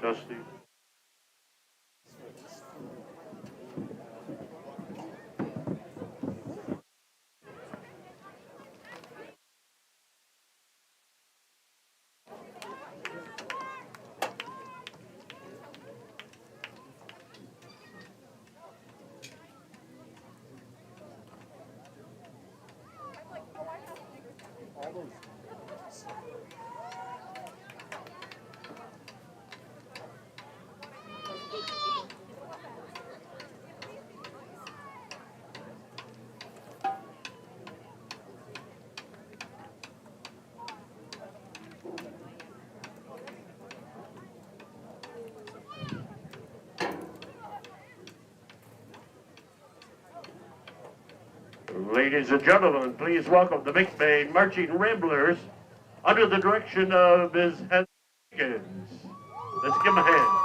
Dusty. Ladies and gentlemen, please welcome the McBain Marching Ramblers under the direction of Ms. Haskins. Let's give them a hand.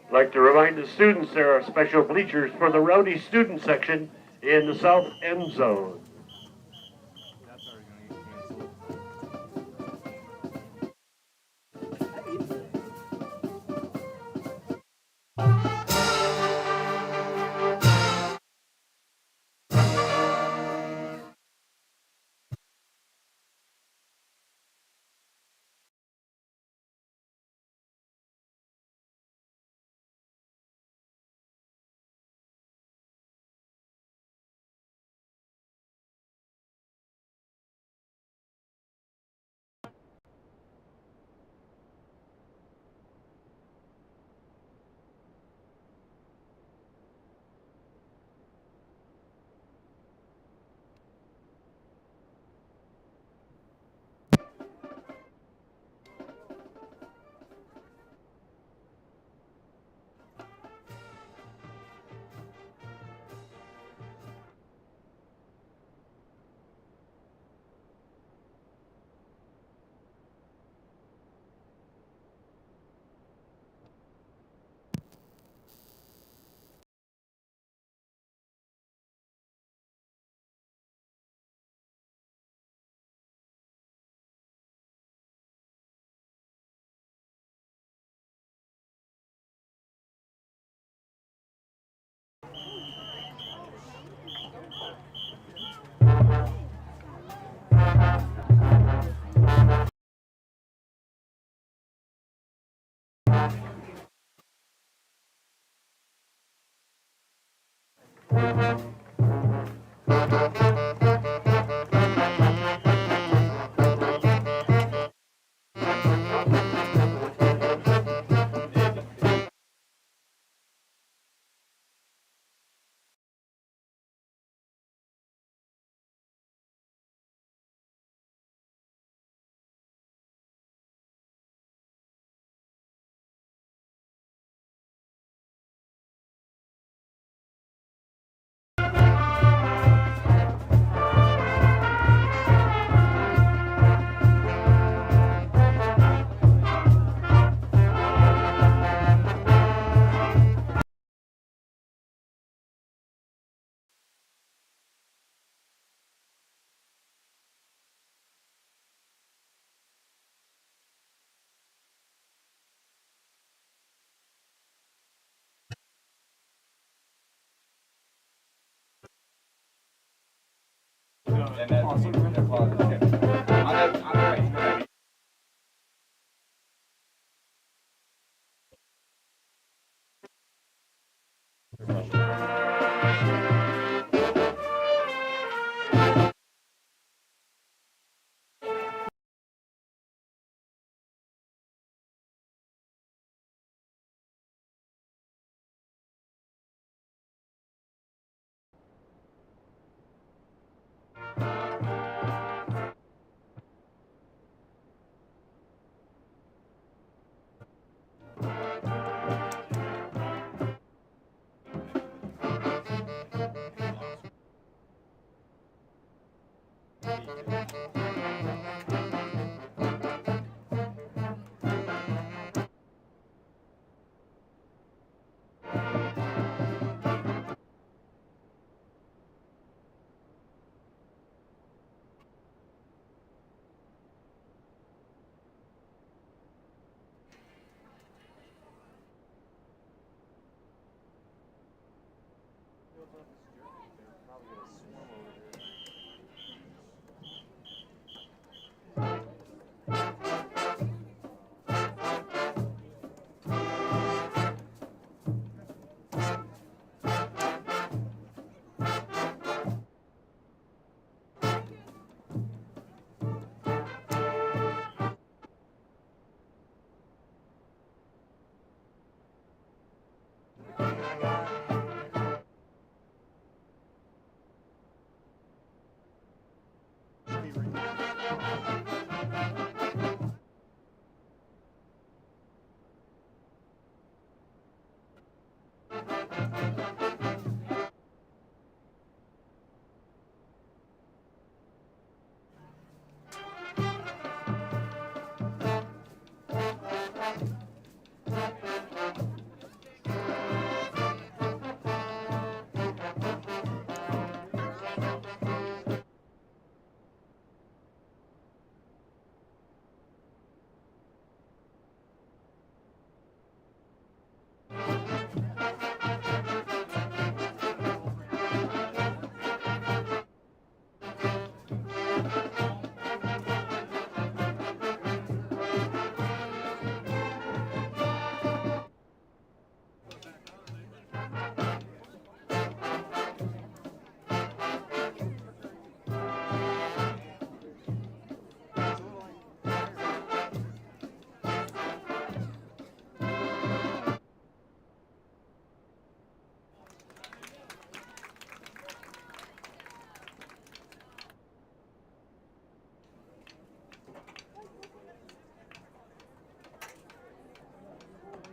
I'd like to remind the students there are special bleachers for the rowdy student section in the south end zone.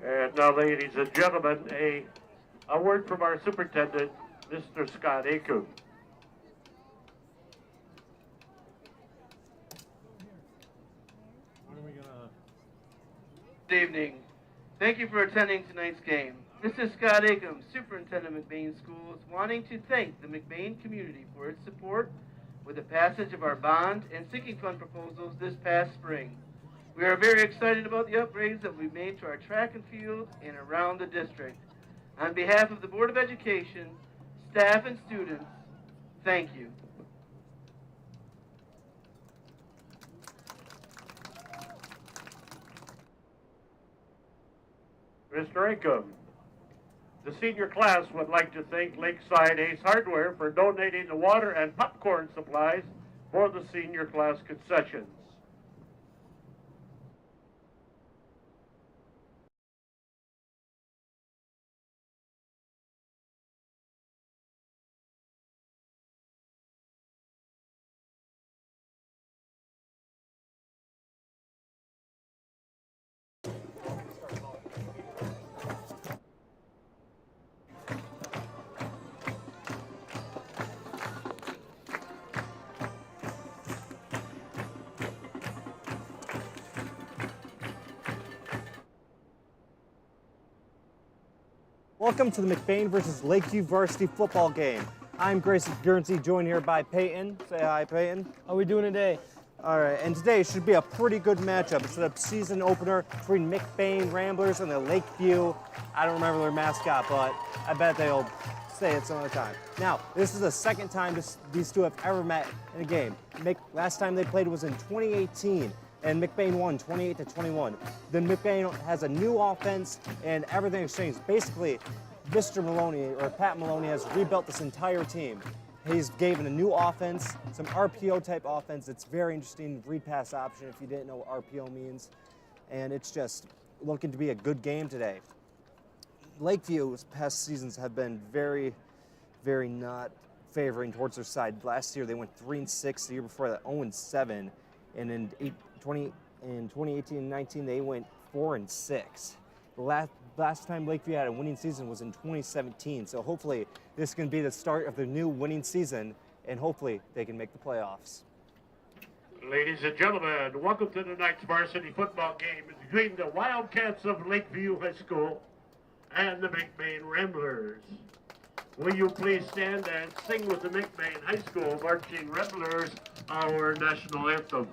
And now, ladies and gentlemen, a word from our superintendent, Mr. Scott Aiken. Good evening. Thank you for attending tonight's game. This is Scott Aiken, Superintendent of McBain Schools, wanting to thank the McBain community for its support with the passage of our bond and sinking fund proposals this past spring. We are very excited about the upgrades that we've made to our track and field and around the district. On behalf of the Board of Education, staff, and students, thank you. Mr. Aiken. The senior class would like to thank Lakeside Ace Hardware for donating the water and popcorn supplies for the senior class concessions. Welcome to the McBain versus Lakeview Varsity football game. I'm Grayson Guernsey, joined here by Peyton. Say hi, Peyton. How are we doing today? All right, and today should be a pretty good matchup. It's a season opener between McBain Ramblers and the Lakeview. I don't remember their mascot, but I bet they'll say it some other time. Now, this is the second time these two have ever met in a game. Last time they played was in 2018. And McBain won 28-21. Then McBain has a new offense and everything has changed. Basically, Mr. Maloney, or Pat Maloney, has rebuilt this entire team. He's given a new offense, some RPO type offense. It's very interesting, read pass option if you didn't know what RPO means. And it's just looking to be a good game today. Lakeview's past seasons have been very, very not favoring towards their side. Last year they went 3-6, the year before that 0-7. And in 2018 and 19, they went 4-6. The last time Lakeview had a winning season was in 2017. So hopefully this can be the start of the new winning season, and hopefully they can make the playoffs. Ladies and gentlemen, welcome to tonight's varsity football game between the Wildcats of Lakeview High School and the McBain Ramblers. Will you please stand and sing with the McBain High School Marching Ramblers our national anthem?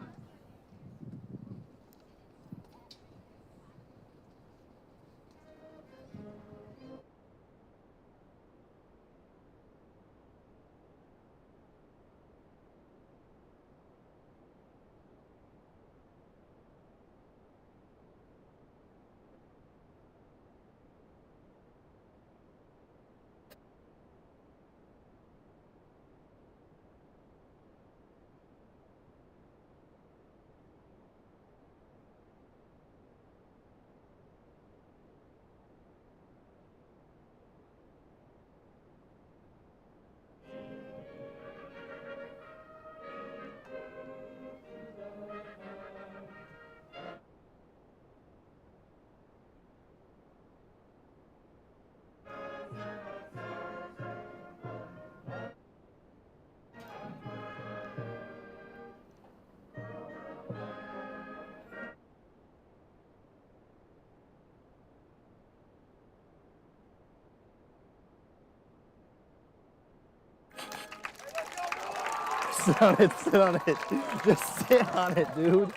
Sit on it, sit on it. Just sit on it, dude.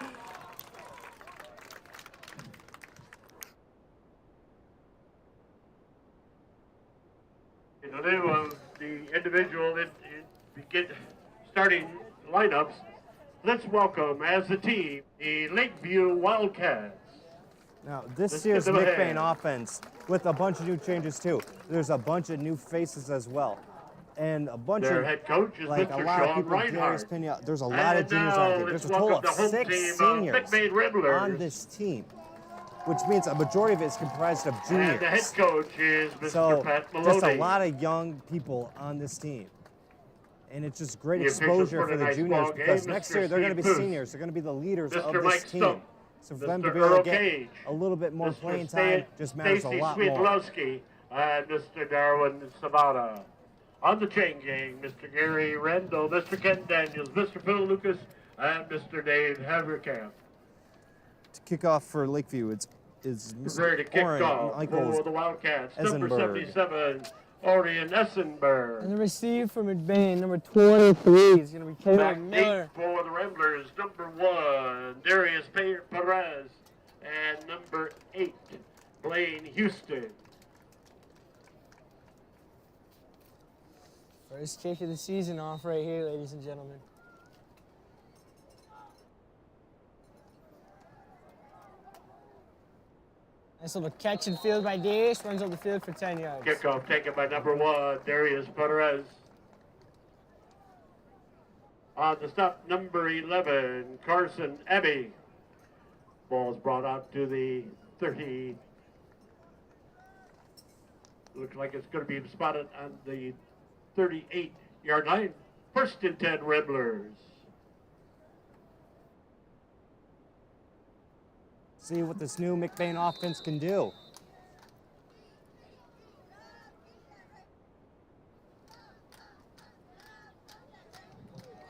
In the name of the individual starting lineups, let's welcome as a team the Lakeview Wildcats. Now, this year's McBain offense, with a bunch of new changes too. There's a bunch of new faces as well. And a bunch Their of, head coach is like Mr. a lot of Sean people, Darius Reinhardt. Pena, there's a lot of juniors on here. There's a total of 6 seniors on this team, which means a majority of it is comprised of juniors. And the head coach is Mr. So Pat Maloney. just a lot of young people on this team. And it's just great The officials exposure for the tonight's juniors ball because game, next Mr. year they're going to be Steve Booth, seniors. They're going to be the leaders Mr. of this Mike team. Stump, So for them to Mr. be able Earl to get Cage, a little bit more Mr. playing time just matters a lot more. Swiatlowski, and Mr. Darwin Sabata. On the chain gang, Mr. Gary Rendell, Mr. Ken Daniels, Mr. Phil Lucas, and Mr. Dave Haverkamp. To kick off for Lakeview, it's Ready to kick off Michael for the Wildcats. Number Eisenberg. 77, Orion Essenberg. And the receive for McBain, number 23, is going to be Taylor Back Miller. eight for the Ramblers, number 1, Darius Perez, and number 8, Blaine Houston. First kick of the season off right here, ladies and gentlemen. Nice little catch and field by Dace. Runs up the field for 10 yards. Kickoff taken by number 1, Darius Perez. On the stop, number 11, Carson Abbey. Ball's brought out to the 30. Looks like it's going to be spotted on the 38-yard line. 1st and 10 Ramblers. See what this new McBain offense can do.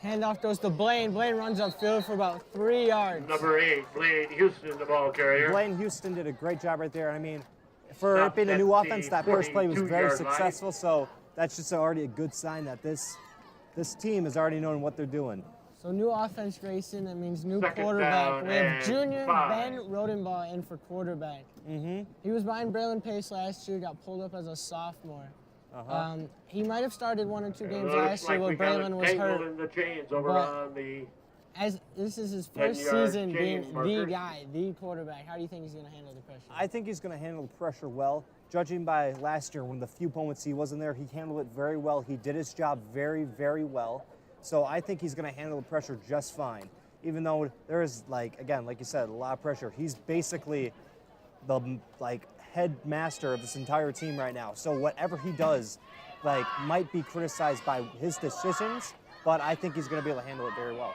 Handoff goes to Blaine. Blaine runs upfield for about 3 yards. Number 8, Blaine Houston, the ball carrier. Blaine Houston did a great job right there. I mean, for it being a new offense, that first play was very successful, so that's just already a good sign that this team is already knowing what they're doing. So new offense, Grayson. That means new 2nd quarterback. down We have and junior 5. Ben Rodenbaugh in for quarterback. He was behind Braylon Pace last year, got pulled up as a sophomore. He might have started 1 or 2 games last year where Braylon was hurt. In the chains over on the As this is his first 10-yard season being chain the marker. guy, the quarterback, how do you think he's going to handle the pressure? I think he's going to handle the pressure well. Judging by last year, when the few moments he wasn't there, he handled it very well. He did his job very, very well. So I think he's going to handle the pressure just fine. Even though there is, like you said, a lot of pressure. He's basically the headmaster of this entire team right now. So whatever he does, might be criticized by his decisions, but I think he's going to be able to handle it very well.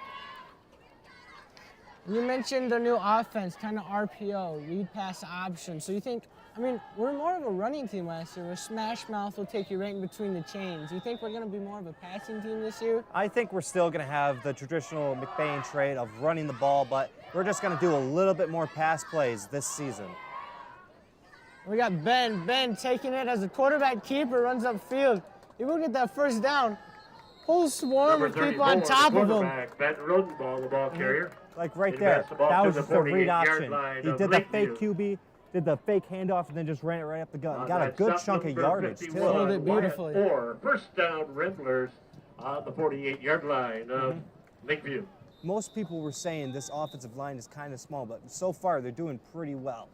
You mentioned the new offense, kind of RPO, read pass option. So you think, we're more of a running team last year where Smash Mouth will take you right in between the chains. You think we're going to be more of a passing team this year? I think we're still going to have the traditional McBain trait of running the ball, but we're just going to do a little bit more pass plays this season. We got Ben. Ben taking it as a quarterback keeper, runs upfield. He will get that first down. Whole swarm of people on top of him. Ben Rodenbaugh, the ball carrier. Right there. That was just a read option. He did the fake QB, did the fake handoff, and then just ran it right up the gut. Got a good chunk of yardage, too. Hold it beautifully. 1st down Ramblers on the 48-yard line of Lakeview. Most people were saying this offensive line is kind of small, but so far they're doing pretty well.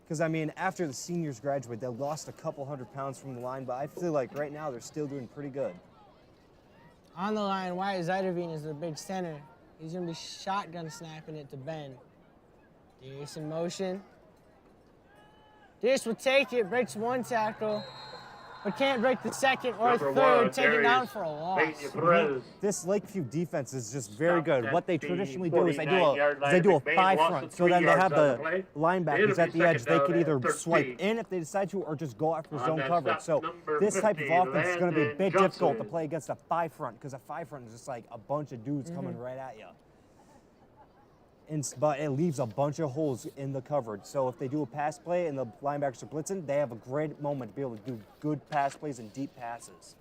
Because, after the seniors graduate, they lost a couple 100 pounds from the line, but I feel like right now they're still doing pretty good. On the line, Wyatt Zeiderveen is the big center. He's going to be shotgun snapping it to Ben. Dace in motion. Dace will take it, breaks 1 tackle, but can't break the 2nd or 3rd, taken down for a loss. This Lakeview defense is just very good. What they traditionally do is they do a 5 front, so then they have the linebackers at the edge. They could either swipe in if they decide to, or just go after zone coverage. So this type of offense is going to be a bit difficult to play against a 5 front, because a 5 front is just like a bunch of dudes coming right at you. But it leaves a bunch of holes in the coverage. So if they do a pass play and the linebackers are blitzing, they have a great moment to be able to do good pass plays and deep passes.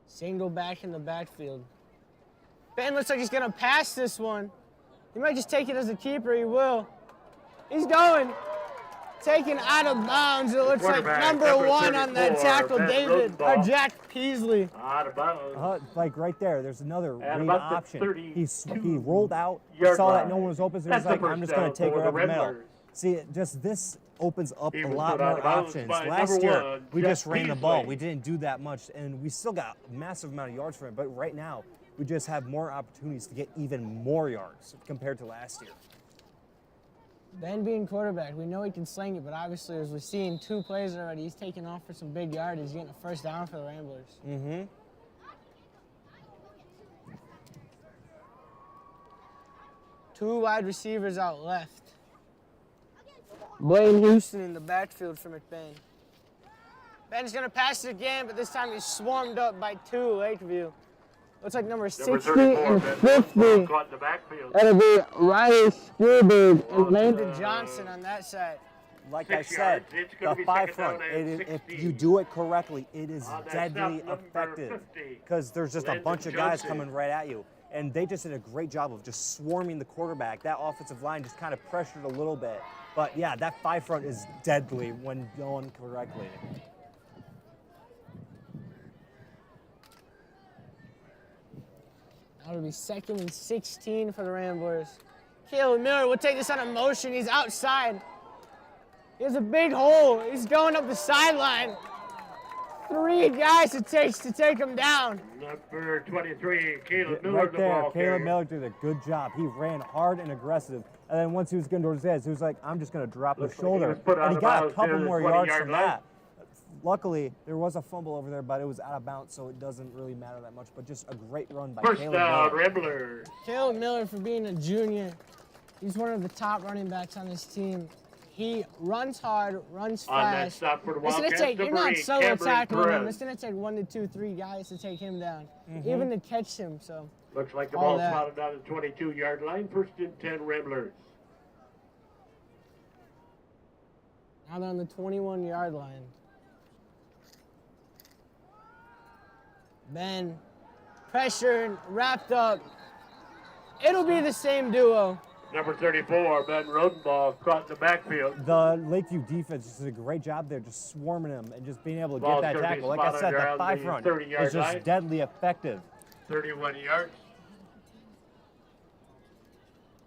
Single back in the backfield. Ben looks like he's going to pass this one. He might just take it as a keeper. He will. He's going. Taken out of bounds. It looks like number 1 on that tackle, Jack Peasley. Out of bounds. Right there, there's another read about the option. He rolled out, saw that no one was open, so he's like, I'm just going to take it over the middle. See, just this opens up a lot more options. Last year, we just ran the ball. We didn't do that much, and we still got a massive amount of yards from it. But right now, we just have more opportunities to get even more yards compared to last year. Ben being quarterback, we know he can sling it, but obviously, as we've seen 2 plays already, he's taking off for some big yardage. He's getting a 1st down for the Ramblers. 2 wide receivers out left. Blaine Houston in the backfield for McBain. Ben's going to pass it again, but this time he's swarmed up by 2 Lakeview. Looks like number 60 and 50. That'll be Riley Spielberg and Landon Johnson on that side. Like I said, the 5 front, if you do it correctly, it is deadly effective. Because there's just a bunch of guys coming right at you. And they just did a great job of just swarming the quarterback. That offensive line just kind of pressured a little bit. But yeah, that 5 front is deadly when done correctly. That'll be 2nd and 16 for the Ramblers. Caleb Miller will take this on a motion. He's outside. He has a big hole. He's going up the sideline. 3 guys it takes to take him down. Number 23, Caleb Miller, Right the there, ball Caleb carrier. Miller did a good job. He ran hard and aggressive. And then once he was getting towards his head, he was like, I'm just going to drop Looks his like he shoulder. was put out And he of got a bounds couple near the more yards 20-yard from line. that. Luckily, there was a fumble over there, but it was out of bounds, so it doesn't really matter that much. But just a great run by First Caleb down, Miller. Ramblers. Caleb Miller, for being a junior, he's one of the top running backs on this team. He runs hard, runs On that fast. stop for the It's gonna Wildcats, take, you're number not 8, solo Cameron tackling him. Perez. It's gonna take 1 to 2, 3 guys to take him down, even to catch him. So Looks like the All ball that. spotted on the 22-yard line. First and 10, Ramblers. now they're on the 21-yard line. Ben, pressured, wrapped up. It'll be the same duo. Number 34, Ben Rodenball, caught in the backfield. The Lakeview defense just did a great job there, just swarming him and just being able to Ball's get that gonna be tackle. Like I spotted said, that around 5 the front 30-yard is just line. deadly effective. 31 yards.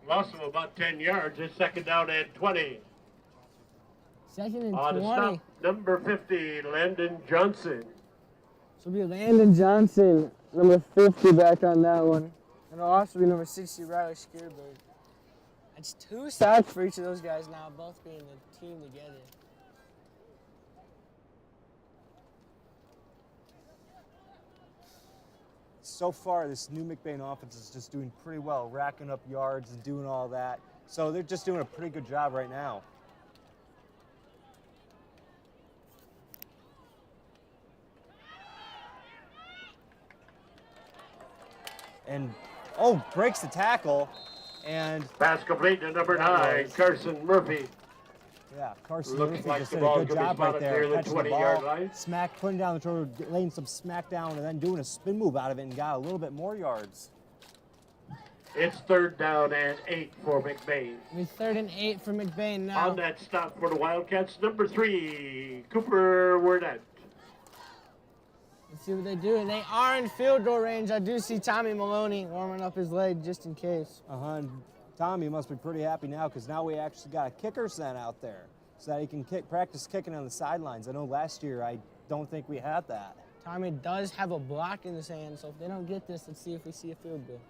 Loss of about 10 yards. It's second down and 20. Second and On the 20. stop, number 50, Landon Johnson. So it'll be Landon Johnson, number 50 back on that one. And it'll also be number 60, Riley Skierberg. That's 2 sacks for each of those guys now, both being the team together. So far, this new McBain offense is just doing pretty well, racking up yards and doing all that. So they're just doing a pretty good job right now. And, oh, breaks the tackle. And, Pass complete to number 9, Carson Murphy. yeah, Carson Looks Murphy like just the did a ball's good gonna be job right spotted there, near the catching the 20-yard ball, line. putting down the shoulder, laying some smack down, and then doing a spin move out of it and got a little bit more yards. It's third down and 8 for McBain. It'll be 3rd and 8 for McBain now. On that stop for the Wildcats, number 3, Cooper Wernette. Let's see what they do. They are in field goal range. I do see Tommy Maloney warming up his leg just in case. And Tommy must be pretty happy now because now we actually got a kicker sent out there so that he can practice kicking on the sidelines. I know last year I don't think we had that. Tommy does have a block in his hand, so if they don't get this, let's see if we see a field goal.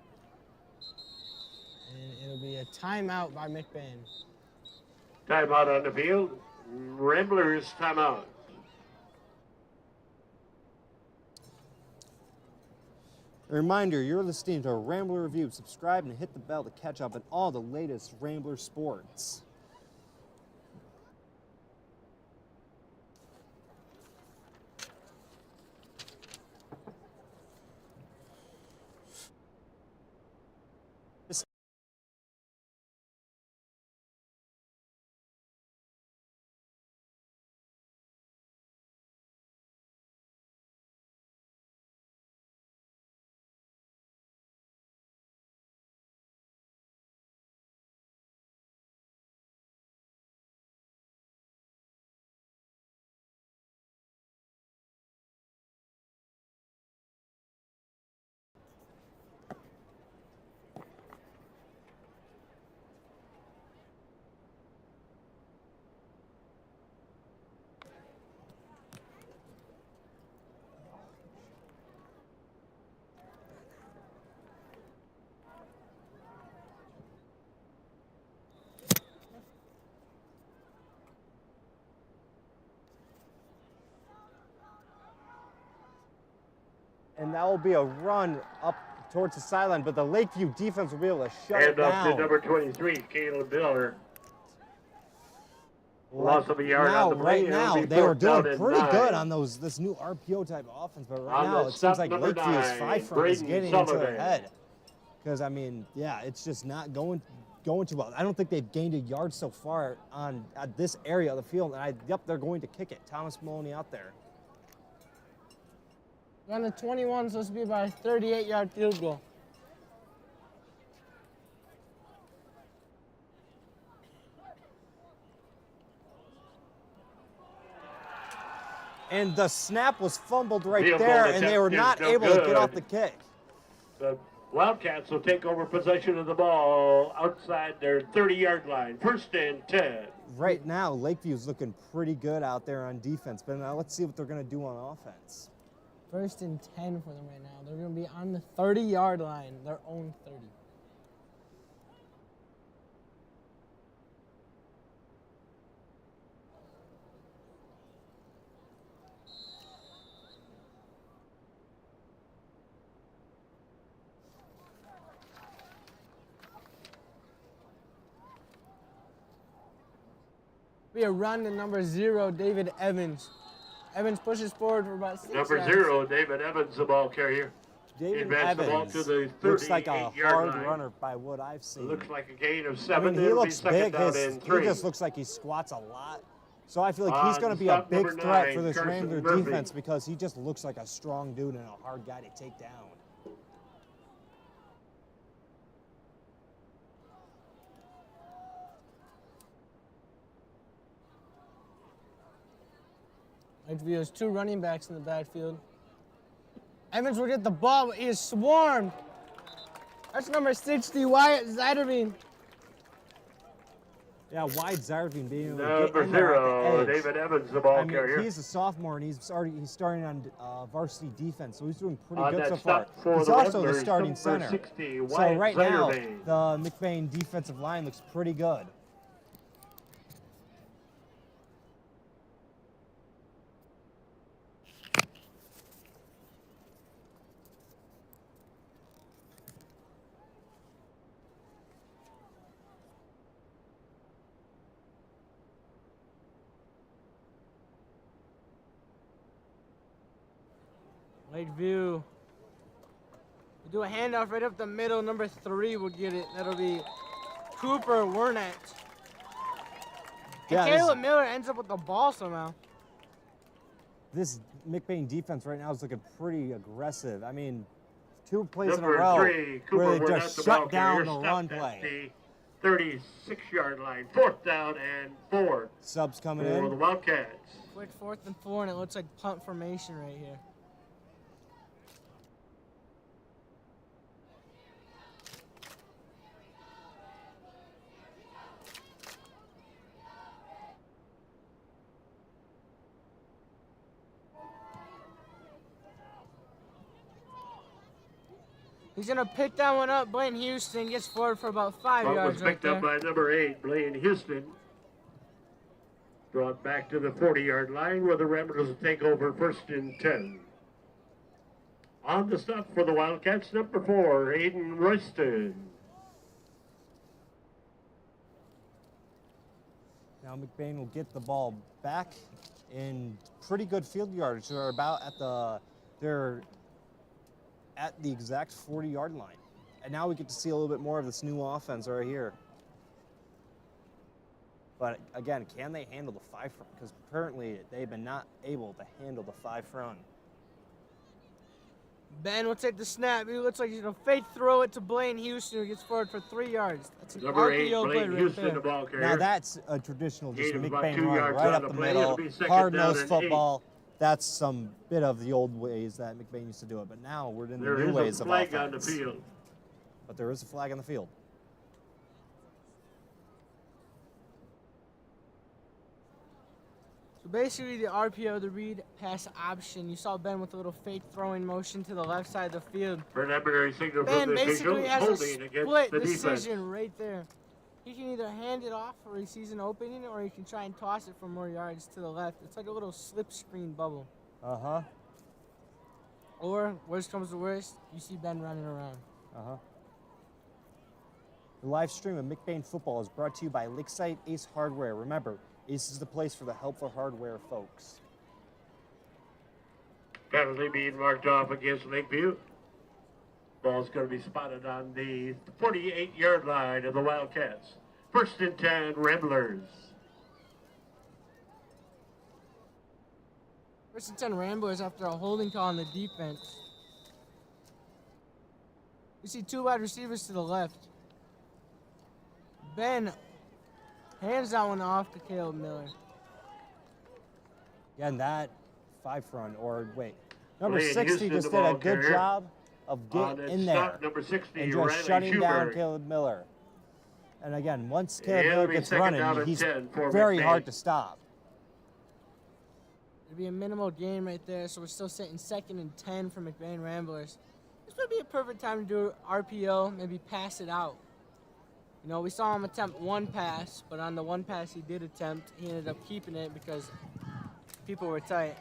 And it'll be a timeout by McBain. Timeout on the field. Ramblers timeout. A reminder, you're listening to a Rambler Review. Subscribe and hit the bell to catch up on all the latest Rambler sports. And that will be a run up towards the sideline, but the Lakeview defense will be able to shut it And up to down. number 23, Caleb Miller. Loss of a yard now, on the play. right It'll now, be they were fourth down doing and pretty 9. good on this new RPO type offense, but right On now the it stop, seems like number Lakeview's 9, 5 front is Braden getting into Sullivan. their head. Because, I mean, yeah, it's just not going too well. I don't think they've gained a yard so far on this area of the field. And yep, they're going to kick it. Thomas Maloney out there. On the 21, so this will be about a 38-yard field goal. And the snap was fumbled right Field goal there, and they were attempt not is no able to get good. off the kick. The Wildcats will take over possession of the ball outside their 30-yard line. First and 10. Right now, Lakeview's looking pretty good out there on defense, but now let's see what they're going to do on offense. First and 10 for them right now. They're going to be on the 30-yard line, their own 30. Be a run to number 0, David Evans. Evans pushes forward for about 6 Number yards. 0, David Evans, the ball carrier. David Advance the ball Evans to the looks like a 38-yard hard line. runner by what I've seen. Looks like a gain of I 7. mean, he It'll be looks second big. down and 3. He just looks like he squats a lot. So I feel like he's going to be a Stop big number threat 9, for this Carson Rambler Murphy. defense because he just looks like a strong dude and a hard guy to take down. Lakeview has 2 running backs in the backfield. Evans will get the ball, but he is swarmed. That's number 60, Wyatt Ziderveen. Yeah, Wide Zarvin being able to get Number in there at 0, the edge. David Evans, the ball I mean, carrier. he's a sophomore and he's starting on varsity defense, so he's doing pretty On good that so far. stop for He's the also the Ramblers, starting number center. 60, So Wyatt right now, Ziderveen. the McBain defensive line looks pretty good. Lakeview. We do a handoff right up the middle. Number 3 will get it. That'll be Cooper Wernet. And Yeah, Caleb Miller ends up with the ball somehow. This McBain defense right now is looking pretty aggressive. I mean, 2 plays Number in a row 3, Cooper where they Wernet, just the ball shut down carrier, the stopped run at play. the 36-yard line. 4th down and 4 Subs coming for the in. Wildcats. Quick 4th and 4, and it looks like punt formation right here. He's gonna pick that one up. Blaine Houston gets forward for about 5 Ball yards was right picked up there. by number 8, Blaine Houston. Brought back to the 40-yard line where the Ramblers will take over first and 10. On the stop for the Wildcats, number 4, Aiden Royston. Now McBain will get the ball back in pretty good field yardage. They're about they're at the exact 40-yard line. And now we get to see a little bit more of this new offense right here. But again, can they handle the 5 front? Because apparently they've been not able to handle the 5 front. Ben will take the snap. He looks like he's gonna fake throw it to Blaine Houston, who gets forward for 3 yards. That's an Number 8, RPO play Blaine right Houston, there. the ball carrier. Now that's a traditional just Gain of about McBain 2 run, yards right on up the the play. middle, It'll be second hard-nosed down and 8. football. That's some bit of the old ways that McBain used to do it. But now we're in the There new is ways a of flag offense. on the field. But there is a flag on the field. So basically the RPO, the read pass option. You saw Ben with a little fake throwing motion to the left side of the field. Preliminary signal Ben from the basically official, has a holding against split the defense. decision right there. He can either hand it off for he sees an opening, or he can try and toss it for more yards to the left. It's like a little slip screen bubble. Uh-huh. Or, worst comes to worst, you see Ben running around. Uh-huh. The live stream of McBain football is brought to you by Lakeside Ace Hardware. Remember, Ace is the place for the helpful hardware folks. Penalty being marked off against Lakeview. Ball's going to be spotted on the 48-yard line of the Wildcats. First and 10, Ramblers. First and 10 Ramblers after a holding call on the defense. You see 2 wide receivers to the left. Ben hands that one off to Caleb Miller. Yeah, and that 5 front, or wait, number Blaine 60 Houston, just the did a ball good carrier. job of On getting its in stop, there number 60, and just Riley shutting down Schubert. Caleb Miller. And again, once Caleb It'll Miller be gets second down running, and he's 10 for very McBain. hard to stop. It'll be a minimal gain right there, so we're still sitting 2nd and 10 for McBain Ramblers. This would be a perfect time to do RPO, maybe pass it out. You know, we saw him attempt one pass, but on the one pass he did attempt, he ended up keeping it because people were tight.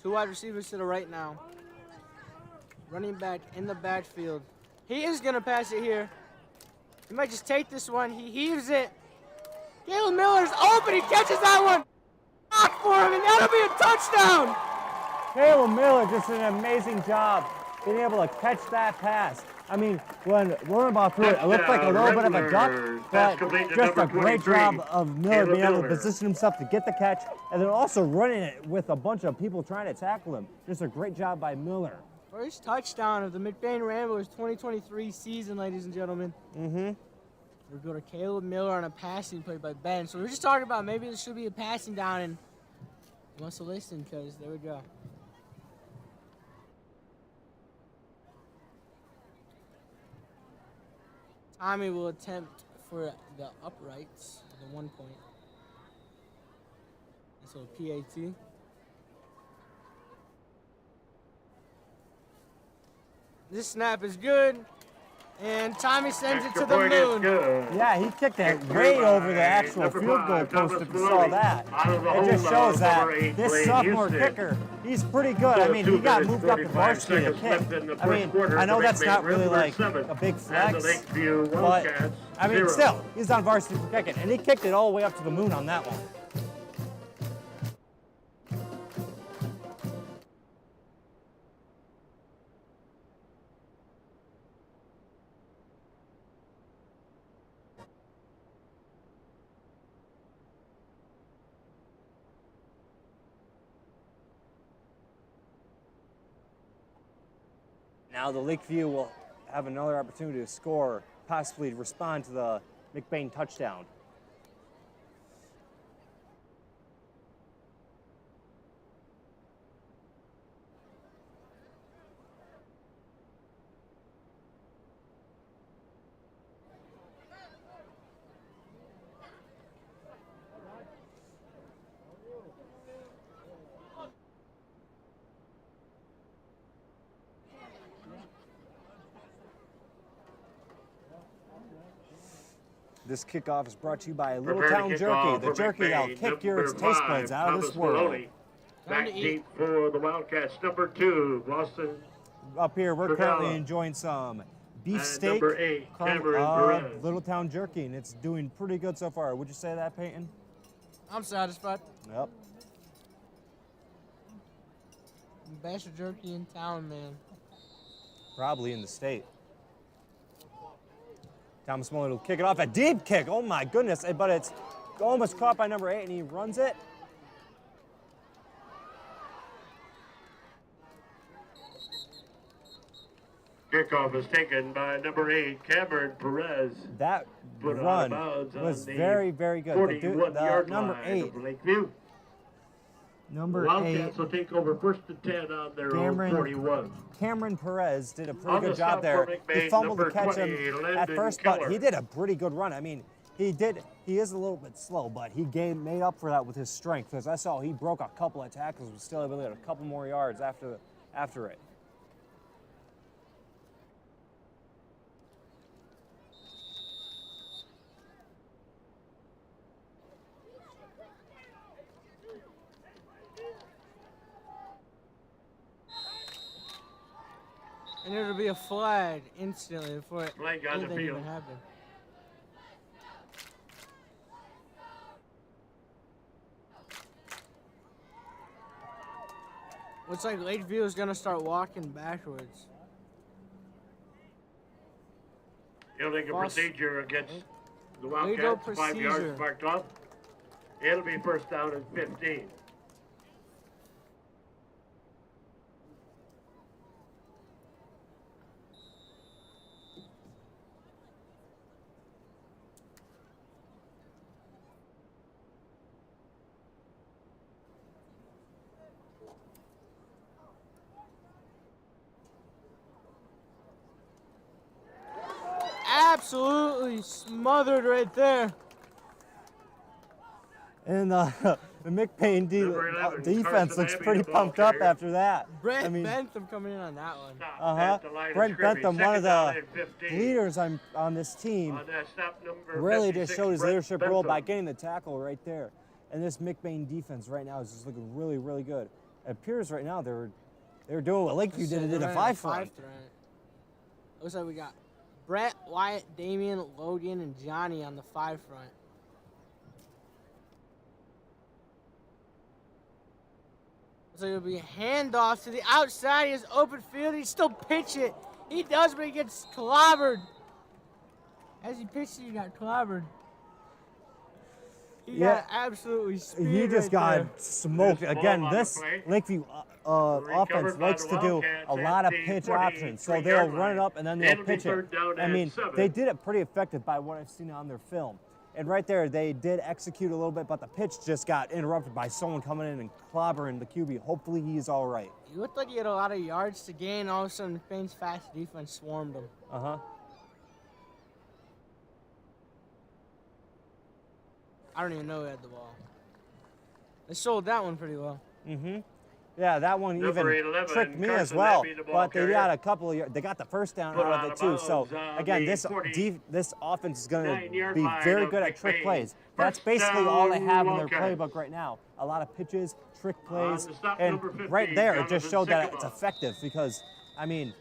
2 wide receivers to the right now. Running back in the backfield. He is going to pass it here. He might just take this one. He heaves it. Caleb Miller's open. He catches that one. Block for him, and that'll be a touchdown. Caleb Miller just an amazing job being able to catch that pass. I mean, when Lukrembo threw it, it looked like a little bit of a duck, but just a great job of Miller being able to position himself to get the catch, and then also running it with a bunch of people trying to tackle him. Just a great job by Miller. First touchdown of the McBain Ramblers 2023 season, ladies and gentlemen. Mm-hmm. We go to Caleb Miller on a passing play by Ben. So we were just talking about maybe this should be a passing down, and you must have listened because there we go. Tommy will attempt for the uprights, the 1 point. So PAT. This snap is good, and Tommy sends it to the moon. Yeah, he kicked it way over the actual field goal post if you saw that. It just shows that this sophomore kicker, he's pretty good. I mean, he got moved up to varsity to kick. I mean, I know that's not really like a big flex, but I mean, still, he's on varsity for kicking, and he kicked it all the way up to the moon on that one. Now the Lakeview will have another opportunity to score, possibly respond to the McBain touchdown. This kickoff is brought to you by Little Town Jerky, the jerky that'll kick your taste buds out of this world. Back deep for the Wildcats, number 2, Boston. Up here, we're currently enjoying some beef steak number 8, from Cameron Perez. Little Town Jerky, and it's doing pretty good so far. Would you say that, Peyton? I'm satisfied. Yep. Best jerky in town, man. Probably in the state. Thomas Mullin will kick it off. A deep kick. Oh, my goodness. But it's almost caught by number 8, and he runs it. Kickoff is taken by number 8, Cameron Perez. That run was very, very good. The number 8. Number 8. Wildcats will take over 1st and 10 on their own 41. Cameron Perez did a pretty good job there. He fumbled to catch him at first, but he did a pretty good run. I mean, he is a little bit slow, but he made up for that with his strength. As I saw, he broke a couple of tackles, but still able to get a couple more yards after it. And it'll be a flag instantly before Flag on the anything field. even happened. Looks like Lakeview is going to start walking backwards. Illegal procedure against the Legal Wildcats. 5 procedure. yards marked off. It'll be 1st down and 15. absolutely smothered right there. And the McBain Number 11, defense Carson looks Abbey, pretty the ball pumped up carrier. after that. Brent Bentham coming in on that one. Stop Uh-huh. at the line of Brent scrimmage. Bentham, one of Second down the and 15. leaders on this team, On that stop, number really just 56, showed his Brent leadership role by Bentham. getting the tackle right there. And this McBain defense right now is just looking really, really good. It appears right now they're doing what Lakeview did. It did a five front. Looks like we got Brett, Wyatt, Damian, Logan, and Johnny on the 5 front. So it'll be a handoff to the outside. He has open field. He still pitch it. He does, but he gets clobbered. As he pitched it, he got clobbered. He got absolutely speared. He just right got there. smoked. This ball Again, on the this play. Lakeview offense by likes the to do Wildcats a at lot of the pitch options. So 23 they'll yard run it line. up and then they'll It'll be pitch it. third down I and mean, 7. they did it pretty effective by what I've seen on their film. And right there, they did execute a little bit, but the pitch just got interrupted by someone coming in and clobbering the QB. Hopefully he's all right. He looked like he had a lot of yards to gain. All of a sudden, McBain's fast defense swarmed him. Uh-huh. I don't even know who had the ball. They sold that one pretty well. Mm-hmm. Yeah, that one Number even 11, tricked me as Carson well. Abbey, the ball But they carrier. got a couple of they got the first down Put out out of it of too. So bounds on again, the this 40 this offense is going to 9-yard be line very of good at trick McBain. plays. That's First basically all they down, have in their Wildcats. playbook right now. A lot of pitches, trick plays, the stop, and number 15, right there it just Jonathan showed that it's Sycamore. effective because I mean,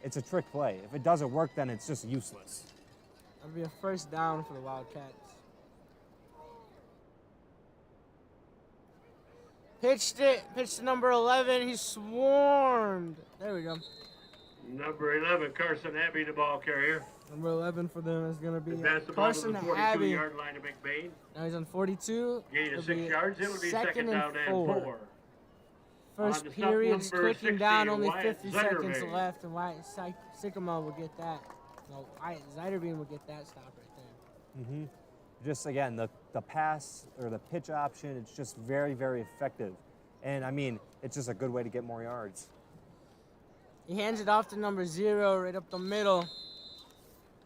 it's a trick play. If it doesn't work, then it's just useless. That'll be a first down for the Wildcats. Pitched to number 11. He swarmed. There we go. Number 11, Carson Abbey, the ball carrier. Number 11 for them is going to be Pass the ball to Carson the Abbey. 42-yard line of McBain. Now he's on 42. Gain It'll of 6 be yards. It'll be second down and 4. First On the stop, period's number clicking down. 60, Only Wyatt 50 seconds Zetterbein. left, and Wyatt Sycamore will get that. No, Wyatt Zetterbein will get that stop right there. Mm-hmm. Just again, the pass or the pitch option, it's just very, very effective. And I mean, it's just a good way to get more yards. He hands it off to number 0 right up the middle.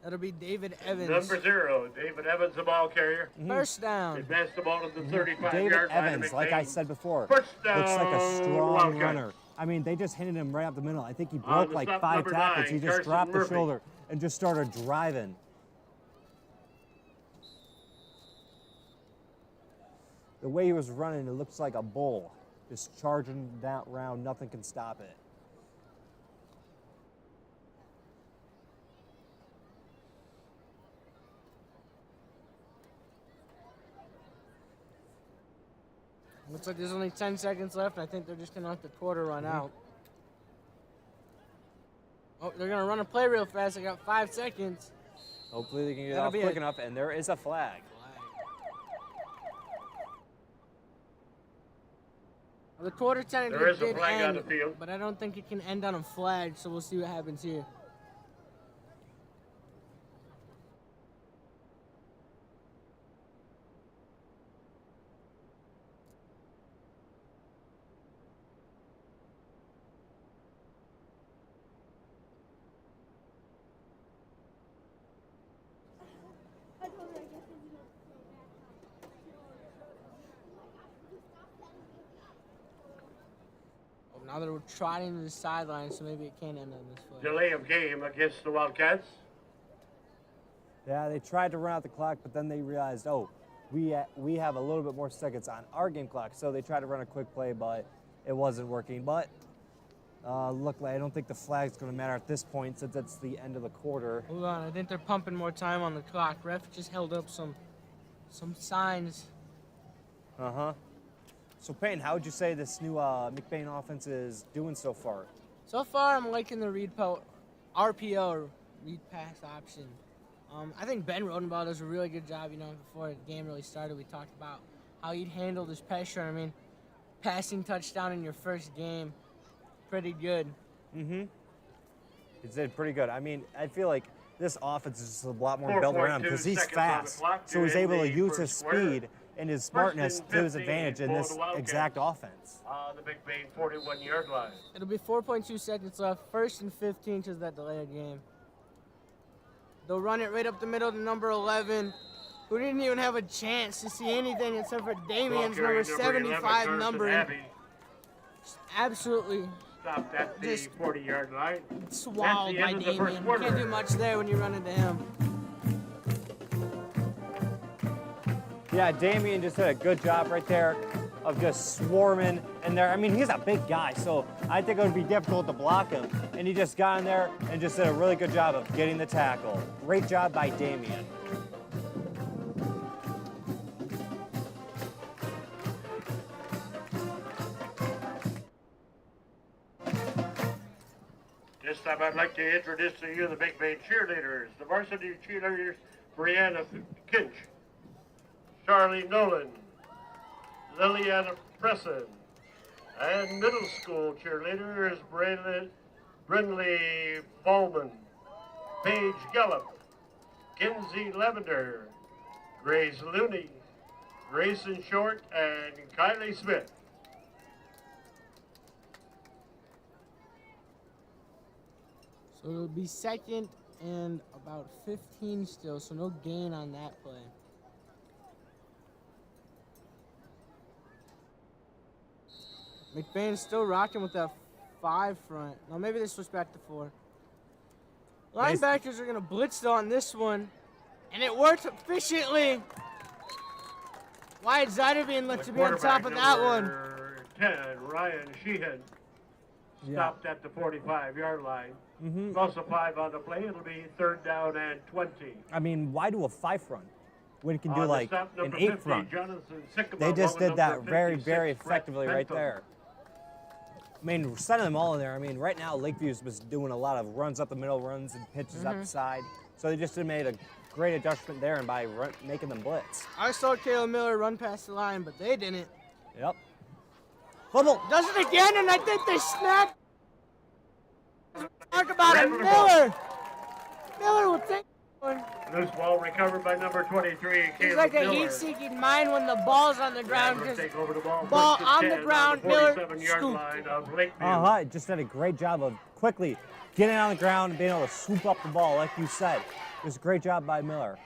That'll be David Evans. Number 0, David Evans, the ball carrier. First down. They pass the ball to the 35-yard David line of Evans, like I McBain. said before, First looks like a down, strong Wildcats. runner. I mean, they just handed him right up the middle. I think he On broke the like stop, 5 number tackles. 9, He just Carson dropped the Murphy. shoulder and just started driving. The way he was running, it looks like a bull. Just charging down around, nothing can stop it. Looks like there's only 10 seconds left. I think they're just going to let the quarter run out. Oh, they're going to run a play real fast. They got 5 seconds. Hopefully they can get That'll off be quick a- enough, and there is a flag. Well, the quarter There technically is a did flag on end, the field. but I don't think it can end on a flag, so we'll see what happens here. Oh, now they're trotting to the sideline, so maybe it can end on this flag. Delay of game against the Wildcats. Yeah, they tried to run out the clock, but then they realized, oh, we have a little bit more seconds on our game clock. So they tried to run a quick play, but it wasn't working. But luckily, I don't think the flag's going to matter at this point since it's the end of the quarter. Hold on, I think they're pumping more time on the clock. Ref just held up some signs. Uh-huh. So, Payne, how would you say this new McBain offense is doing so far? So far, I'm liking the RPO, read pass option. I think Ben Rodenbaugh does a really good job. You know, before the game really started, we talked about how he'd handle this pressure. I mean, passing touchdown in your first game, pretty good. Mm-hmm. He did pretty good. I mean, I feel like this offense is just a lot more built around because 4.2 he's seconds on the fast. clock So to he's end able to the use his first quarter. speed and his smartness and to his 15 advantage in for this the Wildcats. exact offense. The McBain 41-yard line. It'll be 4.2 seconds left. First and 15 to that delayed game. They'll run it right up the middle to number 11, who didn't even have a chance to see anything except for Damien's number 75 number. Absolutely. Stopped at the 40-yard line. Swallowed by Damien. Can't do much there when you run into him. Yeah, Damien just did a good job right there of just swarming in there. I mean, he's a big guy, so I think it would be difficult to block him. And he just got in there and just did a really good job of getting the tackle. Great job by Damien. This time I'd like to introduce to you the McBain cheerleaders. The varsity cheerleaders, Brianna Kinch, Charlie Nolan, Liliana Presson, and middle school cheerleaders, Brinley Bowman, Paige Gallup, Kinsey Lavender, Grace Looney, Grayson Short, and Kylie Smith. So it'll be second and about 15 still, so no gain on that play. McBain's still rocking with that 5 front. Now maybe they switch back to 4. Linebackers are going to blitz though on this one, and it worked efficiently. Wyatt Zeiderbean looked to be on top of that one. 10, Ryan Sheehan, stopped at the 45-yard line. Plus a 5 on the play. It'll be 3rd down and 20. I mean, why do a 5 front when you can do like an 8 50, front? Sycamore, They just did that very, 56, very effectively right Bentham. there. I mean, sending them all in there. I mean, right now Lakeview's was doing a lot of runs up the middle, runs and pitches up the side. So they just made a great adjustment there and by making them blitz. I saw Caleb Miller run past the line, but they didn't. Yep. Fumble. Does it again, and I think they snapped. Talk about it, Miller. Miller will take one. Loose ball recovered by number 23, He's Caleb like a Miller. heat-seeking mind when the ball's on the ground. Ramblers Just take over the ball. ball First and on the 10 ground, the Miller 47-yard scoop. line of Lakeview. Just did a great job of quickly getting on the ground and being able to swoop up the ball, like you said. It was a great job by Miller.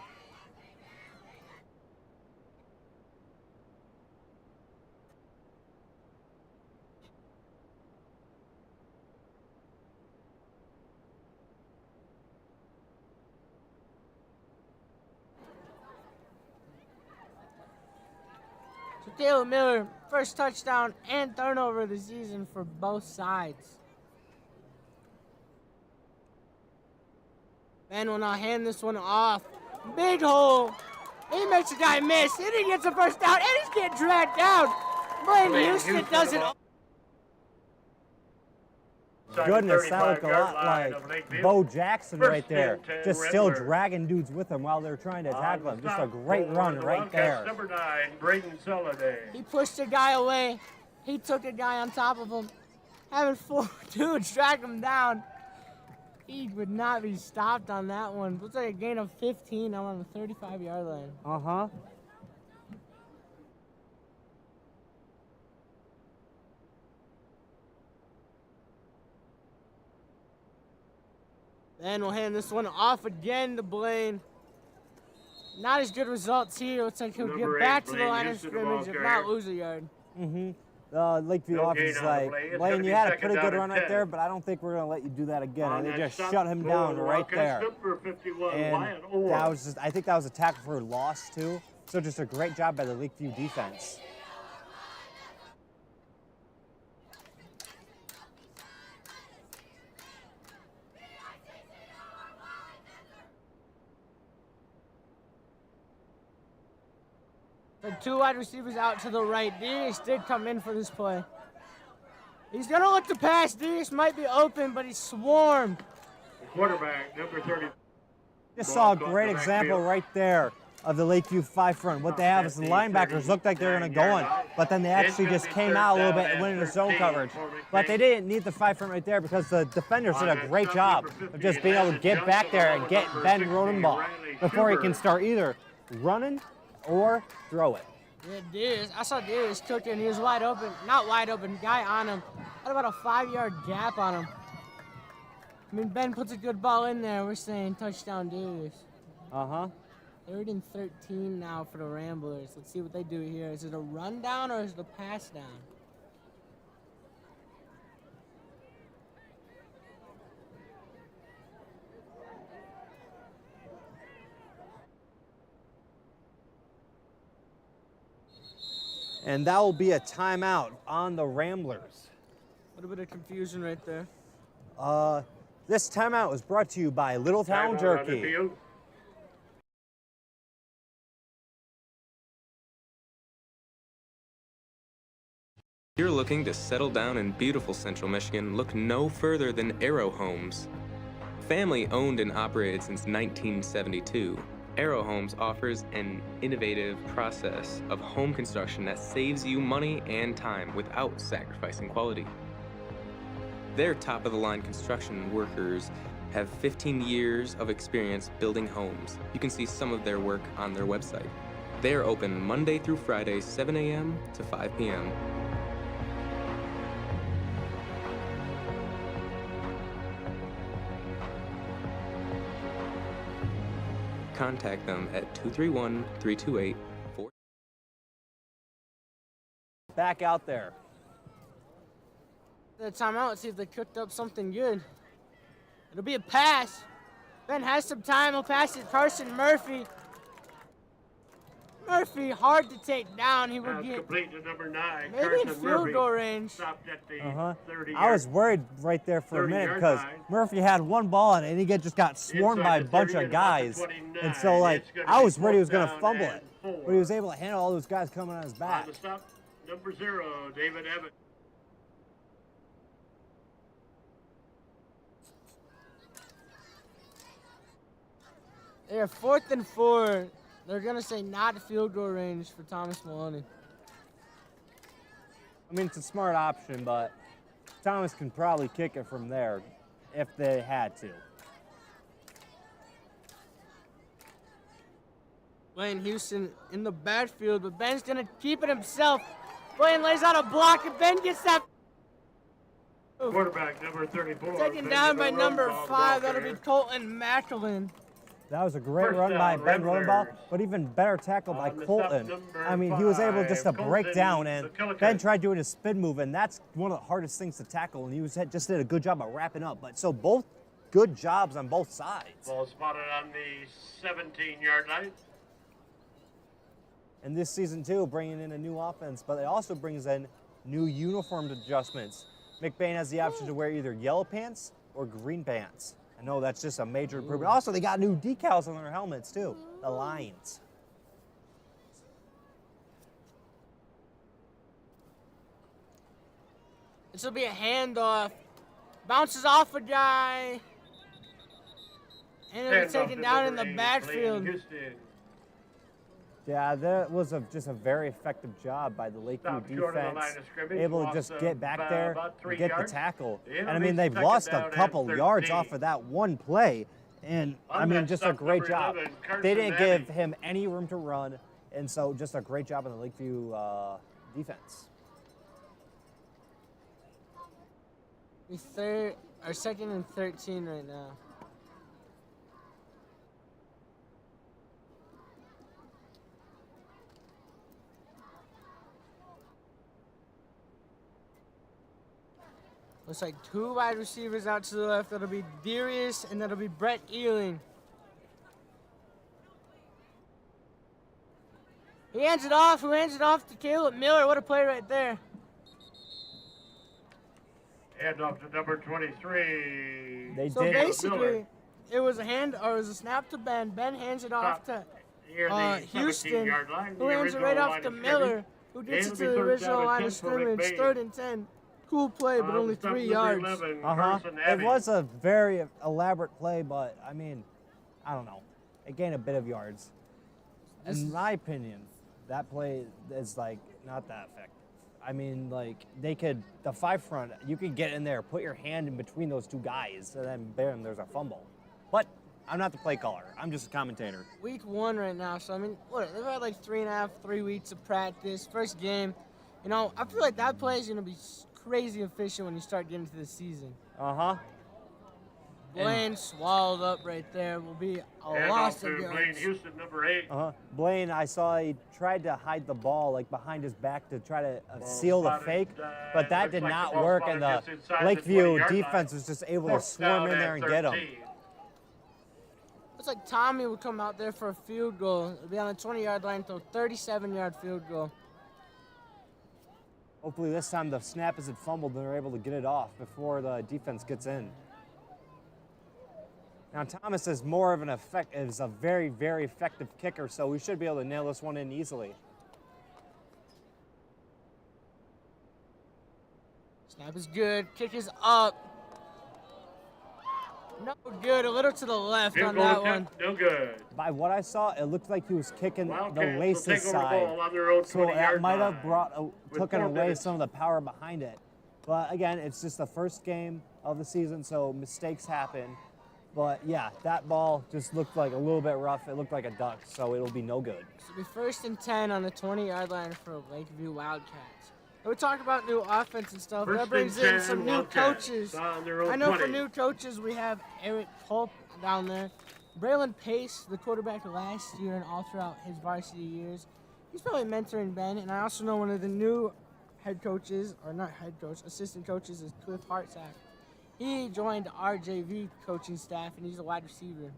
So Caleb Miller, first touchdown and turnover of the season for both sides. Ben will now hand this one off. Big hole. He makes the guy miss. And he gets a first down, and he's getting dragged down. Blaine Houston does it. Goodness, that looked a lot like Bo Jackson right there. and 10, Just still Riddler. dragging dudes with him while they're trying to tackle him. Just a great run the right Wildcats, there. Number 9, Braden Soliday. He pushed a guy away. He took a guy on top of him. Having 4 dudes drag him down. He would not be stopped on that one. Looks like a gain of 15 now on the 35-yard line. Then we'll hand this one off again to Blaine. Not as good results here. Looks like he'll Number get back 8, to the Blaine line of Houston, the scrimmage, ball if carrier. not lose a yard. Lakeview No offense is gain on the like, play. It's Blaine, gonna you be had a second pretty down good and run right 10. there, but I don't think we're going to let you do that again. On And they that just stop, shut him goal, down the right Wildcats, there. Number 51, And Wyatt Orr. that was just, I think that was a tackle for a loss too. So just a great job by the Lakeview defense. The 2 wide receivers out to the right. Deas did come in for this play. He's going to look to pass. Deas might be open, but he's swarmed. The quarterback, number 30. Just saw a Ball great caught the example backfield. right there of the Lakeview 5 front. What they have is the linebackers looked like they were going to go in, but then they actually just came out a little bit and went into zone coverage. But they didn't need the 5 front right there because the defenders did a great job of just being able to get back there and get Ben Rodenball before he can start either running or throw it. Yeah, Deas. I saw Deas cooking. He was wide open. Not wide open. Guy on him. Had about a 5-yard gap on him. I mean, Ben puts a good ball in there. We're saying touchdown Darius. Uh-huh. 3rd and 13 now for the Ramblers. Let's see what they do here. Is it a run down or is it a pass down? And that will be a timeout on the Ramblers. A little bit of confusion right there. This timeout was brought to you by Littletown Timeout on the Jerky. field. If you're looking to settle down in beautiful Central Michigan, look no further than Arrow Homes. Family owned and operated since 1972, Arrow Homes offers an innovative process of home construction that saves you money and time without sacrificing quality. Their top-of-the-line construction workers have 15 years of experience building homes. You can see some of their work on their website. They are open Monday through Friday, 7 a.m. to 5 p.m. Contact them at 231-328-4. Back out there. The timeout. Let's see if they cooked up something good. It'll be a pass. Ben has some time. He'll pass it. Carson Murphy. Murphy, hard to take down. He would get Complete to number 9. maybe in Carson field Murphy goal range. Stopped at the 30 I was worried right there for a minute 30-yard because line. Murphy had one ball on it and he just got swarmed Inside by a the bunch 30 of at about the guys. 29. And so, like, It's gonna I be was worried he was going to 4th fumble down it. and 4. But he was able to handle all those guys coming on his On back. the stop, number 0, David Evans. They're 4th and 4. They're going to say not field goal range for Thomas Maloney. I mean, it's a smart option, but Thomas can probably kick it from there if they had to. Blaine Houston in the backfield, but Ben's going to keep it himself. Blaine lays out a block, and Ben gets that. Quarterback number 34. Taken down by Benjamin number Rosenbaum, 5. ball That'll be carrier. Colton Macklin. That was a great First run by down, Ben Ramblers. Rosenbaum, but even better tackle by On the Colton. stop, number I mean, he was able just to 5, break Colton down, and McLain. Ben tried doing a spin move, and that's one of the hardest things to tackle, and he just did a good job of wrapping up. But so both good jobs on both sides. Ball spotted on the 17-yard line. And this season, too, bringing in a new offense, but it also brings in new uniform adjustments. McBain has the option to wear either yellow pants or green pants. I know that's just a major improvement. Also, they got new decals on their helmets, too, the Lions. This will be a handoff. Bounces off a guy. And it'll be taken down in the backfield. Yeah, that was just a very effective job by the Lakeview Stop short of the defense, line of scrimmage, able to loss just of get back there about 3 and get yards. the tackle. The And I mean, enemy's they've second lost down a and couple yards 13. off of that one play, and I On mean, that just a stop, great number job. 11, They Carson didn't give Abbey. him any room to run, and so just a great job on the Lakeview defense. Our 2nd and 13 right now. Looks like 2 wide receivers out to the left. That'll be Darius, and that'll be Brett Ealing. He hands it off. Who hands it off to Caleb Miller? What a play right there. Hand off to number 23. They So did. basically, it was a snap to Ben. Ben hands it off to Near the Houston, 17-yard line, who the hands it original right off line to of Miller, scrimmage. who gets it It'll to be the 3rd original down and line 10 of for scrimmage. McBain. 3rd and 10. Cool play, but only 3 yards. It was a very elaborate play, but I mean, I don't know. It gained a bit of yards. In my opinion, that play is like not that effective. I mean, like the 5 front, you could get in there, put your hand in between those 2 guys, and then bam, there's a fumble. But I'm not the play caller. I'm just a commentator. Week 1 right now, so I mean, what, they've had like 3 weeks of practice. First game, you know, I feel like that play is gonna be crazy efficient when you start getting to the season. Blaine swallowed up right there. Will be a And loss off to of yards. Blaine Houston, number 8. Blaine, I saw he tried to hide the ball like behind his back to try to seal the spotted, fake, but that looks did like not the ball work, spotted and the just inside the Lakeview 20-yard defense line. was just able to Fourth swarm down in there and get him. 13. Looks like Tommy would come out there for a field goal. It'll be on the 20-yard line, throw 37-yard field goal. Hopefully this time the snap isn't fumbled and they're able to get it off before the defense gets in. Now Thomas is more of an is a very, very effective kicker, so we should be able to nail this one in easily. Snap is good. Kick is up. No good. A little to the left Field on goal that attempt, one. no good. By what I saw, it looked like he was kicking Wildcats the will laces take over the side. ball on their own So 20-yard that might have line. taken 4 away minutes. some of the power behind it. But again, it's just the first game of the season, so mistakes happen. But yeah, that ball just looked like a little bit rough. It looked like a duck, so it'll be no good. So it'll be 1st and 10 on the 20-yard line for Lakeview Wildcats. And we talk about new offense and stuff. First That brings and in 10 some new Wildcats coaches. on their own I know 20. for new coaches, we have Eric Pope down there. Braylon Pace, the quarterback last year and all throughout his varsity years. He's probably mentoring Ben. And I also know one of the new head coaches, or not head coach, assistant coaches is Cliff Hartsack. He joined our JV coaching staff, and he's a wide receiver.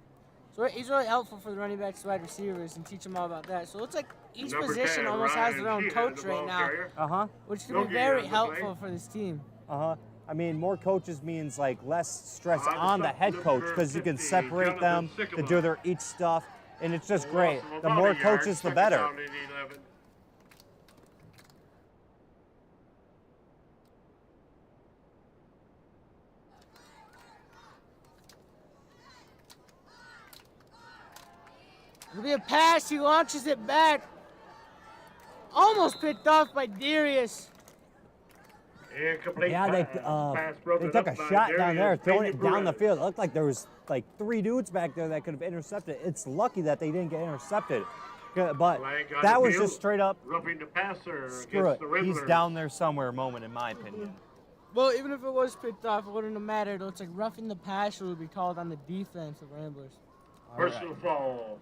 So he's really helpful for the running backs, wide receivers, and teach them all about that. So it looks like each Number position 10, almost has their Ryan own Sheehan, coach the right ball now, carrier. which can No be gain very on the helpful play. for this team. I mean, more coaches means like less stress On the on the stop, head coach number because you can 50, separate them Jonathan to Sycamore. do their each stuff, and it's just A great. loss of The about more a yard, coaches, the 2nd better. down and 11. It'll be a pass. He launches it back. Almost picked off by Darius. Incomplete Yeah, they pass broken took a up by shot down there, Darius throwing it down the Perez. field. It looked like there was like 3 dudes back there that could have intercepted. It's lucky that they didn't get intercepted, but Flag on that the was field. just straight up. Roughing the passer Screw it. against the He's Ramblers. down there somewhere. Moment, in my opinion. Well, even if it was picked off, it wouldn't have mattered. It's like roughing the passer would be called on the defense of Ramblers. Personal foul.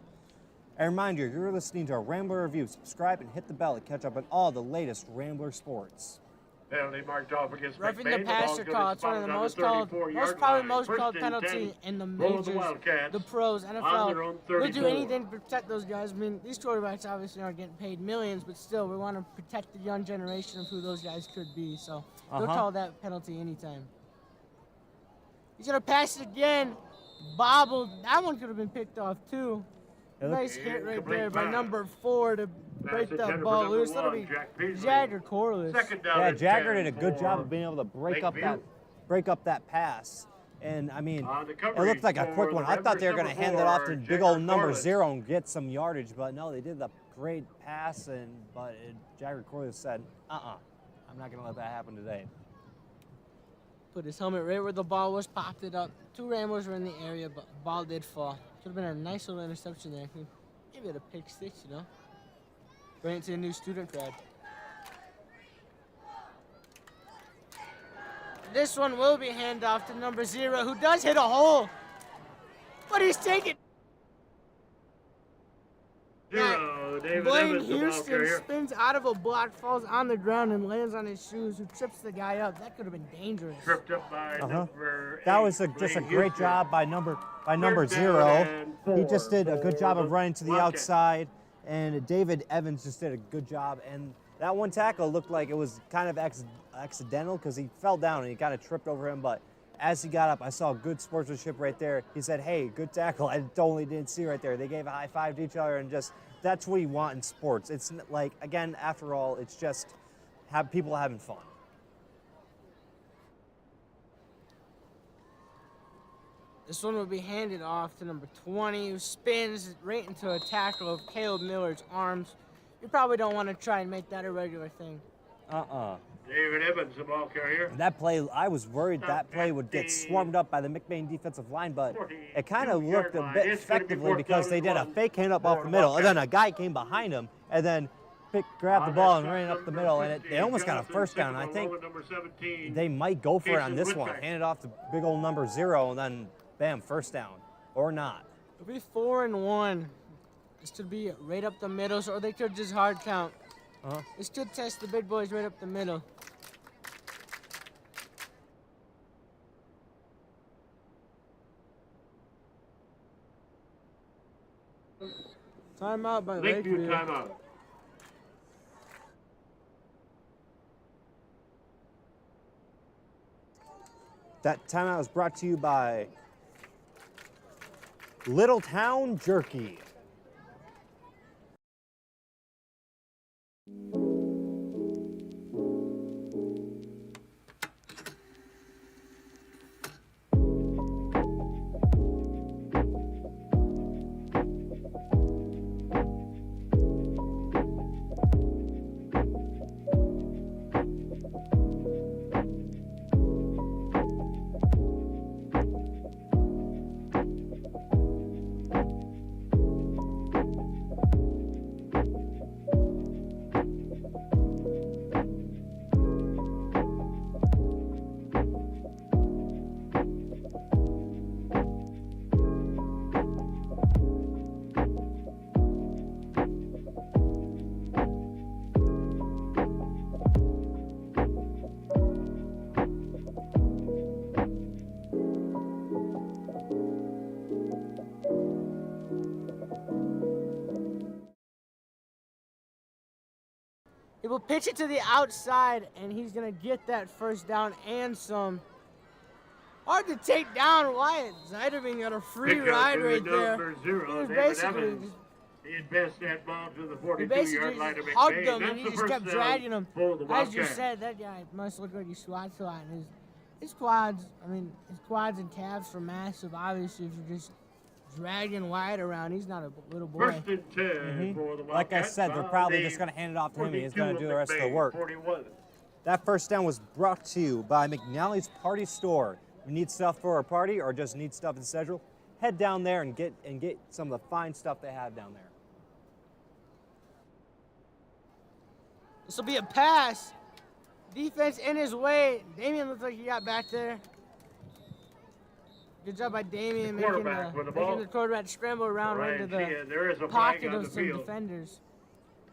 And remind you, you're listening to a Rambler Review. Subscribe and hit the bell to catch up on all the latest Rambler sports. Penalty marked off against Roughing McBain. the passer ball's call. gonna It's one of the spot most on called, 34-yard probably line. most First called and penalty 10 in the for the majors, Wildcats the pros, on their NFL. own We'll do 34. anything to protect those guys. I mean, these quarterbacks obviously aren't getting paid millions, but still, we want to protect the young generation of who those guys could be. So they'll call that penalty anytime. He's gonna pass it again. Bobbled. That one could have been picked off too. Nice hit right there by number 4 to break Pass that intended ball for loose. number That'll be 1, Jack Peasley. Jagger Corliss. Second down Yeah, and Jagger 10 did a good job for of being able to break up Lakeview. that pass. And I mean, On the it coverage looked like a for quick the one. I thought they were going to Ramblers, hand it off to number big 4, old number Corliss. 0 and get some yardage, but no, they did the great pass, but Jagger Corliss said, I'm not going to let that happen today. Put his helmet right where the ball was, popped it up. 2 Ramblers were in the area, but the ball did fall. Could have been a nice little interception there. Maybe at a pick 6, you know. Bring it to a new student crowd. This one will be handoff to number 0, who does hit a hole. But he's taking. 0, David Blaine Evans, the ball Houston carrier. spins out of a block, falls on the ground, and lands on his shoes, who trips the guy up. That could have been dangerous. Tripped up by number 8. That was just a Blaine great Houston. job by number Third 0. down and He just 4 did a good job for of running to the Wildcats. outside, and David Evans just did a good job. And that one tackle looked like it was kind of accidental because he fell down and he kind of tripped over him. But as he got up, I saw good sportsmanship right there. He said, "Hey, good tackle." I totally didn't see right there. They gave a high five to each other, and just that's what you want in sports. It's like, again, after all, it's just have people having fun. This one will be handed off to number 20, who spins right into a tackle of Caleb Miller's arms. You probably don't want to try and make that a regular thing. David Evans, the ball carrier. That play, I was worried that play would get swarmed up by the McBain defensive line, but it kind of looked a bit effectively because they did a fake handoff off the middle, and then a guy came behind him, and then grabbed the ball and ran up the middle, and they almost got a first down. I think they might go for it on this one, hand it off to big old number 0, and then Bam, first down. Or not. It'll be 4 and 1. This could be right up the middle, or they could just hard count. This could test the big boys right up the middle. Timeout by Lakeview Lakeview. timeout. That timeout is brought to you by Little Town Jerky. He will pitch it to the outside, and he's going to get that first down and some. Hard to take down Wyatt Zeiderman got a free ride right there. Number 0, He was David basically Evans. He advanced that ball to the He 42-yard line basically of hugged McBain. him, and he just kept dragging him. For the As you Wildcats. said, that guy must look like he squats a lot. And his quads, his quads and calves are massive. Obviously, if you're just dragging Wyatt around, he's not a little boy. First and 10 for the Wildcats. Like I said, they're probably just going to hand it off to him. He's going to do the rest of the work. 41. That first down was brought to you by McNally's Party Store. You need stuff for a party or just need stuff in schedule? Head down there and get some of the fine stuff they have down there. This will be a pass. Defense in his way. Damian looks like he got back there. Good job by Damian making the quarterback scramble around right into there is the a flag pocket on of the some field. defenders.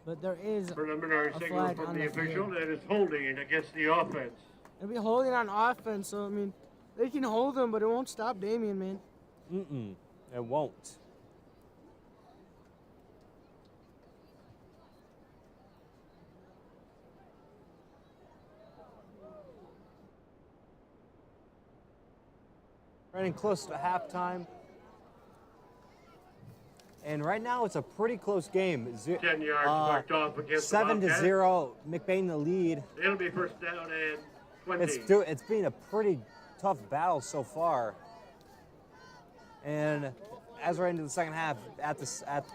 But there is Preliminary a signal flag from on the the official field. that is holding against the offense. It'll be holding on offense, so they can hold him, but it won't stop Damian, man. It won't. Running close to halftime. And right now it's a pretty close game. 10 yards marked off against the 7-0, McBain the lead. It'll be first down and 20. It's been a pretty tough battle so far. And as we're into the second half, at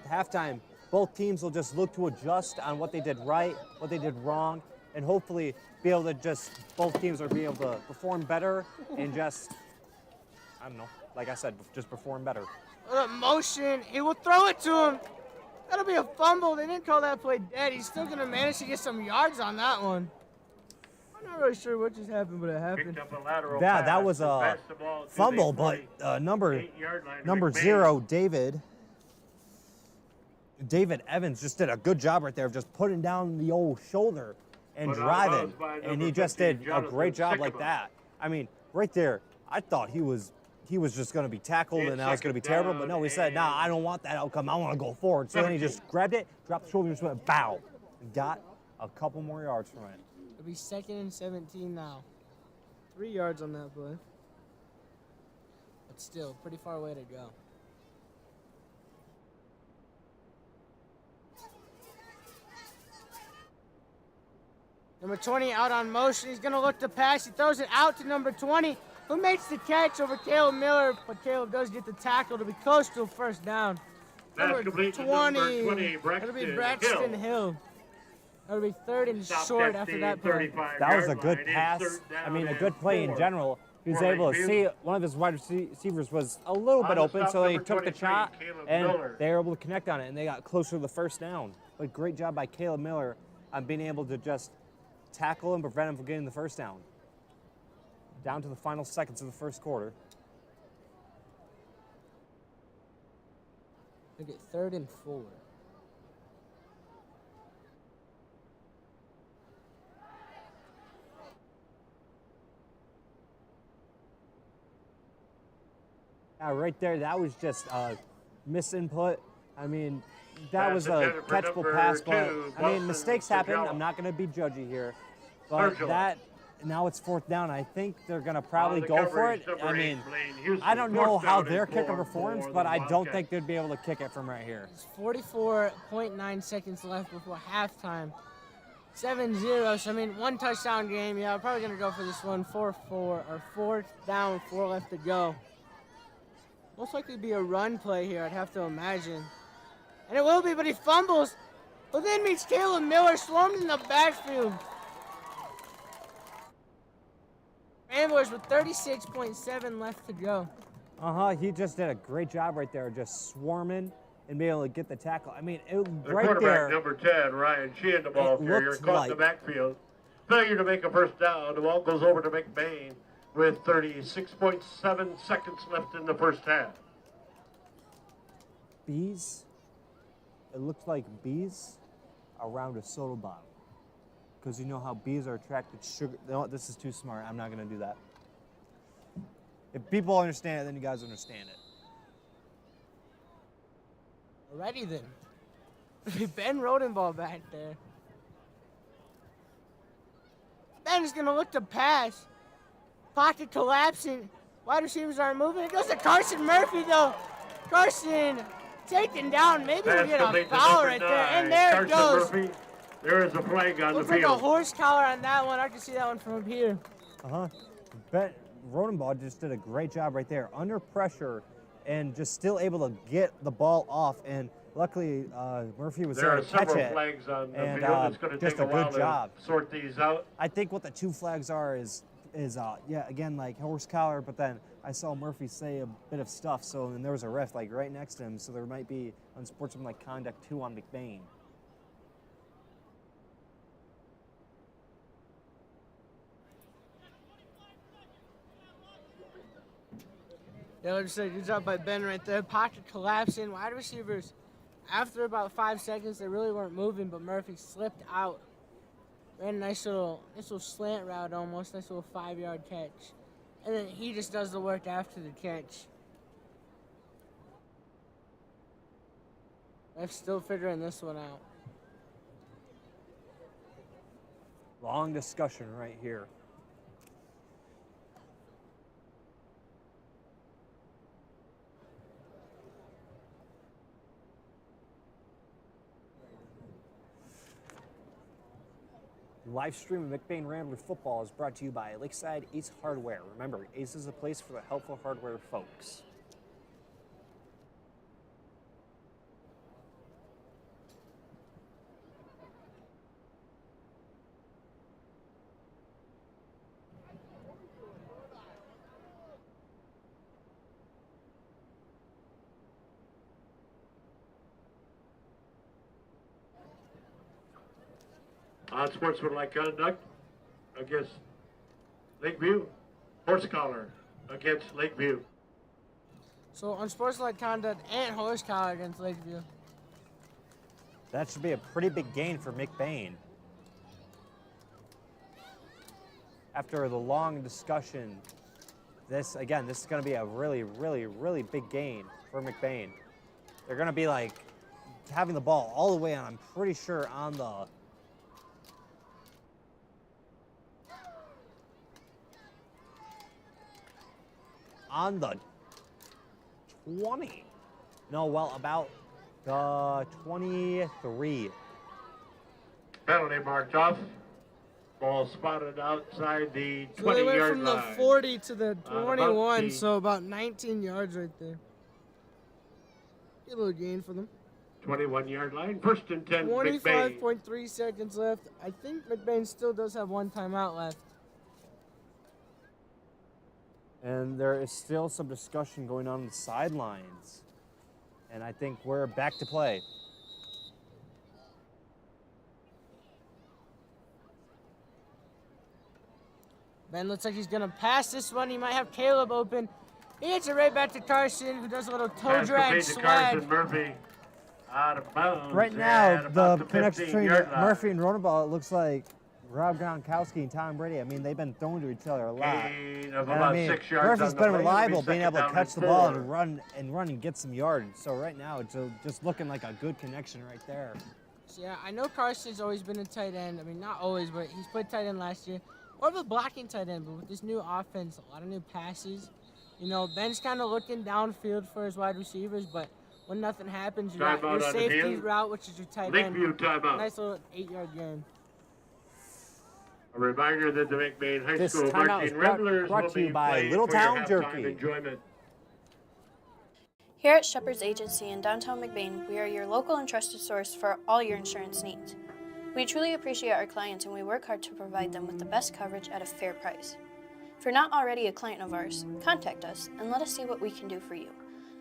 halftime, both teams will just look to adjust on what they did right, what they did wrong, and hopefully be able to both teams will be able to perform better and just, I don't know, like I said, just perform better. Motion, he will throw it to him. That'll be a fumble. They didn't call that play dead. He's still going to manage to get some yards on that one. I'm not really sure what just happened, but it happened. Picked up a lateral Yeah, pass that was and a passed the ball to fumble, the but number 48-yard line. number McBain. 0, David Evans just did a good job right there of just putting down the old shoulder and But driving, outbounds by and number he just 15, did a great job like Jonathan that. Right there, I thought he was just going to be tackled and that was going to be terrible, but no, he said, nah, I don't want that outcome. I want to go forward. So then he just grabbed it, dropped the shoulder, just went bow, and got a couple more yards from it. It'll be 2nd and 17 now. 3 yards on that play. But still, pretty far away to go. Number 20 out on motion. He's going to look to pass. He throws it out to number 20, who makes the catch over Caleb Miller, but Caleb does get the tackle to be close to a first down. Pass complete to number 20, That'll be Braxton Braxton Hill. Hill. That'll be 3rd and Stopped short at after the that play. 35-yard That was a good line. It's pass. third down A and good play in 4. general. He was For able to Lakeview. see one of his wide receivers was a little On bit the open, stop, so they number took the 23, shot Caleb and Miller. they were able to connect on it, and they got closer to the first down. But great job by Caleb Miller on being able to just tackle and prevent him from getting the first down. Down to the final seconds of the first quarter. Look at 3rd and 4. Yeah, right there, that was just misinput. I mean, that was a catchable pass, but I mean, mistakes happen. I'm not going to be judgy here, but that now it's 4th down. I think they're going to probably go for it. I mean, I don't know how their kicker performs, but I don't think they'd be able to kick it from right here. There's 44.9 seconds left before halftime. 7-0. So I mean, 1 touchdown game. Yeah, I'm probably going to go for this one. 4-4 or 4th down, 4 left to go. Most likely be a run play here, I'd have to imagine. And it will be, but he fumbles. But then meets Caleb Miller, swarmed in the backfield. Ramblers with 36.7 left to go. He just did a great job right there, just swarming and being able to get the tackle. I mean, the right quarterback, there. number 10, Ryan Sheehan, the ball carrier, caught in the backfield. Failure to make a first down. The ball goes over to McBain with 36.7 seconds left in the first half. Bees. It looks like bees around a soda bottle. Because you know how bees are attracted to sugar. No, this is too smart. I'm not going to do that. If people understand it, then you guys understand it. Alrighty then. Ben Rodenball back there. Ben is going to look to pass. Pocket collapsing. Wide receivers aren't moving. It goes to Carson Murphy, though. Carson taken down. Maybe we'll get a foul right there. And there it goes. Murphy. There is a flag on the field. Looks like a horse collar on that one. I can see that one from up here. Ben Rodenball just did a great job right there. Under pressure and just still able to get the ball off. And luckily, Murphy was there to catch it. There are several flags on the field. It's going to just take a while good job. to sort these out. I think what the 2 flags are is yeah, again, like horse collar, but then I saw Murphy say a bit of stuff, so and there was a ref like right next to him, so there might be unsportsmanlike conduct 2 on McBain. Yeah, like I said, good job by Ben right there. Pocket collapsing. Wide receivers, after about 5 seconds, they really weren't moving, but Murphy slipped out. Ran a nice little slant route almost, nice little 5-yard catch. And then he just does the work after the catch. I'm still figuring this one out. Long discussion right here. Live stream of McBain Rambler football is brought to you by Lakeside Ace Hardware. Remember, Ace is a place for the helpful hardware folks. Unsportsmanlike conduct against Lakeview. Horse collar against Lakeview. So unsportsmanlike conduct and horse collar against Lakeview. That should be a pretty big gain for McBain. After the long discussion, this is going to be a really, really, really big gain for McBain. They're going to be like having the ball all the way on, I'm pretty sure, on the 20. No, well, about the 23. Penalty marked off. Ball spotted outside the 20-yard line. So they went from the 40 to the 21, so about 19 yards right there. Get a little gain for them. 21-yard line. First and 10, 25.3 seconds left. I think McBain still does have 1 timeout left. And there is still some discussion going on the sidelines. And I think we're back to play. Ben looks like he's going to pass this one. He might have Caleb open. He hits it right back to Carson, who does a little toe drag swag. Carson Murphy. Out of bounds. Right now, at about the connection between 15-yard line. Murphy and Rodenball, it looks like Rob Gronkowski and Tom Brady. I mean, they've been thrown to each other a lot. Gain of And about I mean, 6 yards Murphy's on the been play. reliable, It'll be being able to second catch down the ball and and run and get some yardage. So right now, it's just looking like a good connection right there. So yeah, I know Carson's always been a tight end. I mean, not always, but he's played tight end last year. More of a blocking tight end, but with this new offense, a lot of new passes. You know, Ben's kind of looking downfield for his wide receivers, but when nothing happens, you got Timeout your on the safety field. route, which is your tight Lakeview end. timeout. Nice little 8-yard gain. A reminder that the McBain High This School timeout is Varsity Ramblers brought will to you be by playing Littletown for your halftime Jerky. enjoyment. Here at Shepherd's Agency in downtown McBain, we are your local and trusted source for all your insurance needs. We truly appreciate our clients and we work hard to provide them with the best coverage at a fair price. If you're not already a client of ours, contact us and let us see what we can do for you.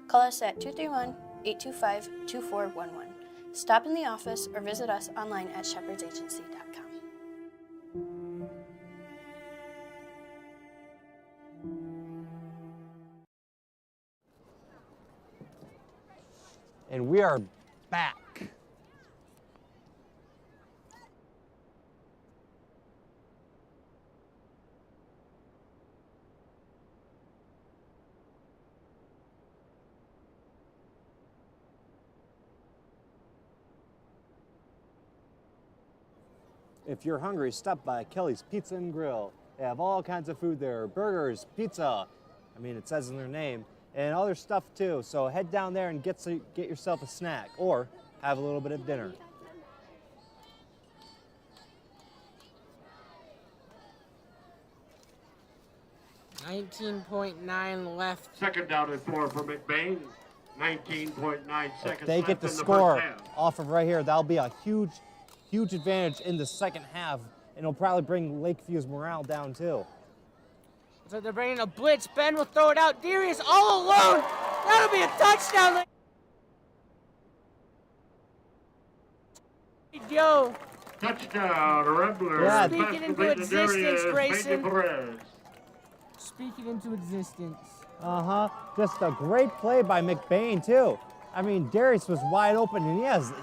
Call us at 231-825-2411. Stop in the office or visit us online at shepherdsagency.com. And we are back. If you're hungry, stop by Kelly's Pizza and Grill. They have all kinds of food there, burgers, pizza. I mean, it says in their name. And other stuff too. So head down there and get yourself a snack or have a little bit of dinner. $19.9 left. Second down and 4 for McBain. 19.9 seconds If they left get the in score first half. off of right here, that'll be a huge advantage in the second half. And it'll probably bring Lakeview's morale down too. So they're bringing a blitz. Ben will throw it out. Darius all alone. That'll be a touchdown. Yo. Touchdown, Ramblers. Yeah. Speaking into existence, Grayson. Speaking into existence. Just a great play by McBain too. I mean, Darius was wide open, and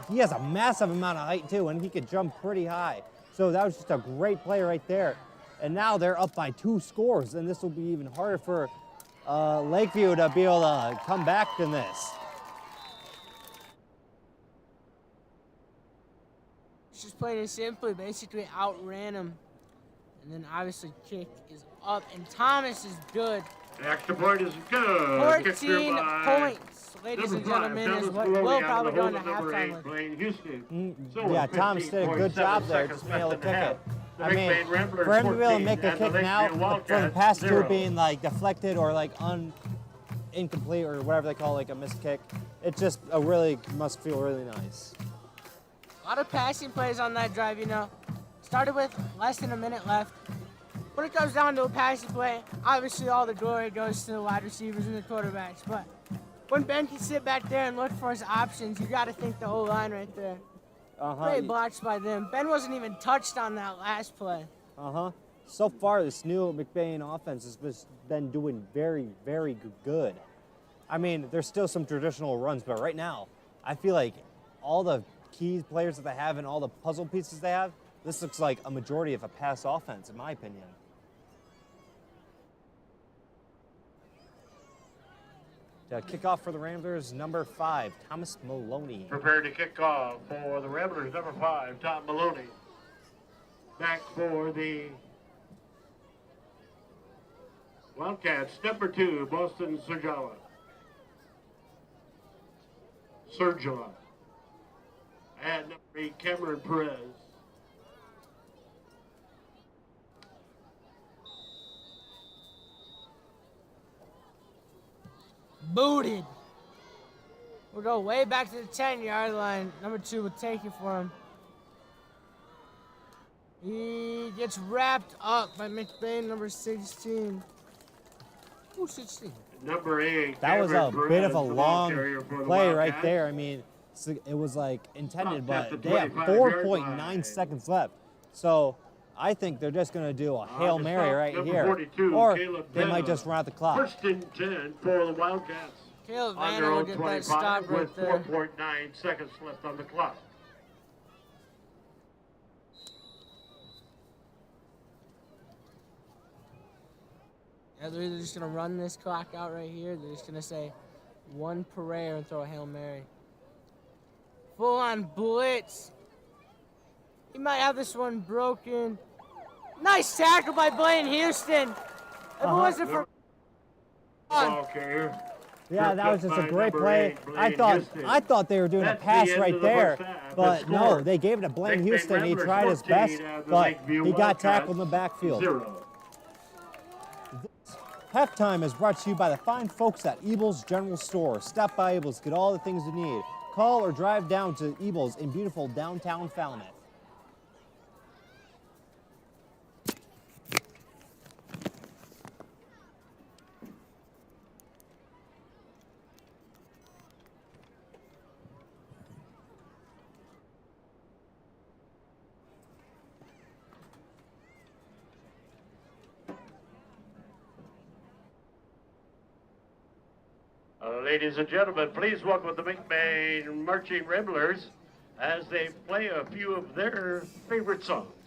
he has a massive amount of height too, and he could jump pretty high. So that was just a great play right there. And now they're up by 2 scores, and this will be even harder for Lakeview to be able to come back in this. Just plain and simply, basically outran him. And then obviously kick is up, and Thomas is good. The extra point is good. 14 points, ladies and gentlemen, is what will probably go into halftime with. Yeah, Thomas did a good job there, just being able to kick it. I mean, for him to be able to make a kick now, for the past 2 being like deflected or like incomplete or whatever they call like a missed kick, it just must feel really nice. A lot of passing plays on that drive, you know. Started with less than a minute left. When it comes down to a passing play, obviously all the glory goes to the wide receivers and the quarterbacks. But when Ben can sit back there and look for his options, you got to think the O-line right there. Great blocks by them. Ben wasn't even touched on that last play. So far, this new McBain offense has just been doing very, very good. I mean, there's still some traditional runs, but right now, I feel like all the key players that they have and all the puzzle pieces they have, this looks like a majority of a pass offense, in my opinion. To kick off for the Ramblers, number 5, Thomas Maloney. Prepared to kick off for the Ramblers, number 5, Tom Maloney. Back for the Wildcats, number 2, Boston Sergala. And number 8, Cameron Perez. Booted. We'll go way back to the 10-yard line. Number 2 will take it for him. He gets wrapped up by McBain, number 16. Ooh, 16. Number 8. That was a Cameron bit of Perez, a the long carrier for the play right Wildcats. there. I mean, it was like intended, Up at but the they have 25-yard 4.9 line. seconds left. So I think they're just going to do a Hail Mary right number here. 42, Or Caleb they might Pena. just run out the clock. First and 10 for the Wildcats. Caleb on Vanna their will own get 25 that stop right with there. 4.9 seconds left on the clock. Yeah, they're either just going to run this clock out right here. They're just going to say one prayer and throw a Hail Mary. Full on blitz. He might have this one broken. Nice tackle by Blaine Houston. If it wasn't for Okay. Yeah, that was just a by great number play. 8, I Blaine thought Houston. they were doing That's a pass the end right of the there, first half. but The no, score, they gave it to Blaine McBain Houston. He Ramblers tried his 14, best, the but Lakeview he got Wildcats tackled in the backfield. 0. Halftime is brought to you by the fine folks at Ebel's General Store. Stop by Ebel's, get all the things you need. Call or drive down to Ebel's in beautiful downtown Falmouth. Ladies and gentlemen, please welcome the McBain Marching Ramblers as they play a few of their favorite songs.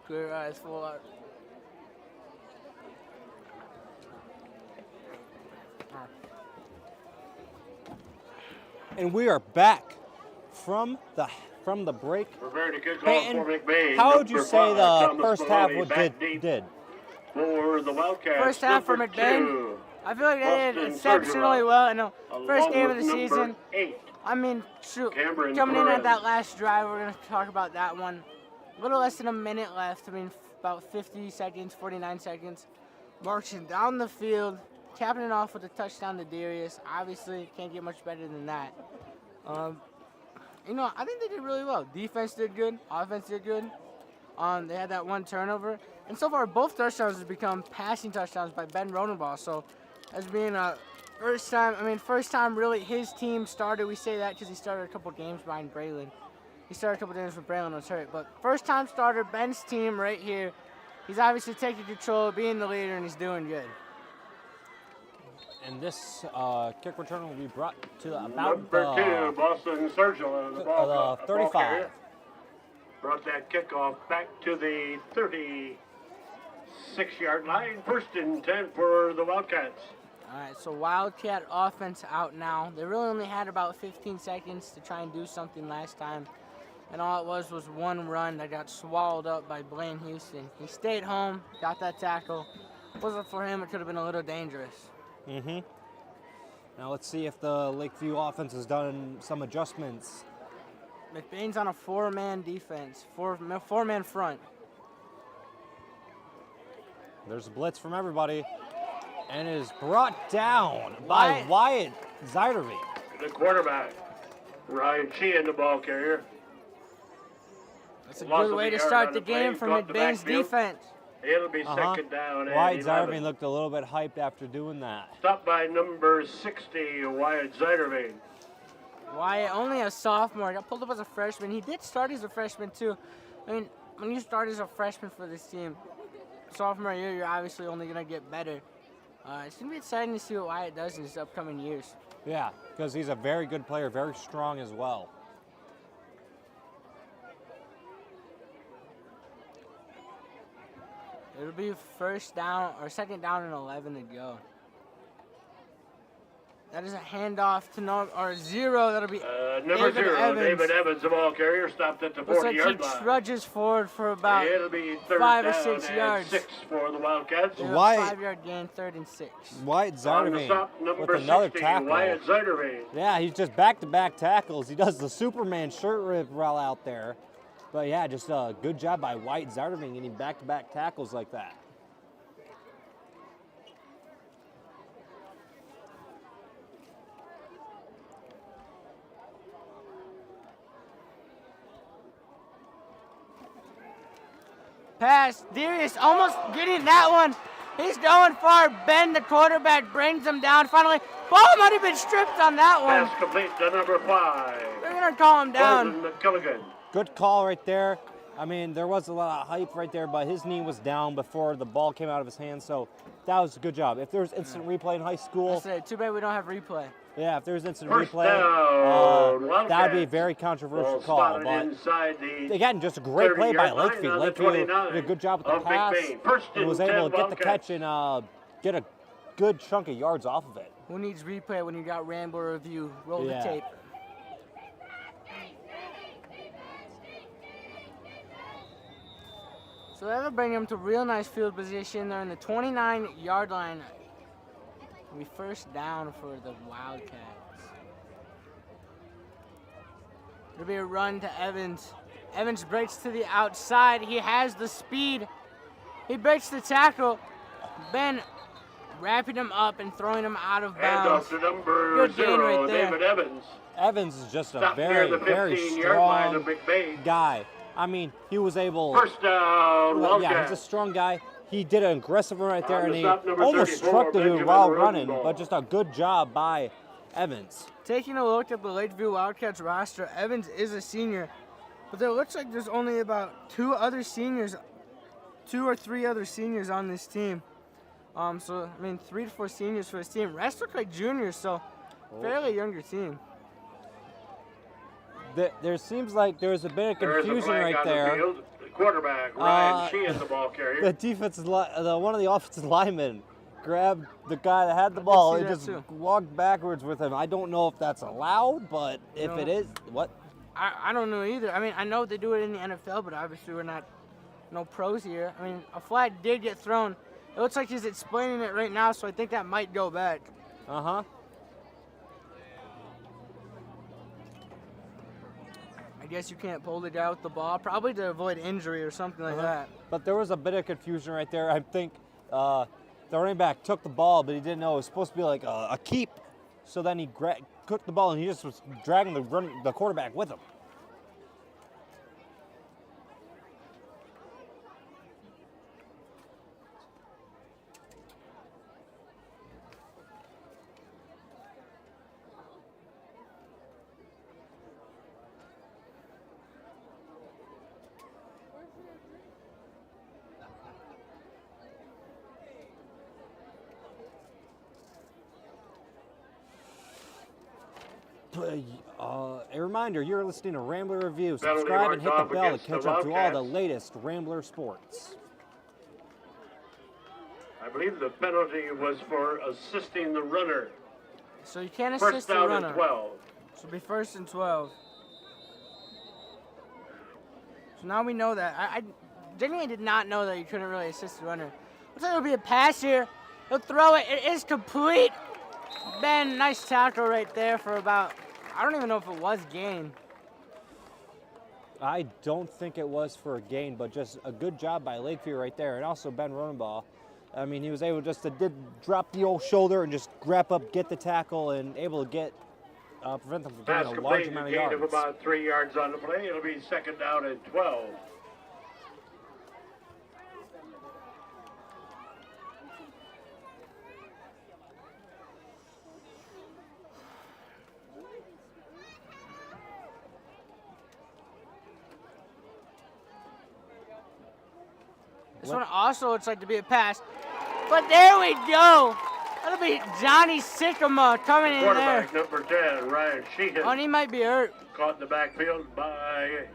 Clear eyes, full out. And we are back from the break. Preparing to kick off Peyton, for McBain. how would you Number say 5, the Thomas first half Maloney, back deep did? For the Wildcats. First half for number McBain. 2, I feel like they did Austin exceptionally Sergio, well in the first along game of with the number season. 8. I mean, shoot, Cameron coming in at Perez. that last drive, we're going to talk about that one. A little less than a minute left. I mean, about 50 seconds, 49 seconds. Marching down the field, capping it off with a touchdown to Darius. Obviously, can't get much better than that. You know, I think they did really well. Defense did good. Offense did good. They had that one turnover. And so far, both touchdowns have become passing touchdowns by Ben Rodenball. So, as being a first time really his team started. We say that because he started a couple games behind Braylon. He started a couple games when Braylon was hurt. But first time starter, Ben's team right here. He's obviously taking control, being the leader, and he's doing good. And this kick return will be brought to about Number 2, Boston Sergio, the ball 35. carrier. Brought that kickoff back to the 36-yard line. First and 10 for the Wildcats. All right, so Wildcat offense out now. They really only had about 15 seconds to try and do something last time. And all it was one run that got swallowed up by Blaine Houston. He stayed home, got that tackle. Wasn't for him, it could have been a little dangerous. Mm-hmm. Now let's see if the Lakeview offense has done some adjustments. McBain's on a four-man defense, four-man front. There's a blitz from everybody. And is brought down by Wyatt Zeiderveen. The quarterback, Ryan Sheehan, the ball carrier. That's a good way to start the game for McBain's defense. It'll be second down. Wyatt and Zeiderveen 11. looked a little bit hyped after doing that. Stopped by number 60, Wyatt Zeiderveen. Wyatt, only a sophomore, got pulled up as a freshman. He did start as a freshman too. I mean, when you start as a freshman for this team, sophomore year, you're obviously only going to get better. It's going to be exciting to see what Wyatt does in his upcoming years. Yeah, because he's a very good player, very strong as well. It'll be first down or second down and 11 to go. That is a handoff to zero. That'll be Number David 0, Evans. David Evans, the ball carrier, stopped at the Looks like 40-yard he line. trudges forward for about It'll be third 5 or down 6 and yards. 6 for the Wildcats. Yeah, Wyatt- 5-yard gain, 3rd and 6. Wyatt On the Zeiderveen stop, number with another 60, tackle. Wyatt Zeiderveen. Yeah, he's just back-to-back tackles. He does the Superman shirt rip route out there. But yeah, just a good job by Wyatt Zeiderveen getting back-to-back tackles like that. Pass. Darius almost getting that one. He's going far. Ben, the quarterback, brings him down. Finally, ball might have been stripped on that one. Pass complete to number 5. They're going to call him down. Gordon McKilligan. Good call right there. I mean, there was a lot of hype right there, but his knee was down before the ball came out of his hand, so that was a good job. If there was instant replay in high school, That's it. Too bad we don't have replay. yeah, if there was instant First replay, down, that would be a Wildcats. very controversial Ball call. spotted But inside the again, just a great play by 30-yard line Lakeview. on the Lakeview 29 did a good job with the of pass McBain. First and was and able 10 to get the Wildcats. catch and get a good chunk of yards off of it. Who needs replay when you got Rambler review? Roll Yeah. the tape. So that'll bring them to real nice field position. They're in the 29-yard line. It'll be first down for the Wildcats. It'll be a run to Evans. Evans breaks to the outside. He has the speed. He breaks the tackle. Ben wrapping him up and throwing him out of bounds. Handoff to number Good gain 0, right there. David Evans. Evans is just a Stopped near very, the very 15-yard line of strong McBain. guy. I mean, he was able. First down, Well, yeah, Wildcats. he's a strong guy. He did an aggressive run right there, On and the he stop, number almost 34, struck the dude Benjamin while running, Rosenthal. but just a good job by Evans. Taking a look at the Lakeview Wildcats roster, Evans is a senior, but it looks like there's only about two or three other seniors on this team. So, I mean, 3 to 4 seniors for this team. Rest look like juniors, so fairly younger team. There seems like there's a bit of There's a confusion flag right on the there. field. The quarterback, Ryan Sheehan, the ball carrier. The defensive one of the offensive linemen grabbed the guy that had the ball and just walked backwards with him. I don't know if that's allowed, but if it is, what? I don't know either. I mean, I know they do it in the NFL, but obviously we're not no pros here. I mean, a flag did get thrown. It looks like he's explaining it right now, so I think that might go back. Uh-huh. I guess you can't pull the guy with the ball, probably to avoid injury or something like that. But there was a bit of confusion right there. I think the running back took the ball, but he didn't know it was supposed to be like a keep. So then he took the ball, and he just was dragging the quarterback with him. A reminder, you're listening to Rambler Review. Subscribe and hit the bell to catch up to all the latest Rambler sports. I believe the penalty was for assisting the runner. So you can't assist the runner. First down and 12. So it'll be 1st and 12. So now we know that. I genuinely did not know that you couldn't really assist the runner. Looks like it'll be a pass here. He'll throw it. It is complete. Ben, nice tackle right there for about, I don't even know if it was gain. I don't think it was for a gain, but just a good job by Lakeview right there. And also Ben Runenbaugh. I mean, he was able just to drop the old shoulder and just grab up, get the tackle, and able to get prevent them from getting a large amount of yards. Gain of about 3 yards on the play. It'll be 2nd down and 12. This one also looks like to be a pass. But there we go. That'll be Johnny Sycamore coming in there. Quarterback number 10, Ryan Sheehan. Oh, and he might be hurt. Caught in the backfield by...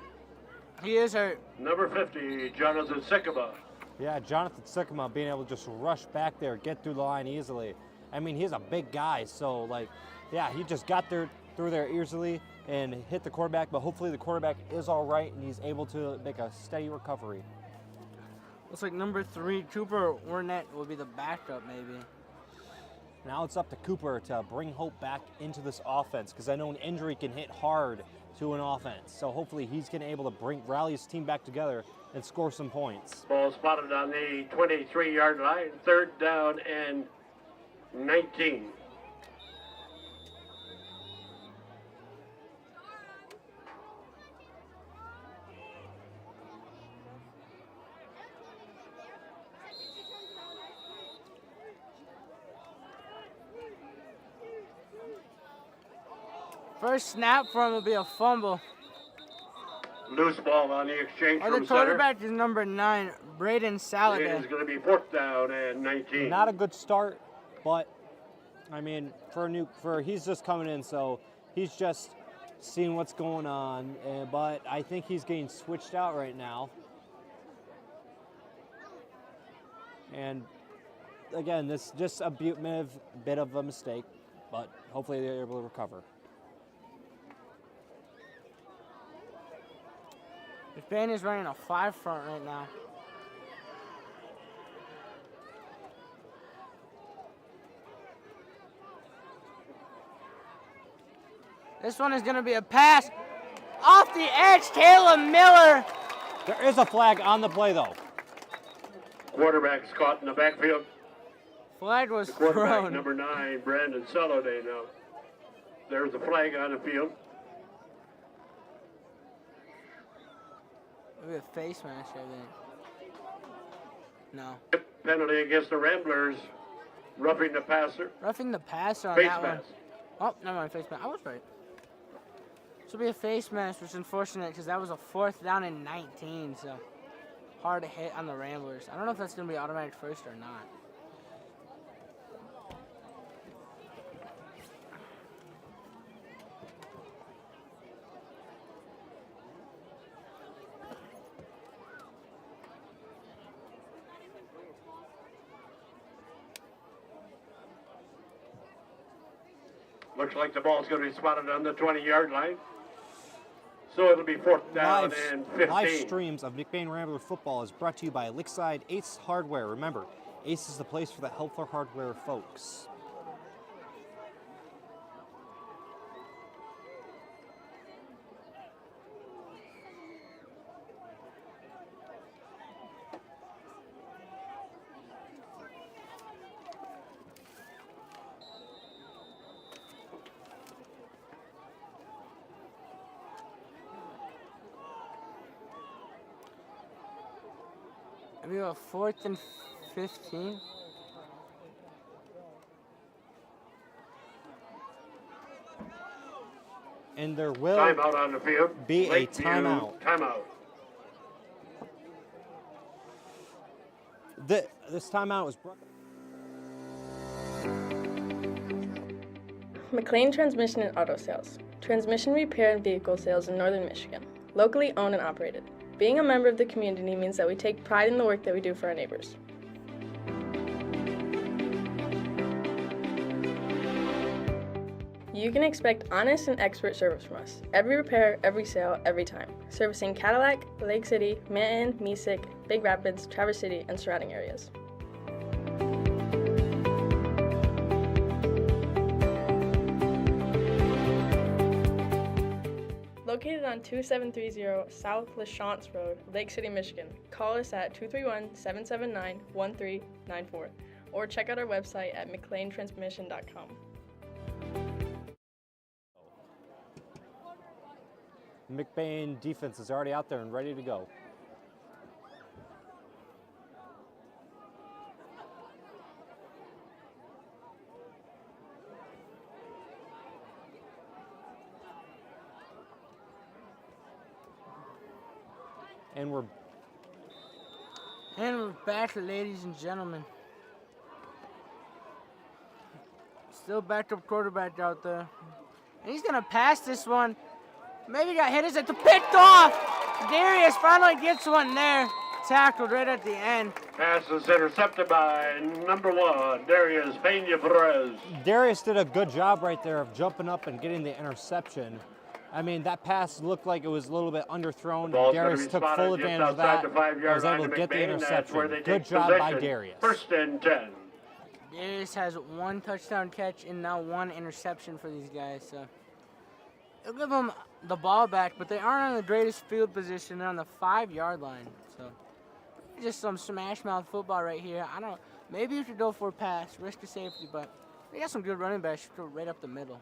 He is hurt. Number 50, Jonathan Sycamore. Yeah, Jonathan Sycamore being able to just rush back there, get through the line easily. I mean, he's a big guy, so, like, yeah, he just got through there easily and hit the quarterback, but hopefully the quarterback is all right and he's able to make a steady recovery. Looks like number 3, Cooper Wernet, will be the backup maybe. Now it's up to Cooper to bring hope back into this offense because I know an injury can hit hard to an offense. So hopefully he's going to be able to rally his team back together and score some points. Ball spotted on the 23-yard line, 3rd down and 19. First snap for him will be a fumble. Loose ball on the exchange The from quarterback is number 9, Braden Saladay. It is going to be 4th down and 19. Not a good start, but I mean, he's just coming in, so he's just seeing what's going on. But I think he's getting switched out right now. And again, this is just a bit of a mistake, but hopefully they're able to recover. McBain is running a 5 front right now. This one is going to be a pass. Off the edge, Caleb Miller. There is a flag on the play, though. Quarterback's caught in the backfield. Flag was the quarterback, thrown. number 9, Brandon Saladay now. There's a flag on the field. Maybe a face mask, I think. No. Penalty against the Ramblers. Roughing the passer. Roughing the passer on Face that mask. one. Oh, never mind, face mask. I was right. This will be a face mask, which is unfortunate because that was a 4th down and 19, so hard to hit on the Ramblers. I don't know if that's going to be automatic first or not. Looks like the ball's going to be spotted on the 20-yard line. So it'll be 4th down and 15. Live streams of McBain Rambler football is brought to you by Lakeside Ace Hardware. Remember, Ace is the place for the helpful hardware folks. We got 4th and 15. And there will timeout on the field. be a Lakeview timeout. Timeout. This timeout was brought. McLain Transmission and Auto Sales. Transmission repair and vehicle sales in Northern Michigan. Locally owned and operated. Being a member of the community means that we take pride in the work that we do for our neighbors. You can expect honest and expert service from us. Every repair, every sale, every time. Servicing Cadillac, Lake City, Manton, Mesick, Big Rapids, Traverse City, and surrounding areas. Located on 2730 South LaChance Road, Lake City, Michigan. Call us at 231-779-1394 or check out our website at McLainTransmission.com. McBain defense is already out there and ready to go. And we're back, ladies and gentlemen. Still backup quarterback out there. And he's gonna pass this one. Maybe got hit as it's picked off. Darius finally gets one there. Tackled right at the end. Pass is intercepted by number 1, Darius Peña-Perez. Darius did a good job right there of jumping up and getting the interception. I mean, that pass looked like it was a little bit underthrown. Darius took full advantage of that and was able to get the interception. Good job by Darius. 1st and 10. Darius has 1 touchdown catch and now 1 interception for these guys. So they'll give them the ball back, but they aren't on the greatest field position. They're on the 5-yard line. So just some smash mouth football right here. I don't. Maybe you should go for a pass, risk of safety, but they got some good running backs to go right up the middle.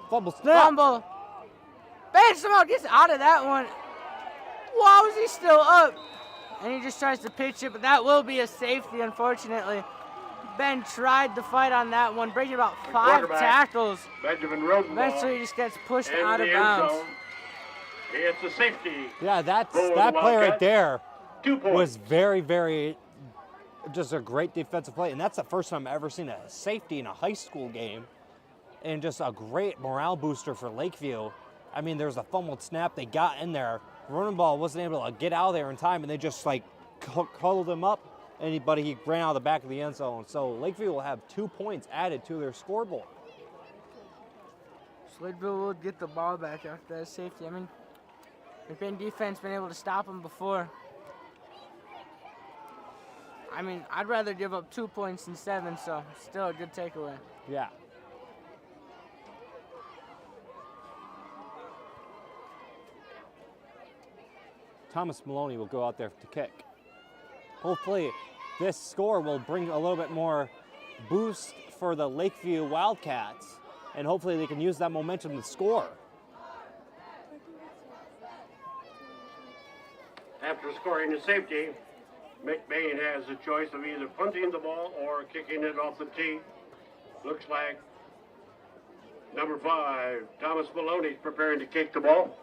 Fumble snap. Fumble. Ben somehow gets out of that one. Wow, is he still up? And he just tries to pitch it, but that will be a safety, unfortunately. Ben tried to fight on that one, breaking about 5 tackles. Benjamin Rodenbaugh. Eventually, he just gets pushed out of bounds. It's a safety. Yeah, that play right there 2 points. was very, very, just a great defensive play. And that's the first time I've ever seen a safety in a high school game. And just a great morale booster for Lakeview. I mean, there's a fumbled snap. They got in there. Rodenbaugh wasn't able to get out of there in time, and they just, like, cuddled him up. He ran out of the back of the end zone. So Lakeview will have 2 points added to their scoreboard. Lakeview will get the ball back after that safety. I mean, McBain defense been able to stop him before. I mean, I'd rather give up 2 points than 7, so still a good takeaway. Yeah. Thomas Maloney will go out there to kick. Hopefully, this score will bring a little bit more boost for the Lakeview Wildcats, and hopefully they can use that momentum to score. After scoring a safety, McBain has a choice of either punting the ball or kicking it off the tee. Looks like number 5, Thomas Maloney, is preparing to kick the ball.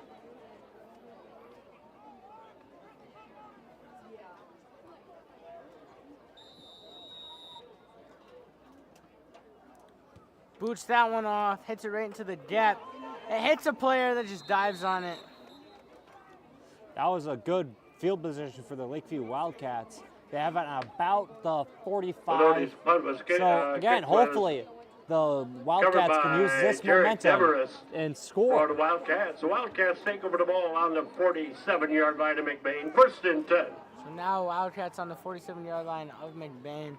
boots that one off, hits it right into the gap. It hits a player that just dives on it. That was a good field position for the Lakeview Wildcats. They have it at about the 45. So again, hopefully the Wildcats can use this momentum and score. For the Wildcats. The Wildcats take over the ball on the 47-yard line of McBain. 1st and 10. So now Wildcats on the 47-yard line of McBain.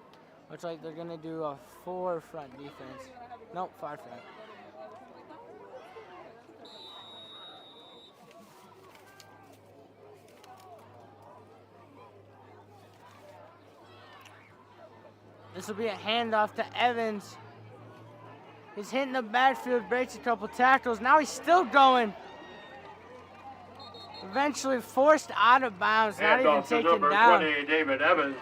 Looks like they're going to do a 4 front defense. Nope, 5 front. This will be a handoff to Evans. He's hitting the backfield, breaks a couple tackles. Now he's still going. Eventually forced out of bounds, not even taken down. 20, David Evans.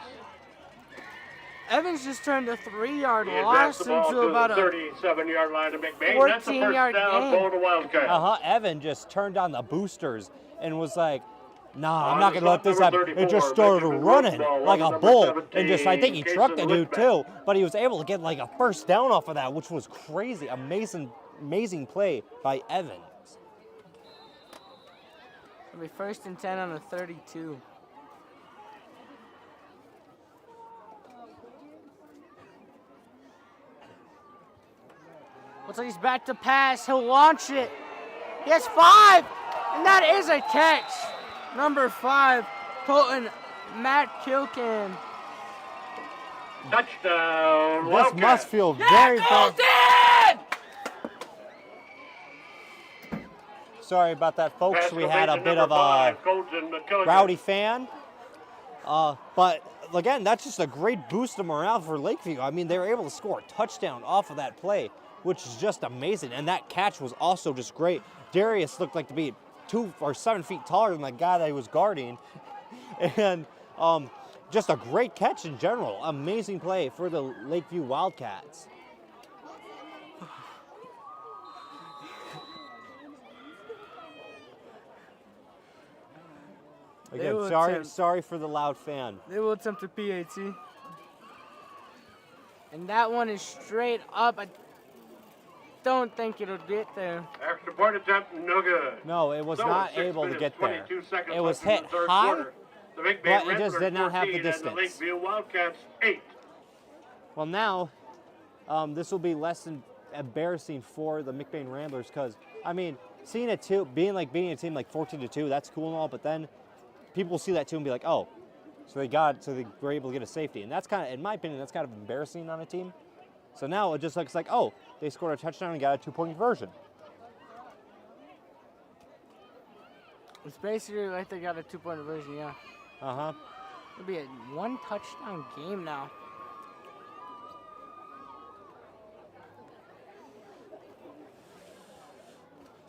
Evans just turned a 3-yard loss into about a 37-yard line of McBain. That's the 14-yard first down for the Wildcats. Evan just turned on the boosters and was like, nah, I'm not going to let this happen. It just started running like a bull. And just, I think he trucked the dude too. But he was able to get like a first down off of that, which was crazy. Amazing play by Evans. It'll be 1st and 10 on the 32. Looks like he's back to pass. He'll launch it. He has 5, and that is a catch. Number 5, Colton Matt Kilkin. Touchdown. This must feel very bad. Sorry about that, folks. We had a bit of a rowdy fan. But again, that's just a great boost of morale for Lakeview. I mean, they were able to score a touchdown off of that play, which is just amazing. And that catch was also just great. Darius looked like to be 2 or 7 feet taller than the guy that he was guarding. And just a great catch in general. Amazing play for the Lakeview Wildcats. Again, sorry for the loud fan. They will attempt a PAT. And that one is straight up. I don't think it'll get there. Extra point attempt, no good. No, it was not able to get there. It was hit high, but it just did not have the distance. The Lakeview Wildcats 8. Well, now this will be less than embarrassing for the McBain Ramblers because, I mean, seeing it too, beating a team like 14-2, that's cool and all, but then people will see that too and be like, oh, so they were able to get a safety. And that's kind of, in my opinion, that's kind of embarrassing on a team. So now it just looks like, oh, they scored a touchdown and got a 2-point conversion. It's basically like they got a 2-point conversion, yeah. Uh-huh. It'll be a 1-touchdown game now.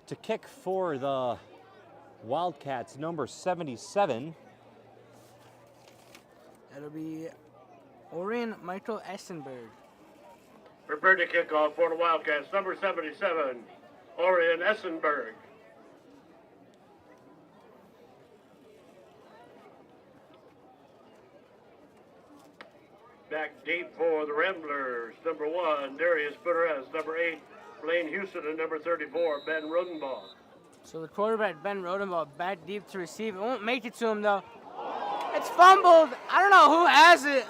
To kick for the Wildcats, number 77. That'll be Orion Michael Essenberg. Prepare to kick off for the Wildcats, number 77, Orion Essenberg. Back deep for the Ramblers, number 1, Darius Perez, number 8, Blaine Houston, and number 34, Ben Rodenbaugh. So the quarterback, Ben Rodenbaugh, back deep to receive. It won't make it to him, though. It's fumbled. I don't know who has it.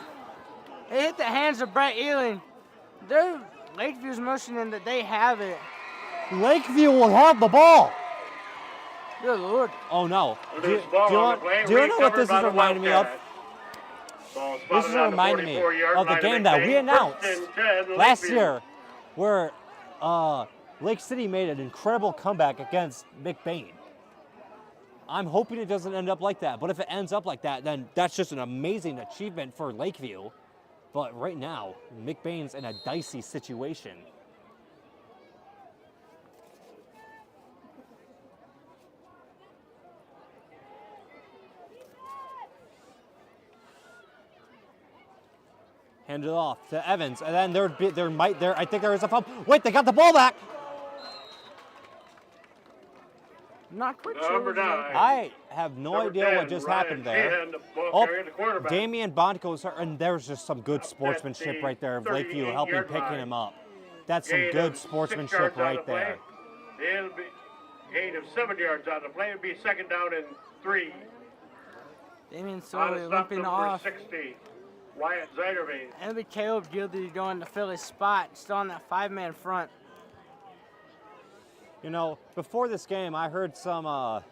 It hit the hands of Brett Ealing. Lakeview's motioning that they have it. Lakeview will have the ball. Good Lord. Oh, no. Do you know what this is reminding me of? This is reminding me of the game that we announced last year where Lake City made an incredible comeback against McBain. I'm hoping it doesn't end up like that, but if it ends up like that, then that's just an amazing achievement for Lakeview. But right now, McBain's in a dicey situation. Hand it off to Evans, and then I think there is a fumble. Wait, they got the ball back. Not quick. Number 9. I have no idea what just happened there. Oh, Damian Bonco's hurt, and there was just some good sportsmanship right there of Lakeview helping picking him up. That's some Gain good of 6 sportsmanship yards on right the play. there. It'll be gain of 7 yards on the play. It'll be 2nd down and 3. Damian On Sawyer the stop limping number off. 60, Wyatt Zeiderman. And it'll be Caleb Gildy going to fill his spot, still on that 5-man front. You know, before this game, I heard some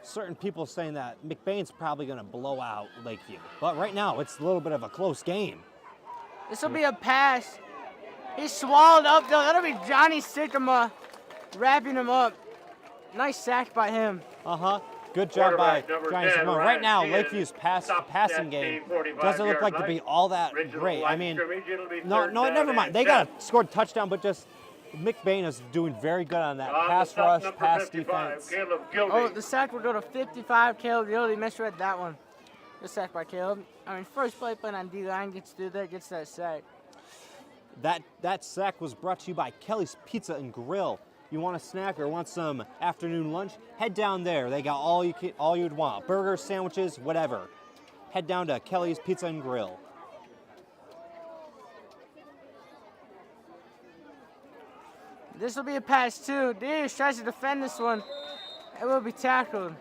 certain people saying that McBain's probably going to blow out Lakeview. But right now, it's a little bit of a close game. This will be a pass. He's swallowed up, though. That'll be Johnny Sycamore wrapping him up. Nice sack by him. Uh-huh. Good job by Quarterback number Johnny 10, Sycamore. Ryan Right now, Sheehan, Lakeview passing that game 45 doesn't look yard like to be line. all that Original great. I line mean, scrimmage, it'll be no, 3rd no, down never mind. and They 10. scored a touchdown, but just McBain is doing very good on that On the pass stop rush, number pass 55, defense. Caleb Gildy. Oh, the sack will go to 55. Caleb Gildy misread that one. Good sack by Caleb. I mean, first play playing on D-line, gets through there, gets that sack. That sack was brought to you by Kelly's Pizza and Grill. You want a snack or want some afternoon lunch? Head down there. They got all you'd want. Burgers, sandwiches, whatever. Head down to Kelly's Pizza and Grill. This will be a pass, too. Darius tries to defend this one. It will be tackled.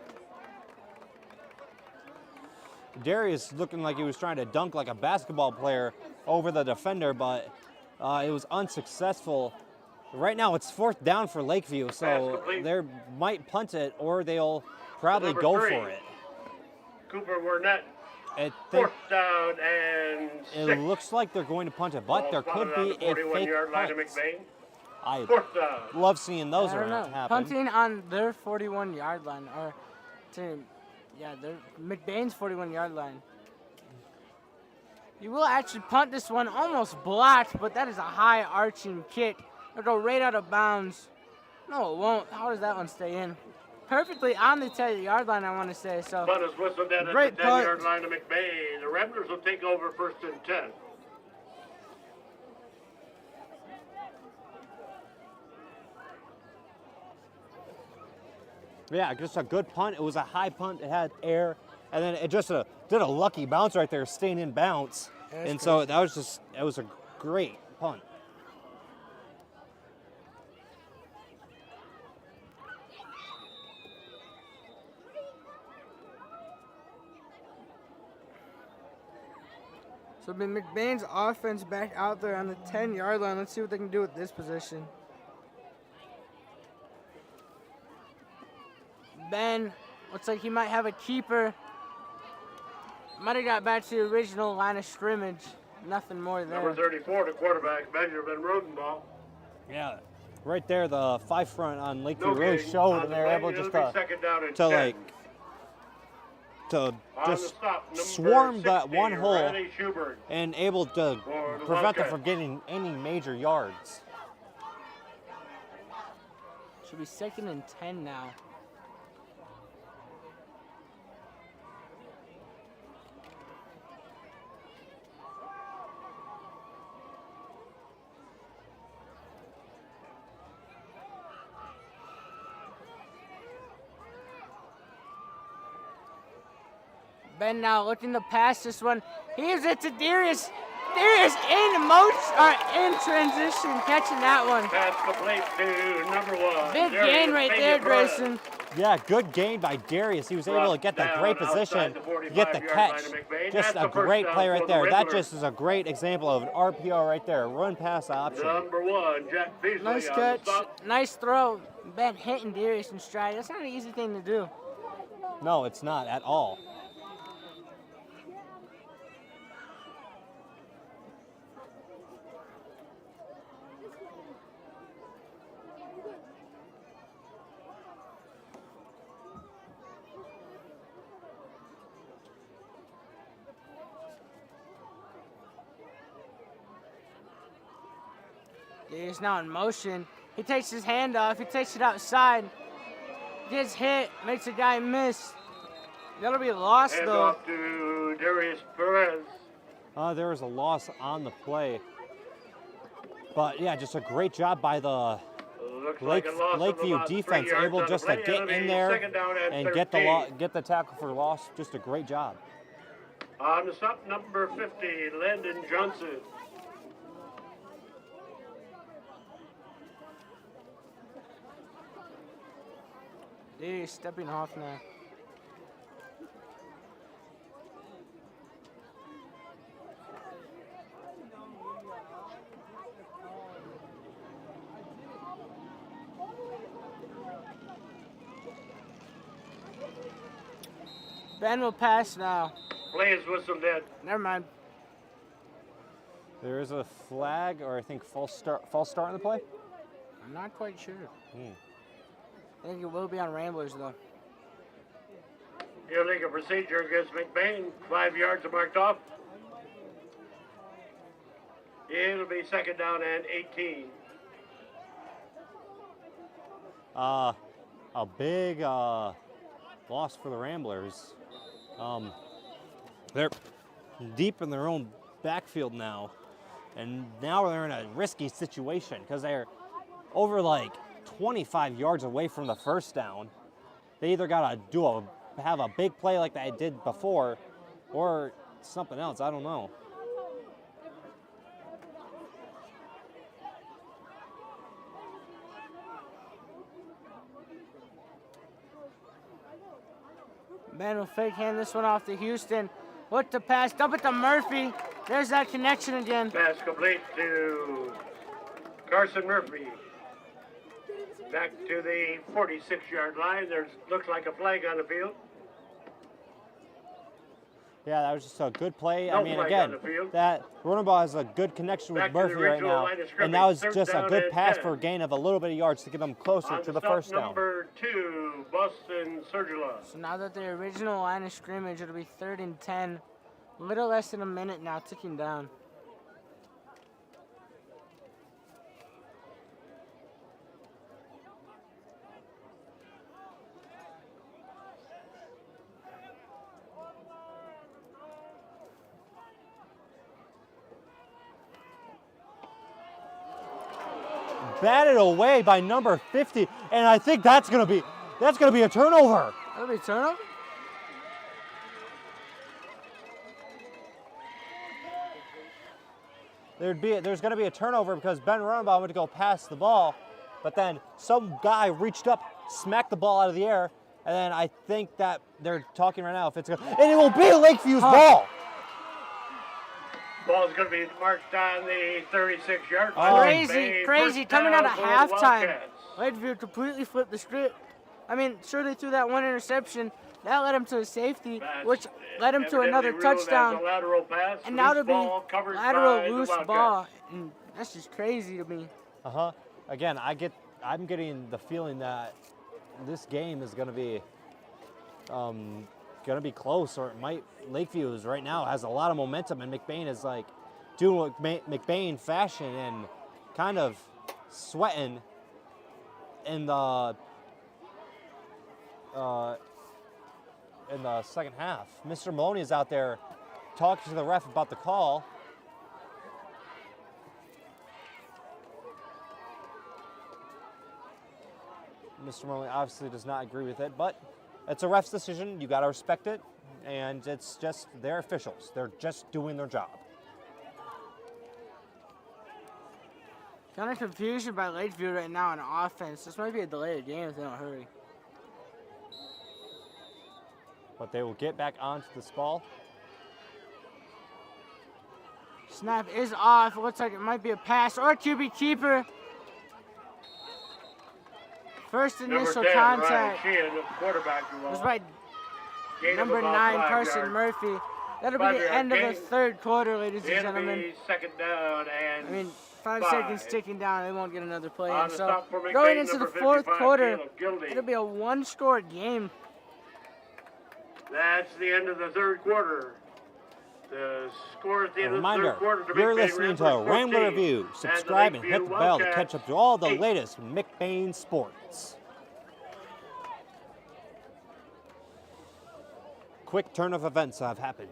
Darius looking like he was trying to dunk like a basketball player over the defender, but it was unsuccessful. Right now, it's 4th down for Lakeview, so they might punt it or they'll probably Number go 3, for it. Cooper Wernett. I 4th think down and 6. it looks like they're going to punt it, but there could be a fake 41-yard line punt. to McBain. I 4th down. love seeing those I don't around know. happen. Punting on their 41-yard line, or they're McBain's 41-yard line. You will actually punt this one, almost blocked, but that is a high arching kick. It'll go right out of bounds. No, it won't. How does that one stay in? Perfectly on the 10-yard line, I want to say. So Punt is whistled at great the punt. 10-yard line to McBain. The Ramblers will take over 1st and 10. Yeah, just a good punt. It was a high punt. It had air, and then it just did a lucky bounce right there, staying in bounds. And so it was a great punt. So McBain's offense back out there on the 10-yard line. Let's see what they can do with this position. Ben looks like he might have a keeper. Might have got back to the original line of scrimmage. Nothing more there. Number 34, the quarterback, Benjamin Rodenbaugh. Yeah, right there, the 5 front on Lakeview No really gain showed, on and the they're play. able It'll just be to 2nd down and to 10. like to On the just stop, number swarm that 60, one hole Randy Schubert. and able to For the prevent them Wildcats. from getting any major yards. Should be 2nd and 10 now. Ben now looking to pass this one. Here's it to Darius. Darius in motion, or in transition, catching that one. Pass complete to number 1. Big Darius gain right there, Peña-Perez. Grayson. Yeah, good gain by Darius. He was able to get the great position, get the catch. Just a great play right there. That just is a great example of an RPO right there, run pass option. Number 1, Jack Beasley. Nice on the catch, stop. nice throw. Ben hitting Darius in stride. That's not an easy thing to do. No, it's not at all. Darius now in motion. He takes his hand off. He takes it outside. Gets hit. Makes a guy miss. That'll be a loss, Hand though. off to Darius Perez. There was a loss on the play. But yeah, just a great job by the Looks like a loss of Lakeview about 3 defense, yards able on just the to play. get It'll in be there 2nd down and get 13. the tackle for loss. Just a great job. On the stop, number 50, Landon Johnson. He's stepping off now. Ben will pass now. Play is whistled dead. Never mind. There is a flag, or I think false start in the play. I'm not quite sure. I think it will be on Ramblers though. Illegal procedure against McBain. 5 yards are marked off. It'll be second down and 18. A big loss for the Ramblers. They're deep in their own backfield now, and now they're in a risky situation because they're over like 25 yards away from the first down. They either gotta have a big play like they did before, or something else. I don't know. Ben will fake hand this one off to Houston. What the pass? Dump it to Murphy. There's that connection again. Pass complete to Carson Murphy. Back to the 46-yard line. There looks like a flag on the field. Yeah, that was just a good play. No I mean, flag again, on the field. that Runnerball has a good connection Back with to the Murphy right original now, line of and that was scrimmage. just Third a good down pass and for a 10. gain of a little bit of yards to get them closer On to the the stop, first down. number 2, Boston Sergula. So now that the original line of scrimmage, it'll be 3rd and 10. A little less than a minute now, ticking down. Batted away by number 50, and I think that's gonna be a turnover. That'll be a turnover? There's gonna be a turnover because Ben Runnerball went to go pass the ball, but then some guy reached up, smacked the ball out of the air, and then I think that they're talking right now if it's gonna, and it will be Lakeview's ball. Ball's going to be marked on the 36-yard line. Crazy. First Coming out of down for the halftime. Wildcats. Lakeview completely flipped the script. I mean, sure they threw that one interception. That led him to a safety, That's which led him to evidently another ruled as touchdown. a lateral pass, And now to loose be ball covered by lateral the loose Wildcats. ball. And that's just crazy to me. Again, I'm getting the feeling that this game is gonna be close, or it might. Lakeview is right now has a lot of momentum, and McBain is like doing what McBain fashion and kind of sweating in the second half. Mr. Maloney is out there talking to the ref about the call. Mr. Maloney obviously does not agree with it, but it's a ref's decision. You got to respect it, and it's just they're officials. They're just doing their job. Kind of confusion by Lakeview right now on offense. This might be a delayed game if they don't hurry. But they will get back onto this ball. Snap is off. It looks like it might be a pass or a QB keeper. First initial Number 10, contact Ryan Sheehan, the quarterback, was by gain of number about 9, 5 Carson yards. Murphy. That'll be 5 the yard end of gain. the third quarter, ladies and It'll gentlemen. be second down and I mean, 5 5. seconds ticking down. They won't get another play On in. the So stop for McBain, going into the number fourth 55, quarter, Caleb Gildy. it'll be a one-score game. That's the end of the third quarter. The score at the A end of the reminder, third quarter to you're McBain listening to Ramblers Rambler 14, Review. and the Subscribe and hit Lakeview the bell to Wildcats catch up to all the 8. latest McBain sports. Quick turn of events have happened.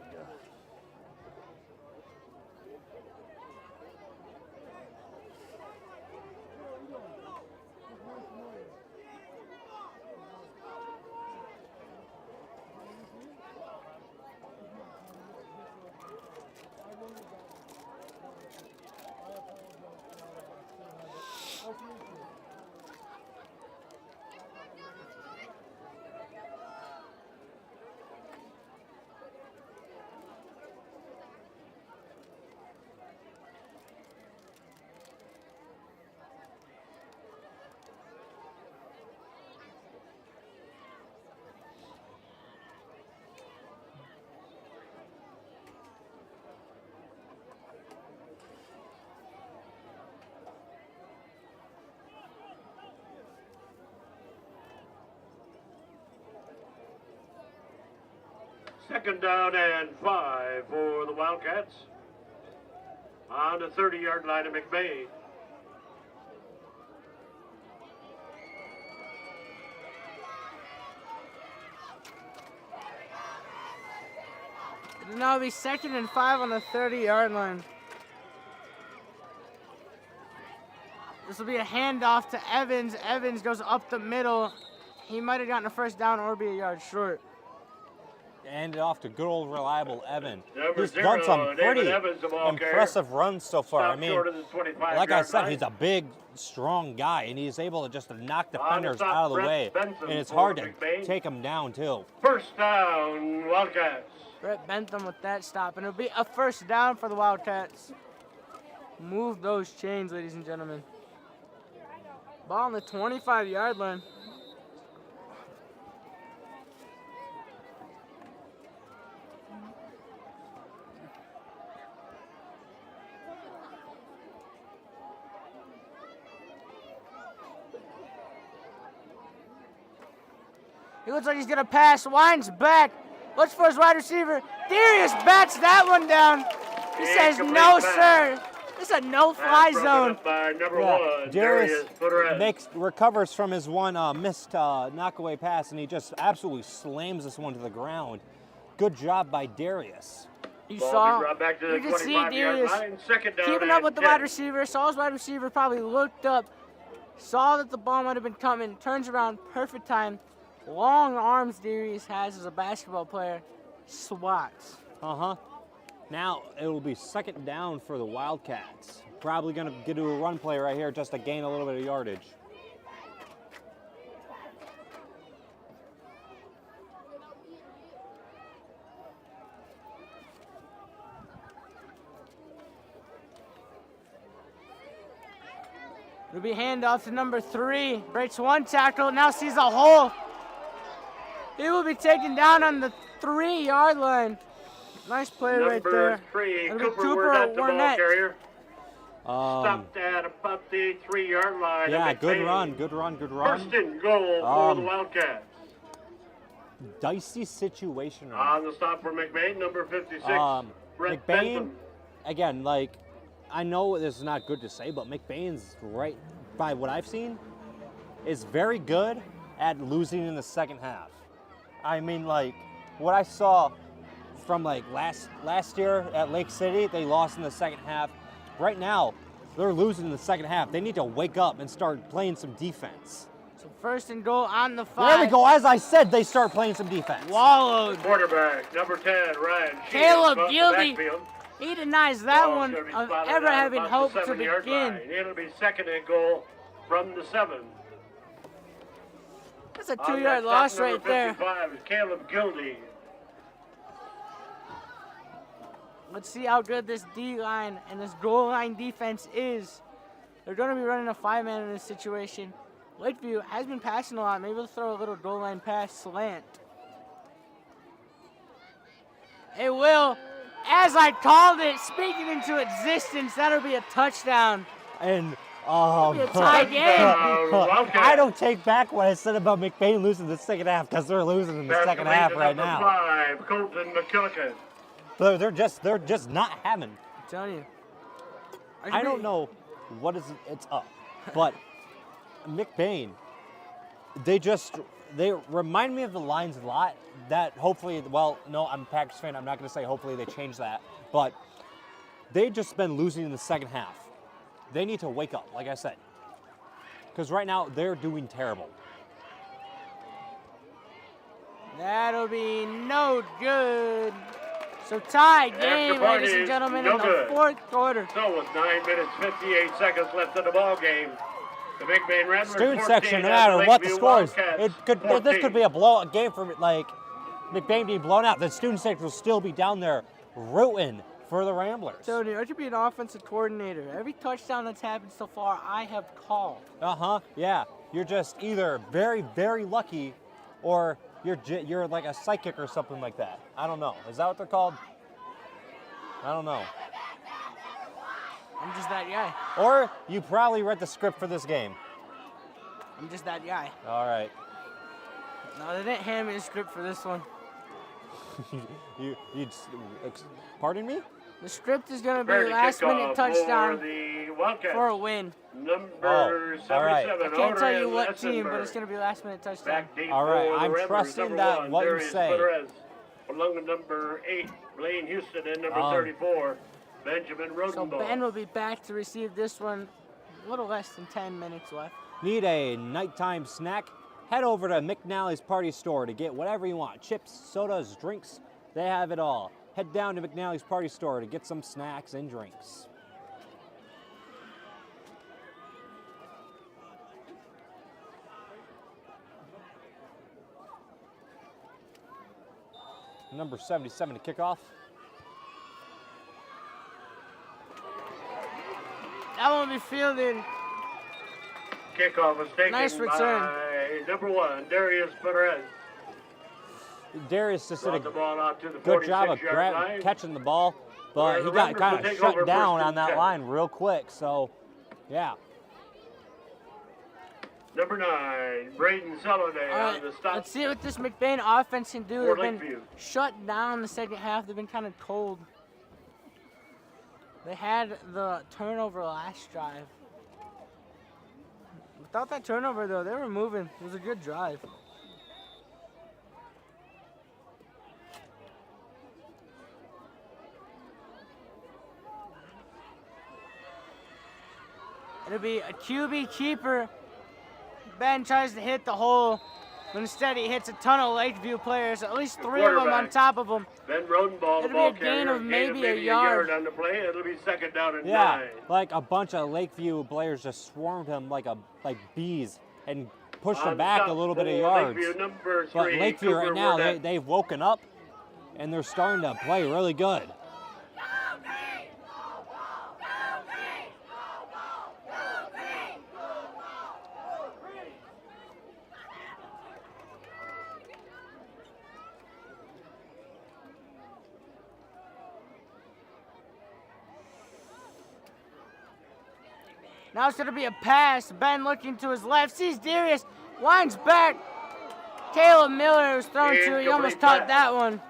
Second down and 5 for the Wildcats. On the 30-yard line of McBain. It'll now be 2nd and 5 on the 30-yard line. This will be a handoff to Evans. Evans goes up the middle. He might have gotten a first down or be a yard short. And off to good old reliable Evan. Number He's 0, done some pretty Evans, the ball impressive runs so far. Stop I mean, short of the 25 like I yard said, line. he's a big, strong guy, and he's able to just knock defenders stop, out of the Brett way. Benson And it's for hard to McBain. take him down, too. First down, Wildcats. Brett Bentham with that stop, and it'll be a first down for the Wildcats. Move those chains, ladies and gentlemen. Ball on the 25-yard line. He looks like he's gonna pass, winds back, looks for his wide receiver. Darius bats that one down. He says, no, sir. This is a no-fly zone. By number 1, Darius Perez. recovers from his one missed knockaway pass, and he just absolutely slams this one to the ground. Good job by Darius. You Ball saw, be brought back to the you can see 25-yard Darius line. Second down keeping up and with the 10. wide receiver. Saw his wide receiver, probably looked up, saw that the ball might have been coming, turns around, perfect time. Long arms Darius has as a basketball player. Swats. Uh-huh. Now it will be second down for the Wildcats. Probably going to get to a run play right here just to gain a little bit of yardage. It'll be handoff to number 3. Breaks one tackle, now sees a hole. He will be taken down on the 3-yard line. Nice play right there. Number 3, It'll be Cooper Cooper Wernette, the ball Wernette. carrier. Stopped at about the 3-yard line. Yeah, of good McBain. run, good run, good run. First and goal for the Wildcats. Dicey situation right On the stop for McBain, number 56, Brett McBain, Bentham. again, like, I know this is not good to say, but McBain's, right by what I've seen, is very good at losing in the second half. I mean, like, what I saw from, like, last year at Lake City, they lost in the second half. Right now, they're losing in the second half. They need to wake up and start playing some defense. So first and goal on the 5. There we go. As I said, they start playing some defense. Wallowed. Quarterback, number 10, Ryan Sheehan, Caleb across the Gilby. backfield. He denies that Ball's one gonna be of spotted ever at having about hope the to 7-yard begin. line. It'll be second and goal from the 7. That's a On 2-yard that loss stop, right number there. 55 is Caleb Gildy. Let's see how good this D-line and this goal line defense is. They're going to be running a 5-man in this situation. Lakeview has been passing a lot. Maybe they'll throw a little goal line pass slant. It will. As I called it, speaking into existence, that'll be a touchdown. And It'll be a tie game. I don't take back what I said about McBain losing the second half, because they're losing in the second half right now. 5, Colton McKillican. They're just not having. I'm telling you. I don't know what it's up, but McBain, they remind me of the Lions a lot. That hopefully, well, no, I'm a Packers fan. I'm not going to say hopefully they change that, but they've just been losing in the second half. They need to wake up, like I said, because right now they're doing terrible. That'll be no good. So tie game, After ladies and gentlemen, no in the good. 4th quarter. So with 9 minutes, 58 seconds left in the ball game, the McBain Ramblers Student 14 section, no and matter what the Lakeview score is, Wildcats this could 14. be a blowout game for like McBain being blown out. The student section will still be down there rooting for the Ramblers. Tony, I could be an offensive coordinator. Every touchdown that's happened so far, I have called. Yeah. You're just either very, very lucky, or you're like a psychic or something like that. I don't know. Is that what they're called? I don't know. I'm just that guy. Or you probably read the script for this game. I'm just that guy. All right. No, they didn't hand me a script for this one. Pardon me? The script is going to Fair be to last kick minute off touchdown for the Wildcats. for a win. Number 77. all right. I can't tell you Odrin what team, but Lessenberg. it's going to be last minute touchdown. Back deep All right, for the I'm Ramblers. trusting Number that one, what you Darius say. Perez. Along with number 8, Blaine Houston, and number 34, Benjamin So Rosenbaum. Ben will be back to receive this one. A little less than 10 minutes left. Need a nighttime snack? Head over to McNally's Party Store to get whatever you want. Chips, sodas, drinks, they have it all. Head down to McNally's Party Store to get some snacks and drinks. Number 77 to kick off. That one will be fielded. Kickoff was taken Nice return. by number 1, Darius Perez. Darius just did Brought the a ball out to the good job of 46-yard line. catching the ball, Where but the he got Ramblers kind will of take shut over down first on and that 10. line real quick. So, yeah. Number 9, Braden Sullivan All on right, the stop. let's see what this McBain offense can do. For They've been Lakeview. shut down the second half. They've been kind of cold. They had the turnover last drive. Without that turnover, though, they were moving. It was a good drive. It'll be a QB keeper. Ben tries to hit the hole, but instead he hits a ton of Lakeview players, at least 3 of them on Quarterback. top of him. Ben Rodenball, the It'll ball be a gain carrier. of maybe a yard. on the play. It'll be second down and Yeah, 9. like a bunch of Lakeview players just swarmed him like bees and pushed him On back top a little bit of for yards. Lakeview, number 3, But Lakeview Cooper right now, Burnett. they've woken up and they're starting to play really good. Now it's going to be a pass. Ben looking to his left, sees Darius, winds back. Caleb Miller was thrown to. He almost Incomplete caught pass. that one.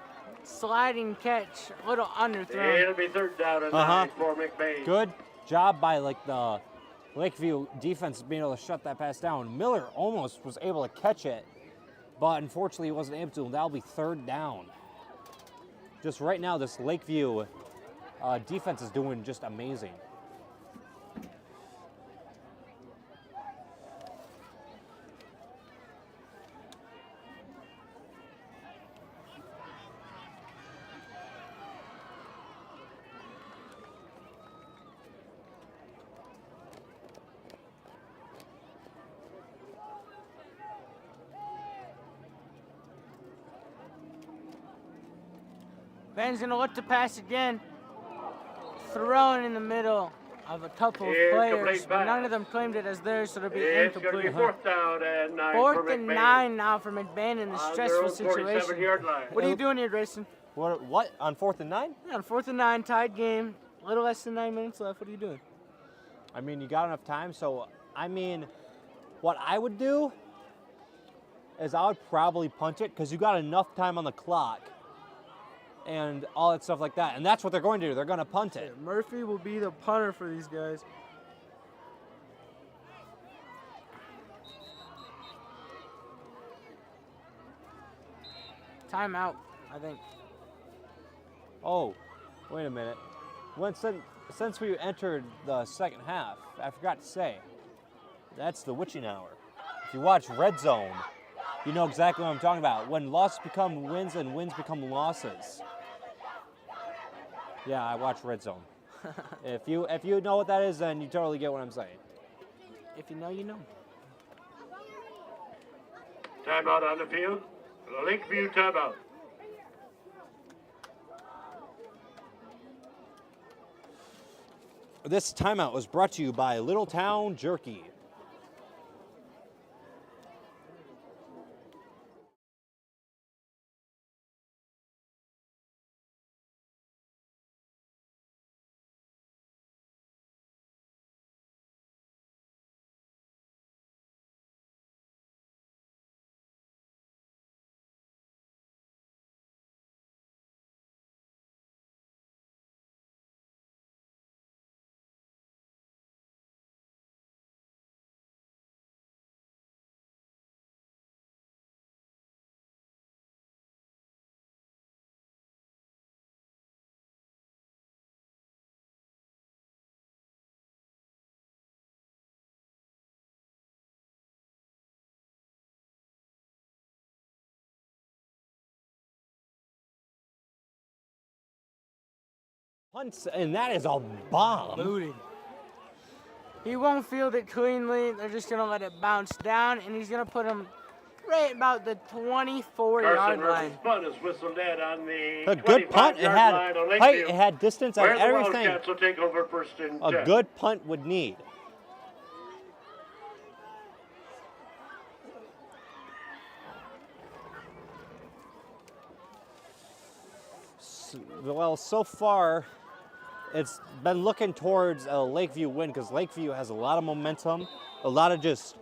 Sliding catch, a little underthrown. It'll be third down and 9 for McBain. Good job by the Lakeview defense being able to shut that pass down. Miller almost was able to catch it, but unfortunately he wasn't able to. That'll be third down. Just right now, this Lakeview defense is doing just amazing. Ben's going to look to pass again. Thrown in the middle of a couple of Incomplete players, but none pass. of them claimed it as theirs, so it'll be It's going to be incomplete. fourth down and 9 for Fourth and McBain. 9 now for McBain in a On stressful their own situation. 47-yard line. What are you doing here, Grayson? What on 4th and 9? Yeah, on 4th and 9, tied game. A little less than 9 minutes left. What are you doing? I mean, you got enough time, so I mean, what I would do is I would probably punt it because you got enough time on the clock and all that stuff like that. And that's what they're going to do. They're going to punt it. Murphy will be the punter for these guys. Timeout, I think. Oh, wait a minute. Since we entered the second half, I forgot to say, that's the witching hour. If you watch Red Zone, you know exactly what I'm talking about. When losses become wins and wins become losses. Yeah, I watch Red Zone. If you know what that is, then you totally get what I'm saying. If you know, you know. Timeout on the field. Lakeview timeout. This timeout was brought to you by Little Town Jerky. Punts, and that is a bomb. Booted. He won't field it cleanly. They're just going to let it bounce down, and he's going to put him right about the 24-yard line. Punt is whistled in on the A good punt. It had height, it had distance, and where the everything Wildcats will take over first and 10. a good punt would need. Well, so far, it's been looking towards a Lakeview win because Lakeview has a lot of momentum, a lot of just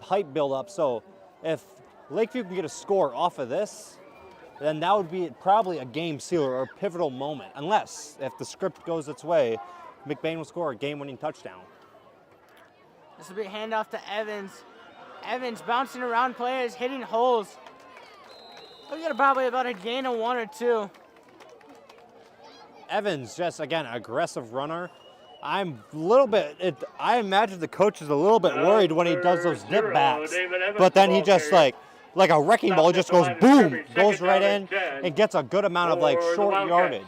hype build up. So if Lakeview can get a score off of this, then that would be probably a game sealer or a pivotal moment. Unless, if the script goes its way, McBain will score a game-winning touchdown. This will be a handoff to Evans. Evans bouncing around players, hitting holes. We'll get probably about a gain of 1 or 2. Evans, just again, aggressive runner. I'm a little bit, I imagine the coach is a little bit worried when he does those dip backs, but then he just like a wrecking ball, just goes boom, goes right in, and gets a good amount of like short yardage.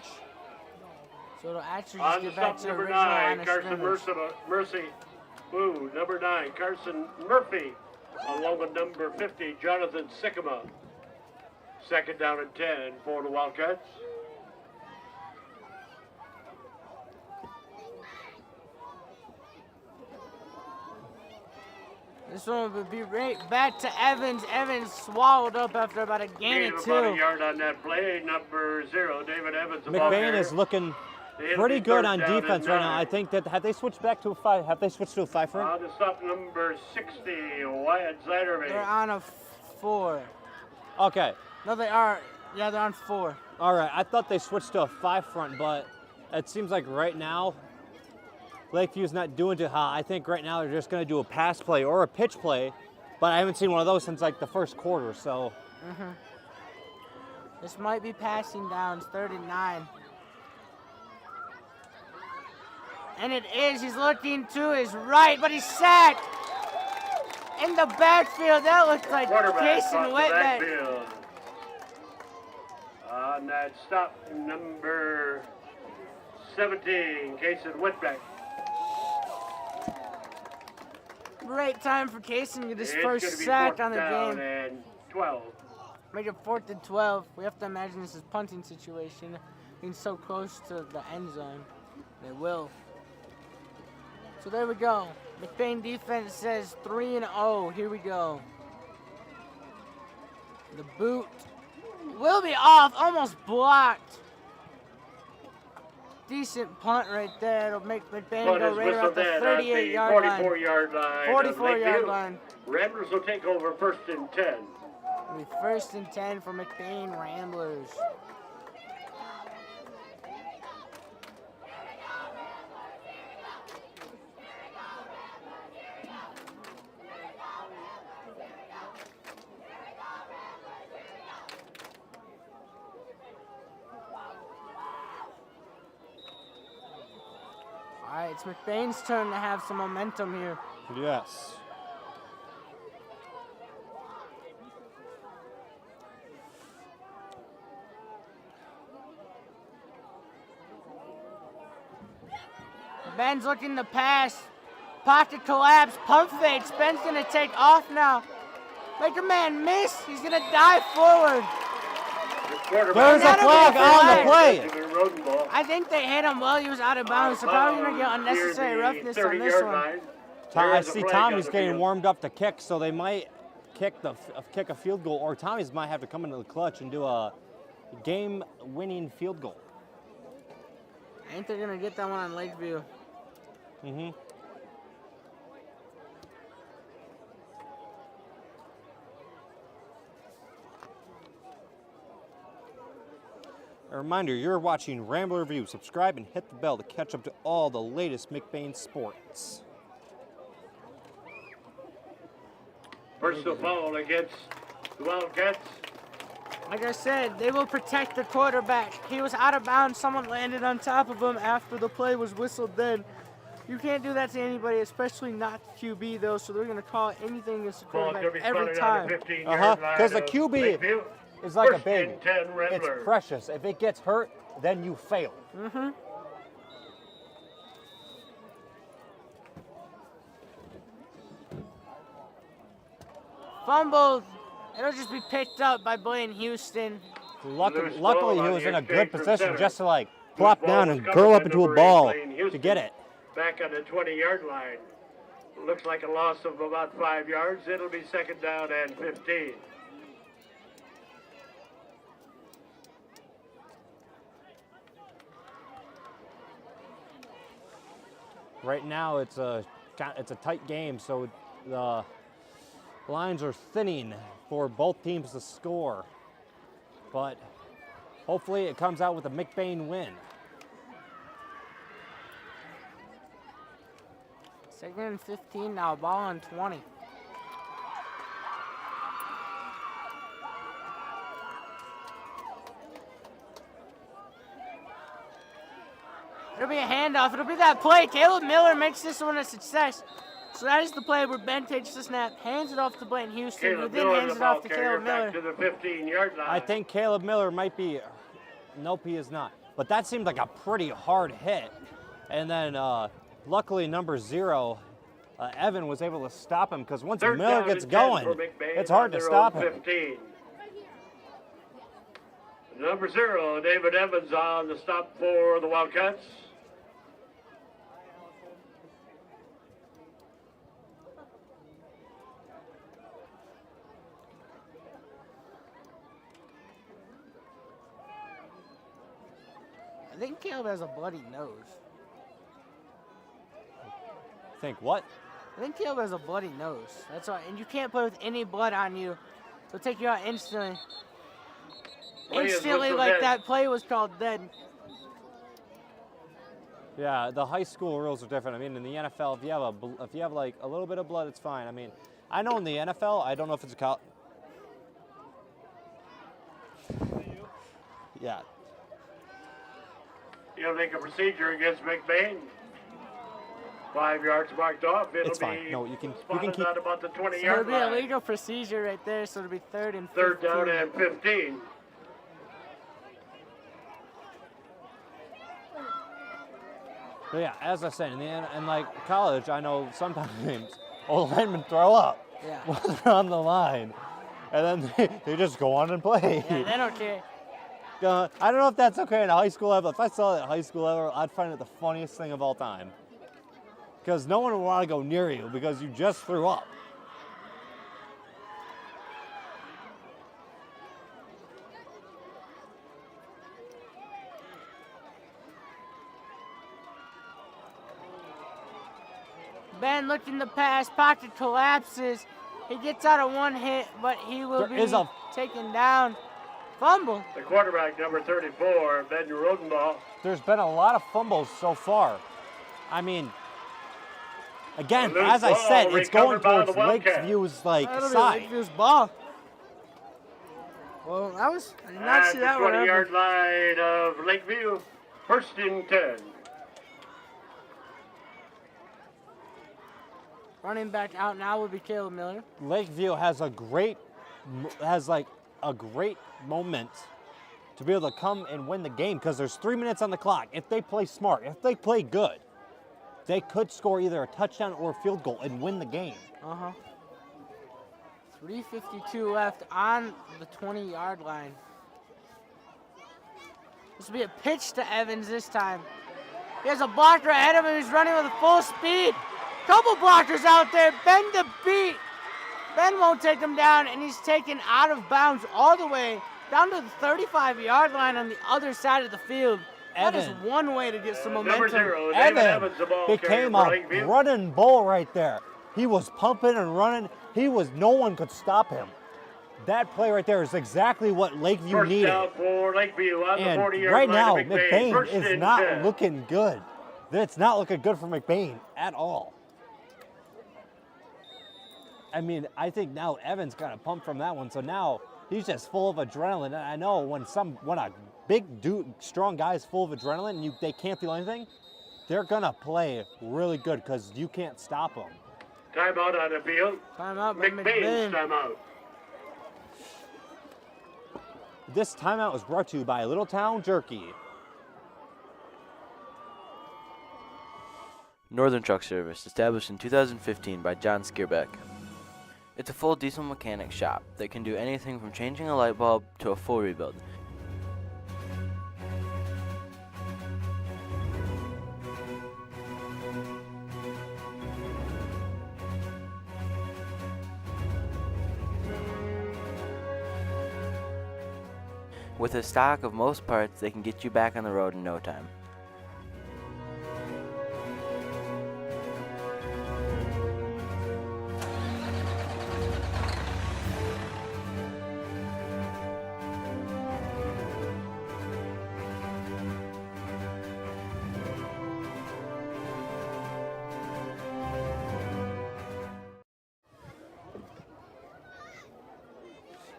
So it'll actually just get back to the original line of scrimmage. Mercy, boo, number 9, Carson Murphy, along with number 50, Jonathan Sycamore. Second down and 10 for the Wildcats. This one would be right back to Evans. Evans swallowed up after about a gain of 2. About a yard on that play. Number 0, David Evans. McBain is looking pretty good on defense right now. I think that have they switched back to a 5? Have they switched to a 5 front? On the stop, number 60, Wyatt Ziderman. They're on a 4. Okay. No, they are. Yeah, they're on 4. All right. I thought they switched to a 5 front, but it seems like right now Lakeview's not doing too hot. I think right now they're just going to do a pass play or a pitch play, but I haven't seen one of those since like the first quarter, so. This might be passing downs, 39. And it is. He's looking to his right, but he's sacked. In the backfield, that looks like Jason Whitman. On that stop, number 17, Jason Whitbeck. Great time for Kaysen to get his first sack on the game. And 12. Make it 4th and 12. We have to imagine this is punting situation, being so close to the end zone. They will. So there we go. McBain defense says 3-0. Here we go. The boot will be off, almost blocked. Decent punt right there. It'll make McBain go right around the 38-yard line. 44-yard line. 44-yard line. Ramblers will take over 1st and 10. It'll be 1st and 10 for McBain Ramblers. All right, it's McBain's turn to have some momentum here. Yes. Ben's looking to pass. Pocket collapse, pump fake. Ben's gonna take off now. Make a man miss. He's gonna dive forward. There's a flag on the play. I think they hit him while he was out of bounds. So probably gonna get unnecessary roughness on this one. I see Tommy's getting warmed up to kick, so they might kick a field goal, or Tommy's might have to come into the clutch and do a game-winning field goal. I think they're gonna get that one on Lakeview. A reminder, you're watching Rambler Review. Subscribe and hit the bell to catch up to all the latest McBain sports. Personal foul against the Wildcats. Like I said, they will protect the quarterback. He was out of bounds. Someone landed on top of him after the play was whistled then. You can't do that to anybody, especially not the QB, though, so they're going to call anything against the quarterback every time. Because the QB is like a baby. It's precious. If it gets hurt, then you fail. Fumbled. It'll just be picked up by Blaine Houston. Luckily, he was in a good position just to like plop down and curl up into a ball to get it. Back on the 20-yard line. Looks like a loss of about 5 yards. It'll be second down and 15. Right now, it's a tight game, so the lines are thinning for both teams to score. But hopefully, it comes out with a McBain win. Second and 15 now, ball on 20. It'll be a handoff. It'll be that play. Caleb Miller makes this one a success. So that is the play where Ben takes the snap, hands it off to Blaine Houston, who then hands it off to Caleb Miller. Back to the 15-yard line. I think Caleb Miller might be, nope, he is not. But that seemed like a pretty hard hit. And then luckily number 0, Evan was able to stop him because once Miller gets going, it's hard to stop him. 15. Number 0, David Evans on the stop for the Wildcats. I think Caleb has a bloody nose. Think what? I think Caleb has a bloody nose. That's why, and you can't play with any blood on you. They'll take you out instantly. Instantly, like that play was called dead. Yeah, the high school rules are different. I mean, in the NFL, if you have like a little bit of blood, it's fine. I mean, I know in the NFL, I don't know if it's a college. Yeah. You'll make a procedure against McBain. 5 yards marked off. It's fine. No, you can keep. At about the 20-yard line. So it'll be a legal procedure right there. So it'll be third and 15. Third down and 15. But yeah, as I said, in like college, I know sometimes old linemen throw up while they're on the line, and then they just go on and play. Yeah, they don't care. I don't know if that's okay in a high school level. If I saw that at high school level, I'd find it the funniest thing of all time. Because no one would want to go near you because you just threw up. Ben looking to pass, pocket collapses. He gets out of one hit, but he will be taken down. Fumble. The quarterback, number 34, Ben Rodenball. There's been a lot of fumbles so far. I mean, again, as I said, it's going towards Lakeview's side. Lakeview's ball. Well, I did not see that one. 20-yard line of Lakeview, first and 10. Running back out now will be Caleb Miller. Lakeview has a great moment to be able to come and win the game because there's 3 minutes on the clock. If they play smart, if they play good, they could score either a touchdown or a field goal and win the game. 3:52 left on the 20-yard line. This will be a pitch to Evans this time. He has a blocker ahead of him. He's running with full speed. Couple blockers out there. Ben to beat. Ben won't take him down, and he's taken out of bounds all the way down to the 35-yard line on the other side of the field. That is one way to get some momentum. Evan became a running bull right there. He was pumping and running. No one could stop him. That play right there is exactly what Lakeview needed. First down for Lakeview on the 40-yard right line. now, McBain is not looking good. It's not looking good for McBain at all. I mean, I think now Evans got a pump from that one, so now he's just full of adrenaline. And I know when a big dude, strong guy is full of adrenaline and they can't do anything, they're gonna play really good because you can't stop them. Timeout on the field. Timeout by McBain's timeout. This timeout was brought to you by Little Town Jerky. Northern Truck Service, established in 2015 by John Skierbeck. It's a full diesel mechanic shop that can do anything from changing a light bulb to a full rebuild. With a stock of most parts, they can get you back on the road in no time.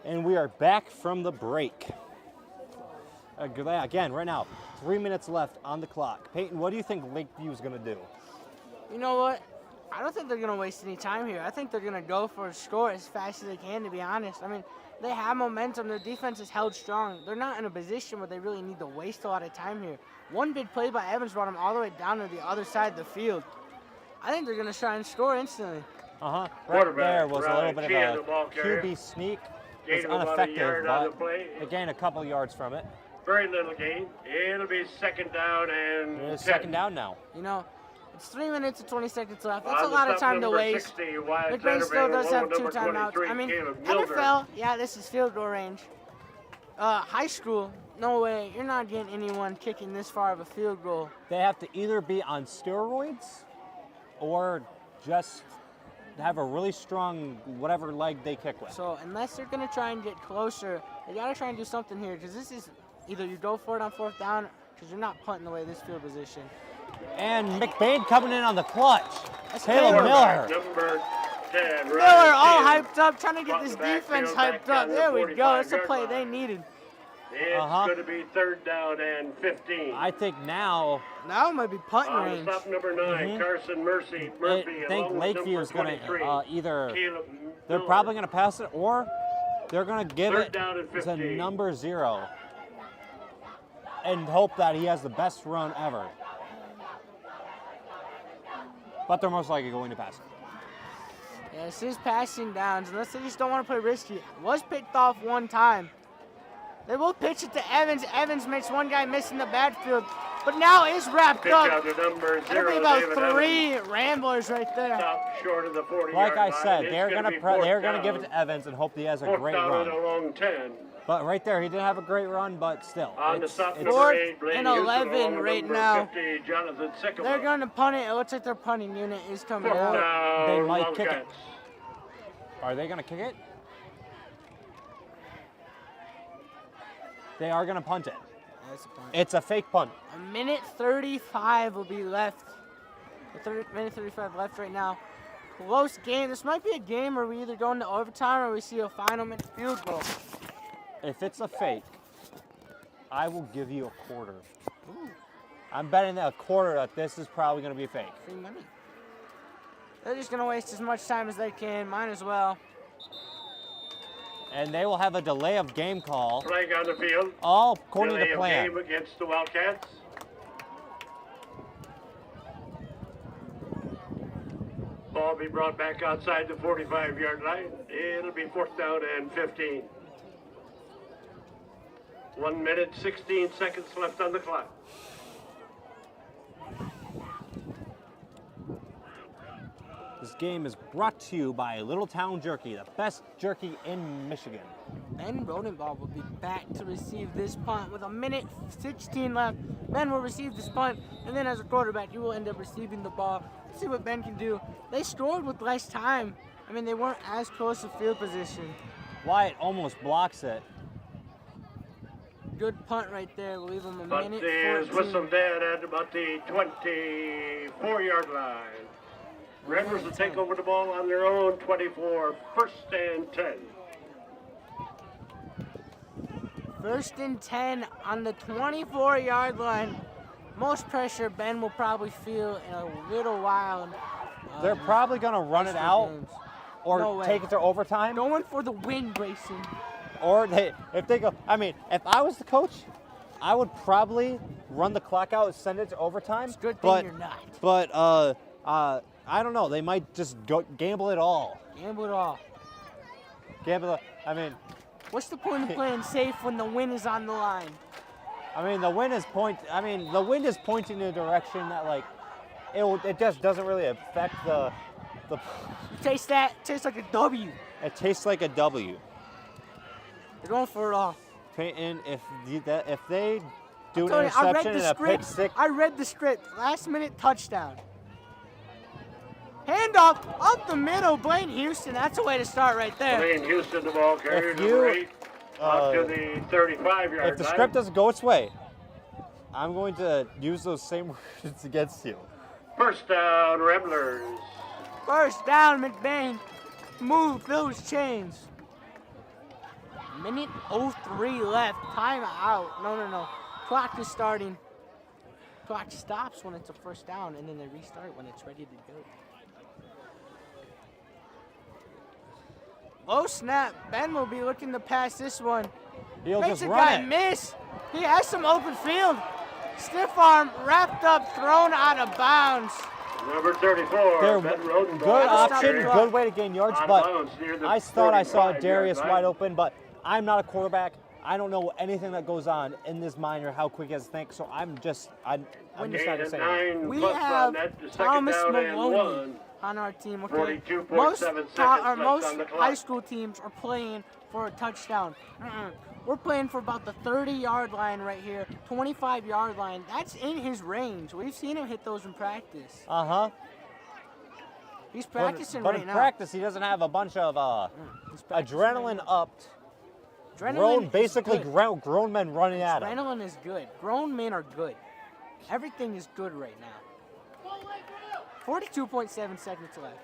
And we are back from the break. Again, right now, 3 minutes left on the clock. Peyton, what do you think Lakeview is going to do? You know what? I don't think they're going to waste any time here. I think they're going to go for a score as fast as they can, to be honest. I mean, they have momentum. Their defense is held strong. They're not in a position where they really need to waste a lot of time here. One big play by Evans brought them all the way down to the other side of the field. I think they're going to try and score instantly. Right there was a little bit of a QB sneak. It's ineffective, but they gained a couple yards from it. Very little gain. It'll be second down and It is second down now. You know, it's 3 minutes and 20 seconds left. That's a lot of time to waste. McBain still does have 2 timeouts. I mean, NFL, yeah, this is field goal range. High school, no way. You're not getting anyone kicking this far of a field goal. They have to either be on steroids or just have a really strong whatever leg they kick with. So unless they're going to try and get closer, they got to try and do something here, because this is either you go for it on 4th down, because you're not punting away this field position. And McBain coming in on the clutch. Taylor Miller. Number 10, Miller all hyped up, trying to get this defense hyped up. There we go. That's the play they needed. It's going to be 3rd down and 15. I think now it might be punting range. Stop number 9, Carson Murphy. I think Lakeview is going to either, they're probably going to pass it, or they're going to give it to number 0 and hope that he has the best run ever. But they're most likely going to pass it. Yeah, this is passing downs, unless they just don't want to play risky. Was picked off one time. They will pitch it to Evans. Evans makes one guy miss in the backfield, but now is wrapped up. That'll be about 3 Ramblers right there. Stop short of the 40-yard Like I said, line. they're gonna give it to Evans and hope he has a great run. Along 10. But right there, he didn't have a great run, but still. On the stop, it's 4th and 11 right now. 50, Jonathan Sycamore. They're going to punt it. It looks like their punting unit is coming out. They might kick it. Are they going to kick it? They are going to punt it. That's a punt. It's a fake punt. A minute 35 will be left. Minute 35 left right now. Close game. This might be a game where we either go into overtime or we see a final minute field goal. If it's a fake, I will give you a quarter. Ooh. I'm betting that a quarter that this is probably going to be fake. Free money. They're just going to waste as much time as they can. Might as well. And they will have a delay of game call. Flag on the field. All according to the plan. Delay of game against the Wildcats. Ball be brought back outside the 45-yard line. It'll be 4th down and 15. 1 minute, 16 seconds left on the clock. This game is brought to you by Little Town Jerky, the best jerky in Michigan. Ben Rodenbaugh will be back to receive this punt with a minute 16 left. Ben will receive this punt, and then as a quarterback, you will end up receiving the ball. Let's see what Ben can do. They scored with less time. I mean, they weren't as close to field position. Wyatt almost blocks it. Good punt right there. We'll leave them a Punt minute is 14. whistled dead at about the 24-yard line. Ramblers will take over the ball on their own 24, 1st and 10. 1st and 10 on the 24-yard line. Most pressure Ben will probably feel in a little while. They're probably going to run it out or take it to overtime. Going for the win, Grayson. Or if they go, I mean, if I was the coach, I would probably run the clock out and send it to overtime. It's a good thing you're not. But I don't know. They might just go gamble it all. Gamble it all. gamble. I mean, What's the point of playing safe when the win is on the line? the wind is pointing in a direction that like it just doesn't really affect the. You taste that? It tastes like a W. It tastes like a W. They're going for it all. And if they do an I read interception the and a pick script. six, I read the script. Last minute touchdown. Handoff up the middle. Blaine Houston. That's a way to start right there. Blaine Houston, the ball carrier, If number you, 8, up to the 35-yard line. if the script doesn't go its way, I'm going to use those same words against you. First down, Ramblers. First down, McBain. Move those chains. Minute 03 left. Timeout. No. Clock is starting. Clock stops when it's a first down, and then they restart when it's ready to go. Low snap. Ben will be looking to pass this one. He'll Makes just a run guy it. miss. He has some open field. Stiff arm, wrapped up, thrown out of bounds. Number 34, They're Ben Rodenbach. good option, carry. good way to gain yards, On but bounds near the I thought I saw 45-yard Darius line. wide open, but I'm not a quarterback. I don't know anything that goes on in this minor, how quick he has to think, so I'm just not gonna say anything. 9 We plus have on that, the second Thomas down and Maloney 1. on our team. Okay, 42.7 most seconds left most on the clock. high school teams are playing for a touchdown. We're playing for about the 30-yard line right here, 25-yard line. That's in his range. We've seen him hit those in practice. Uh-huh. He's practicing but right in now. practice, he doesn't have a bunch of He's practicing adrenaline right now. upped, Adrenaline basically is good. grown men running at him. Adrenaline is good. Grown men are good. Everything is good right now. 42.7 seconds left.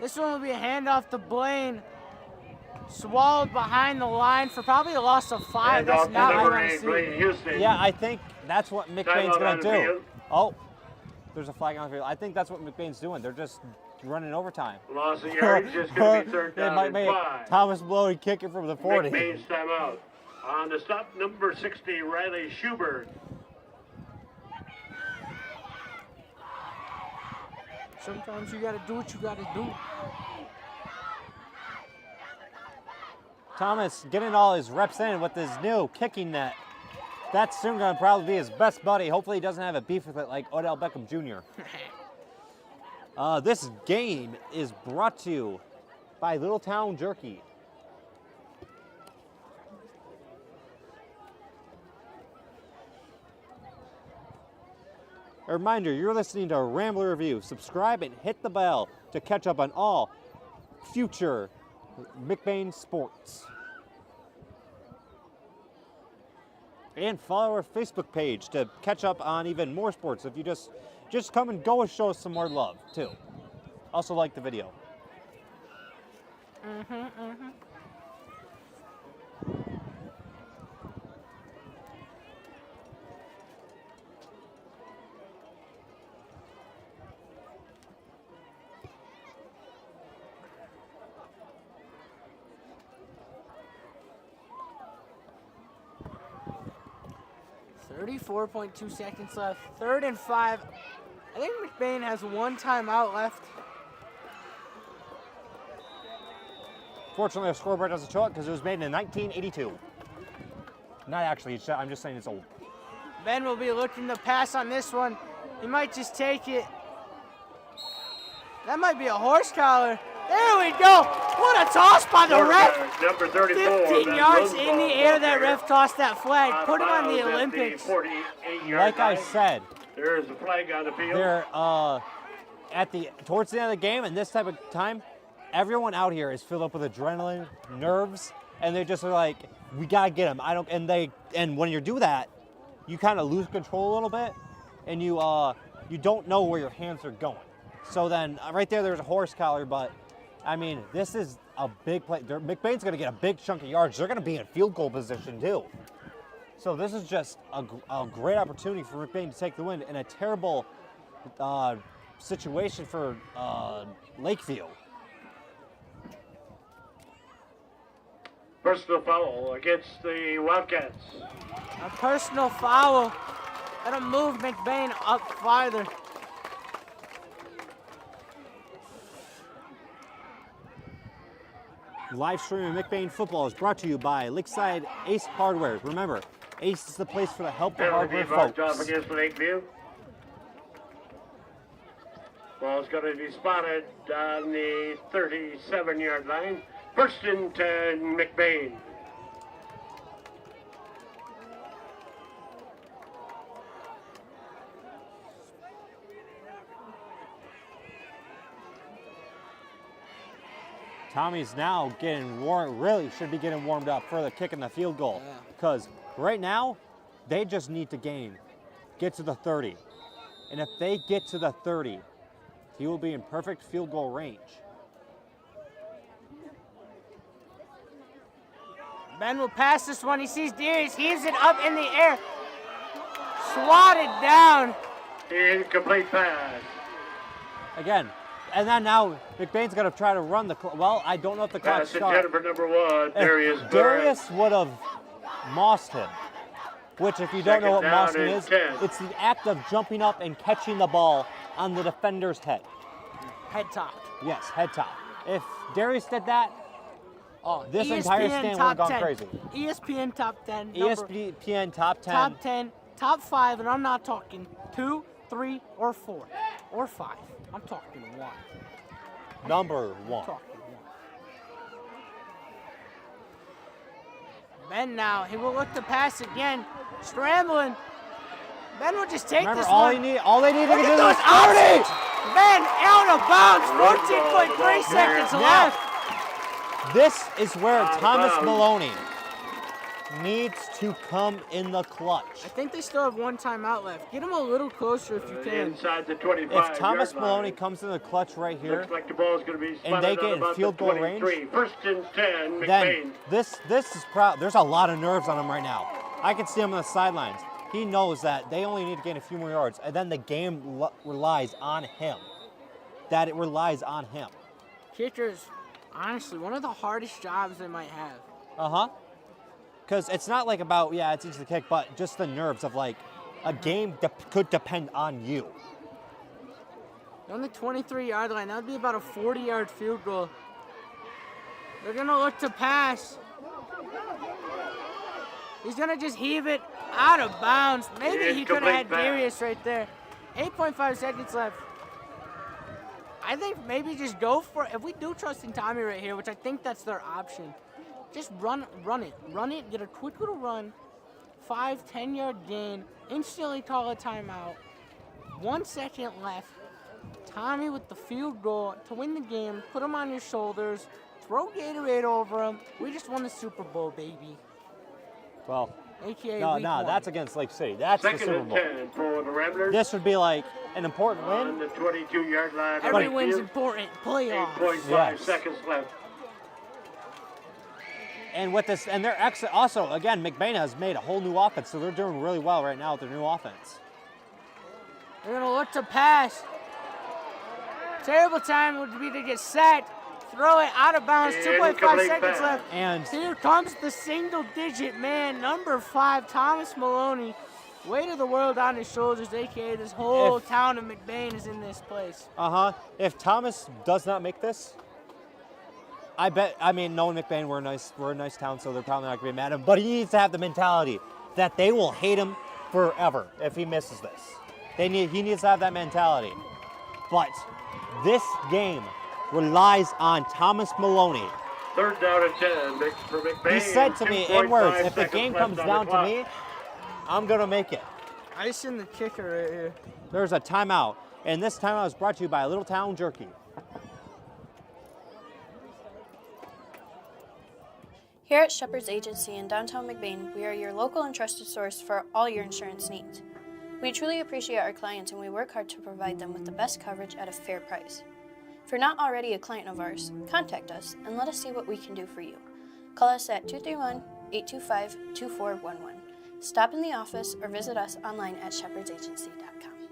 This one will be a handoff to Blaine. Swallowed behind the line for probably a loss of 5. Handoff That's to not what number I want 8, to see. Blaine Houston. Yeah, I think that's what McBain's Timeout going on to the do. field. Oh, there's a flag on the field. I think that's what McBain's doing. They're just running overtime. Loss of yards is going to be third They down might and make 5. Thomas Maloney kick it from the 40. McBain's timeout. On the stop, number 60, Riley Schubert. Sometimes you got to do what you got to do. Thomas getting all his reps in with his new kicking net. That's soon going to probably be his best buddy. Hopefully he doesn't have a beef with it like Odell Beckham Jr. This game is brought to you by Little Town Jerky. A reminder, you're listening to Rambler Review. Subscribe and hit the bell to catch up on all future McBain sports. And follow our Facebook page to catch up on even more sports. If you just come and go and show us some more love too. Also like the video. Mm-hmm. 34.2 seconds left. 3rd and 5. I think McBain has one timeout left. Fortunately, our scoreboard doesn't show it because it was made in 1982. Not actually, I'm just saying it's old. Ben will be looking to pass on this one. He might just take it. That might be a horse collar. There we go. What a toss by the ref. Number 34. 15 yards in the air. That ref tossed that flag. Put him on the Olympics. 48-yard Like I line. said, There is a flag on the field. they're towards the end of the game and this type of time, everyone out here is filled up with adrenaline, nerves, and they just are like, we gotta get him. And when you do that, you kind of lose control a little bit, and you don't know where your hands are going. So then right there's a horse collar, but I mean, this is a big play. McBain's gonna get a big chunk of yards. They're gonna be in field goal position too. So this is just a great opportunity for McBain to take the win in a terrible situation for Lakeview. Personal foul against the Wildcats. A personal foul. That'll move McBain up farther. Live streaming McBain football is brought to you by Lakeside Ace Hardware. Remember, Ace is the place for the help the hardware Penalty marked off folks. against Lakeview. Ball's going to be spotted on the 37-yard line. First and 10, McBain. Tommy's now getting really should be getting warmed up for the kick and the field goal. Because right now, they just need to get to the 30. And if they get to the 30, he will be in perfect field goal range. Ben will pass this one. He sees Darius, heaves it up in the air. Swatted down. Incomplete pass. Again, and then now McBain's going to try to run the clock. Well, I don't know if the clock Pass intended starts. for number 1, Darius. Darius would have mossed him, which if you don't know what Second down mossing and is, 10. it's the act of jumping up and catching the ball on the defender's head. Head top. Yes, head top. If Darius did that, this ESPN entire stand would have top gone 10. crazy. ESPN top 10. ESPN top 10. Top 10, top 5, and I'm not talking 2, 3, or 4, or 5. I'm talking 1. Number 1. Talking 1. Ben now, he will look to pass again, scrambling. Ben will just take Remember, this all one. they need to Look do at is those 30. options. Ben out of bounds, 14.3 seconds Now, left. This is where Out of Thomas bounds. Maloney needs to come in the clutch. I think they still have 1 timeout left. Get him a little closer if you can. Inside the 25. If Thomas Maloney comes in the clutch right here, Looks like the ball's going to be spotted and they on get in about field the goal range, 23. First and 10, then McBain. this is proud. There's a lot of nerves on him right now. I can see him on the sidelines. He knows that they only need to gain a few more yards, and then the game relies on him. That it relies on him. Kickers, honestly, one of the hardest jobs they might have. Because it's not like about, it's easy to kick, but just the nerves of like a game could depend on you. On the 23-yard line, that would be about a 40-yard field goal. They're going to look to pass. He's going to just heave it out of bounds. Maybe he could have had Darius right there. 8.5 seconds left. I think maybe just go for it. If we do trust in Tommy right here, which I think that's their option, just run it, get a quick little run, 5-10 yard gain, instantly call a timeout. 1 second left. Tommy with the field goal to win the game, put him on your shoulders, throw Gatorade over him. We just won the Super Bowl, baby. Well, AKA no, week 1. that's against Lake City. That's the Second Super and Bowl. 10 for the Ramblers. This would be like an important On win. the 22-yard line. Every win's Lakeview. important. Playoffs. 8.5 Yes. seconds left. And with this, and they're also, again, McBain has made a whole new offense, so they're doing really well right now with their new offense. They're going to look to pass. Terrible time would be to get sacked. Throw it out of bounds. 2.5 Incomplete seconds pass. left. And Here comes the single-digit man, number 5, Thomas Maloney. Weight of the world on his shoulders, a.k.a. this whole town of McBain is in this place. if Thomas does not make this, knowing McBain, we're a nice town, so they're probably not going to be mad at him. But he needs to have the mentality that they will hate him forever if he misses this. He needs to have that mentality. But this game relies on Thomas Maloney. Third down and 10 for McBain. He said to me in words, if the game comes down to me, I'm going to make it. I seen the kicker right here. There's a timeout, and this timeout is brought to you by Little Town Jerky. Here at Shepherd's Agency in downtown McBain, we are your local and trusted source for all your insurance needs. We truly appreciate our clients and we work hard to provide them with the best coverage at a fair price. If you're not already a client of ours, contact us and let us see what we can do for you. Call us at 231-825-2411. Stop in the office or visit us online at shepherdsagency.com.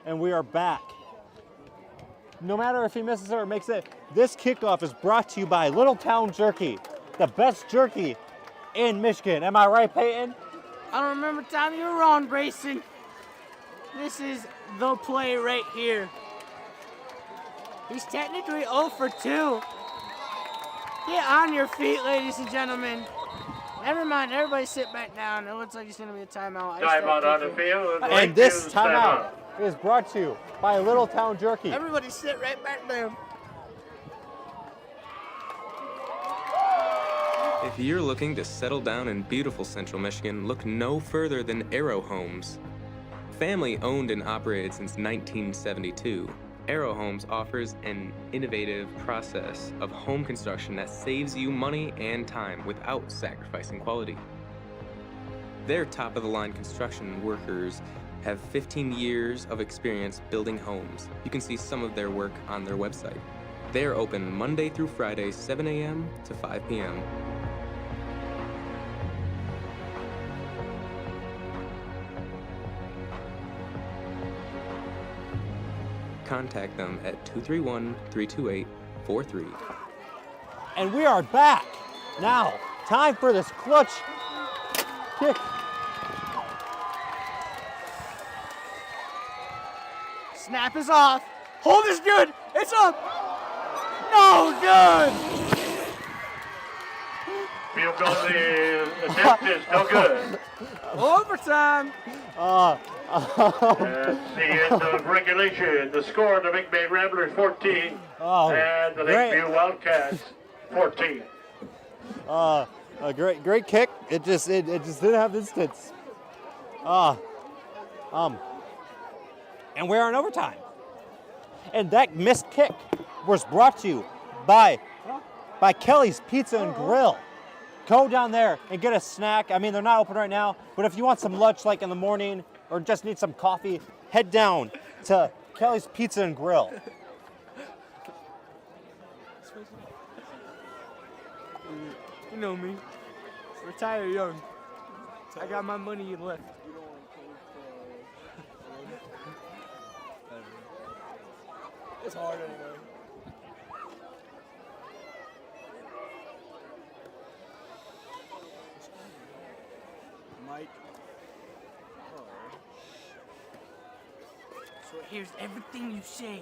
And we are back. No matter if he misses it or makes it, this kickoff is brought to you by Little Town Jerky, the best jerky in Michigan. Am I right, Peyton? I don't remember time you were wrong, Grayson. This is the play right here. He's technically 0 for 2. Get on your feet, ladies and gentlemen. Never mind, everybody sit back down. It looks like it's going to be a timeout. Timeout on the field. And this timeout is brought to you by Little Town Jerky. Everybody sit right back down. If you're looking to settle down in beautiful Central Michigan, look no further than Arrow Homes. Family owned and operated since 1972, Arrow Homes offers an innovative process of home construction that saves you money and time without sacrificing quality. Their top-of-the-line construction workers have 15 years of experience building homes. You can see some of their work on their website. They're open Monday through Friday, 7 a.m. to 5 p.m. Contact them at 231-328-43. And we are back. Now, time for this clutch kick. Snap is off. Hold is good. It's up. No good. Field goal, the attempt is no good. Overtime. At the end of regulation, the score of the McBain Ramblers 14 and the Lakeview Wildcats 14. A great kick. It just didn't have distance. And we're in overtime. And that missed kick was brought to you by Kelly's Pizza and Grill. Go down there and get a snack. I mean, they're not open right now, but if you want some lunch like in the morning or just need some coffee, head down to Kelly's Pizza and Grill. You know me. Retire young. I got my money left. It's hard anyway. Mike. So here's everything you say.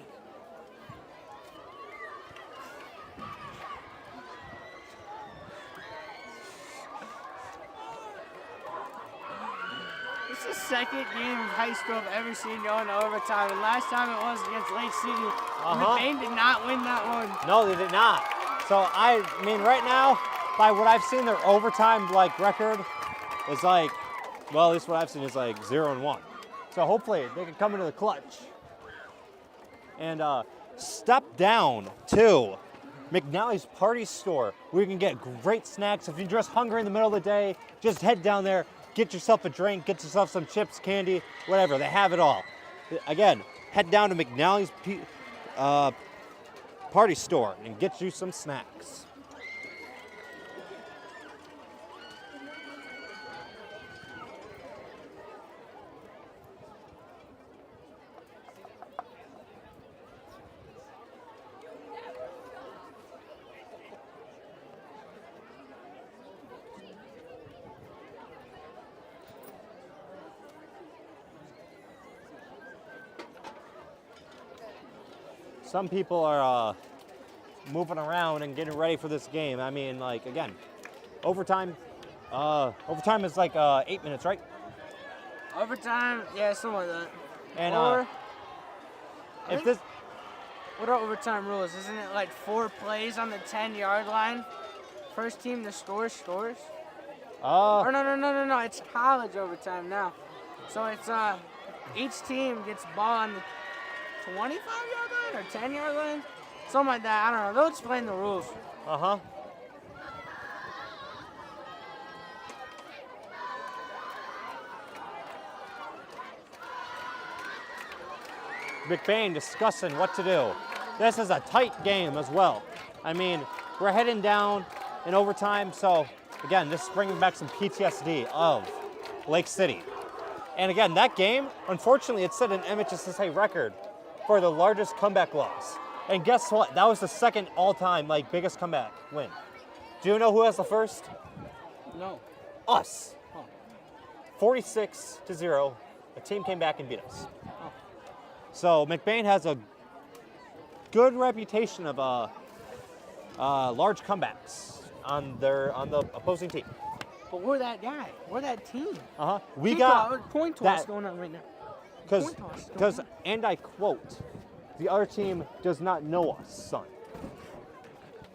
It's the second game of high school I've ever seen going to overtime, and last time it was against Lake City. McBain did not win that one. No, they did not. So I mean, right now, by what I've seen, their overtime record is like, well, at least what I've seen is like 0-1. So hopefully they can come into the clutch. And step down to McNally's Party Store, where you can get great snacks. If you're just hungry in the middle of the day, just head down there, get yourself a drink, get yourself some chips, candy, whatever. They have it all. Again, head down to McNally's Party Store and get you some snacks. Some people are moving around and getting ready for this game. I mean, like, again, overtime. Overtime is like 8 minutes, right? Overtime, yeah, something like that. And what are overtime rules? Isn't it like 4 plays on the 10-yard line? First team to score scores? Or no. It's college overtime now. So it's each team gets ball on the 25-yard line or 10-yard line? Something like that. I don't know. They'll explain the rules. McBain discussing what to do. This is a tight game as well. I mean, we're heading down in overtime, so again, this is bringing back some PTSD of Lake City. And again, that game, unfortunately, it set an MHSSA record for the largest comeback loss. And guess what? That was the second all-time biggest comeback win. Do you know who has the first? No. Us. 46-0 a team came back and beat us. So McBain has a good reputation of large comebacks on the opposing team. But we're that guy. We're that team. We got point toss going on right now. Because, and I quote, the other team does not know us, son.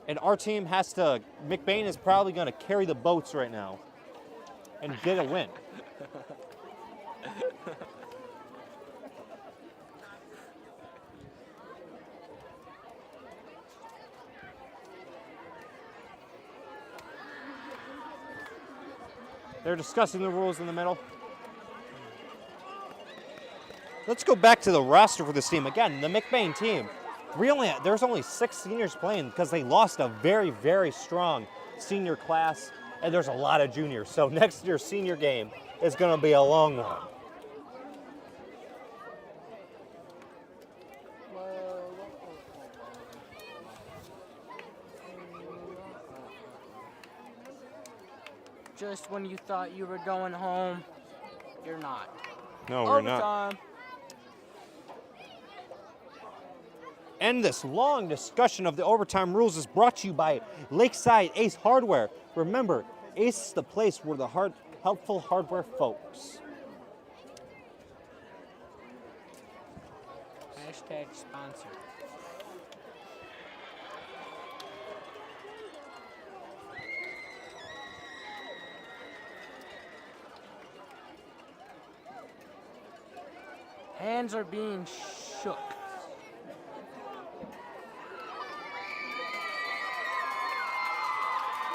And our team has to, McBain is probably going to carry the boats right now and get a win. They're discussing the rules in the middle. Let's go back to the roster for this team. Again, the McBain team. There's only 6 seniors playing because they lost a very, very strong senior class, and there's a lot of juniors. So next year's senior game is going to be a long one. Just when you thought you were going home, you're not. No, we're not. Overtime. And this long discussion of the overtime rules is brought to you by Lakeside Ace Hardware. Remember, Ace is the place where the helpful hardware folks. Hashtag sponsor. Hands are being shook.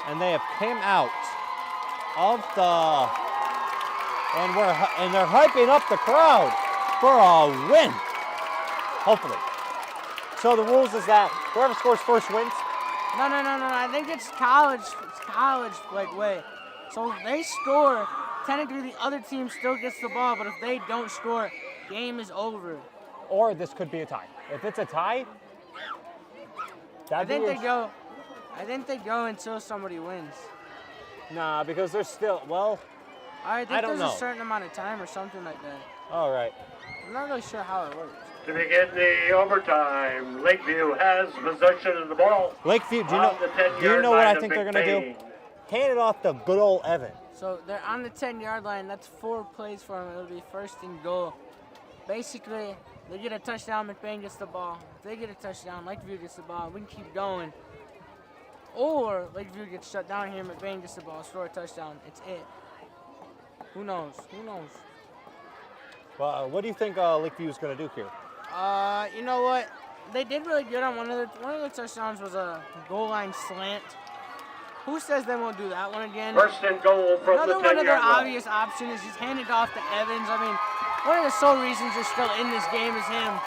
And they have came out of and they're hyping up the crowd for a win, hopefully. So the rules is that whoever scores first wins. No. I think it's college. It's college like way. So if they score, technically the other team still gets the ball, but if they don't score, game is over. Or this could be a tie. If it's a tie, I think they go until somebody wins. Nah, because there's still, well, I think don't there's know. a certain amount of time or something like that. All right. I'm not really sure how it works. To begin the overtime, Lakeview has possession of the ball. Lakeview, do on the 10-yard you know what line I think of they're going to do? McBain. Hand it off to good old Evan. So they're on the 10-yard line. That's 4 plays for them. It'll be first and goal. Basically, they get a touchdown, McBain gets the ball. If they get a touchdown, Lakeview gets the ball. We can keep going. Or Lakeview gets shut down here, McBain gets the ball, score a touchdown. It's it. Who knows? Who knows? Well, what do you think Lakeview is going to do here? You know what? They did really good on one of the touchdowns was a goal line slant. Who says they won't do that one again? First and goal from Another the 10-yard one of their line. obvious options is just hand it off to Evans. I mean, one of the sole reasons they're still in this game is him.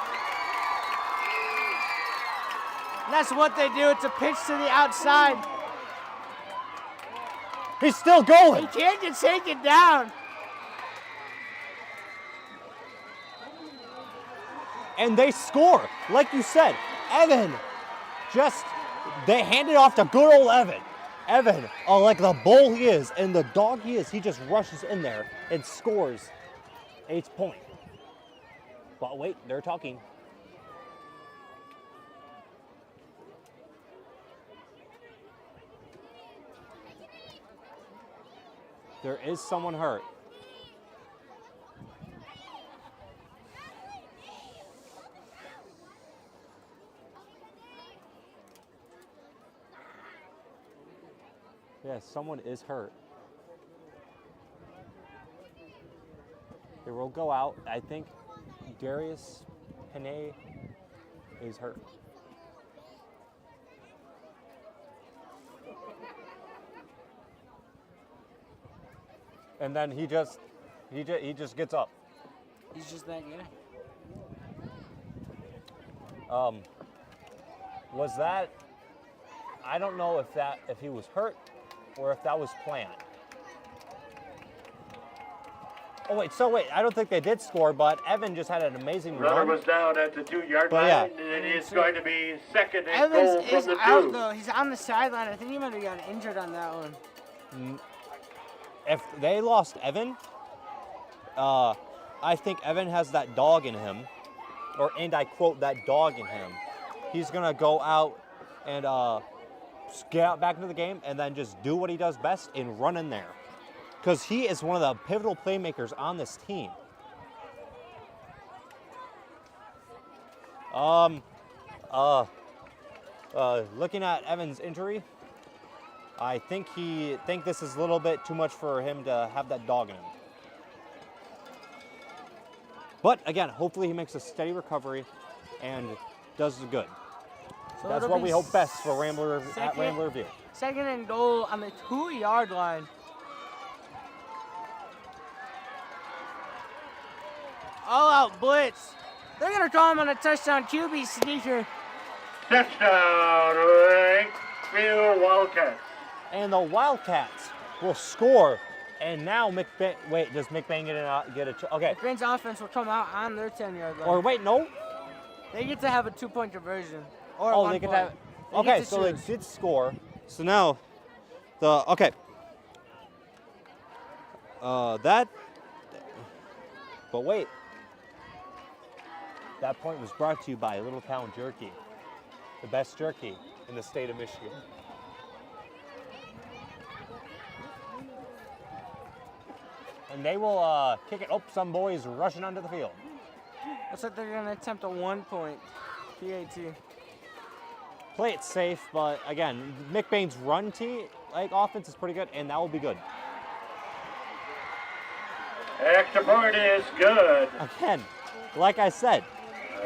And that's what they do. It's a pitch to the outside. He's still going. He can't get taken down. And they score. Like you said, Evan they hand it off to good old Evan. Evan, like the bull he is and the dog he is, he just rushes in there and scores 8 points. But wait, they're talking. There is someone hurt. Yes, someone is hurt. They will go out. I think Darius Panay is hurt. And then he just gets up. He's just that guy. Was that? I don't know if he was hurt or if that was planned. Oh wait, I don't think they did score, but Evan just had an amazing Runner run. was down at the 2-yard But line, yeah. and it's going to be second and goal Evans from is the out 2. though. He's on the sideline. I think he might have gotten injured on that one. If they lost Evan, I think Evan has that dog in him, and I quote, that dog in him. He's gonna go out and get out back into the game and then just do what he does best and run in there. Because he is one of the pivotal playmakers on this team. Looking at Evan's injury, I think this is a little bit too much for him to have that dog in him. But again, hopefully he makes a steady recovery and does good. So that's what we hope best for Rambler at Rambler View. Second and goal on the 2-yard line. All out blitz. They're gonna call him on a touchdown QB sneaker. Touchdown, Lakeview Wildcats. And the Wildcats will score. And now McBain, wait, does McBain get a okay. McBain's offense will come out on their 10-yard line. Or wait, no. They get to have a 2-point conversion. Or oh, they get to have, okay, so they did score. So now, but wait. That point was brought to you by Little Town Jerky, the best jerky in the state of Michigan. And they will kick it. Oh, some boys rushing onto the field. Looks like they're going to attempt a 1-point PAT. Play it safe, but again, McBain's run offense is pretty good, and that will be good. Extra point is good. Again, like I said,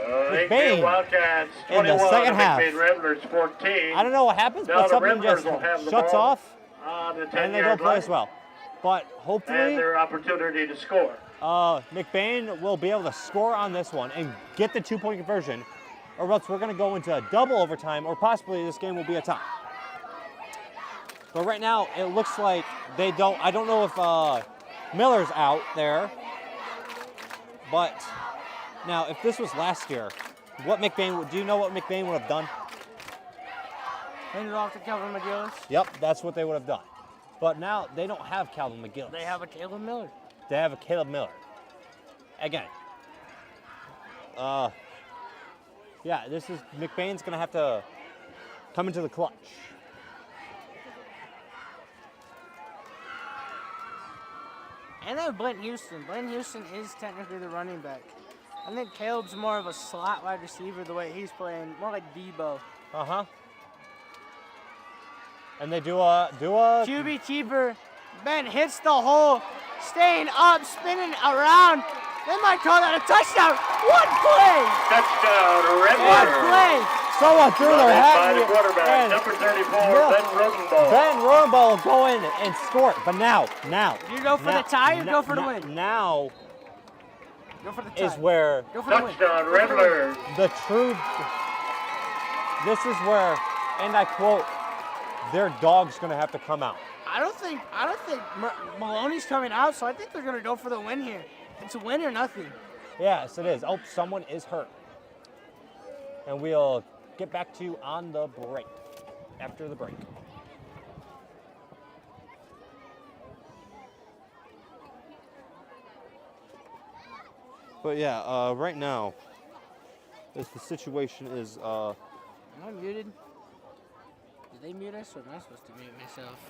McBain Wildcats 21, in the second half. McBain Ramblers 14. I don't know what happens, now but something just shuts off, and they don't play as well. But hopefully, and their opportunity to score. McBain will be able to score on this one and get the 2-point conversion, or else we're going to go into a double overtime, or possibly this game will be a tie. But right now, it looks like they don't. I don't know if Miller's out there, but now if this was last year, do you know what McBain would have done? Hand it off to Calvin McGillis. Yep, that's what they would have done. But now they don't have Calvin McGillis. They have a Caleb Miller. They have a Caleb Miller. Again, yeah, this is McBain's gonna have to come into the clutch. And then Blent Houston. Blent Houston is technically the running back. I think Caleb's more of a slot wide receiver the way he's playing, more like Debo. Uh-huh. And they do a QB keeper. Ben hits the hole, staying up, spinning around. They might call that a touchdown. What play? Touchdown, Red What play? Someone threw their hat in the quarterback, number 34, Ben Rodenball. Ben Rodenball will go in and score it. But now. You go for the tie or go for the win? Now go for the tie. Is where go for the touchdown, Ramblers. The truth. This is where, and I quote, their dog's going to have to come out. I don't think Maloney's coming out, so I think they're going to go for the win here. It's a win or nothing. Yes, it is. Oh, someone is hurt. And we'll get back to you on the break, after the break. But yeah, right now, as the situation is... Am I muted? Did they mute us, or am I supposed to mute myself?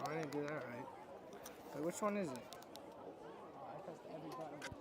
Oh, I didn't do that right. Wait, which one is it? I pressed every button.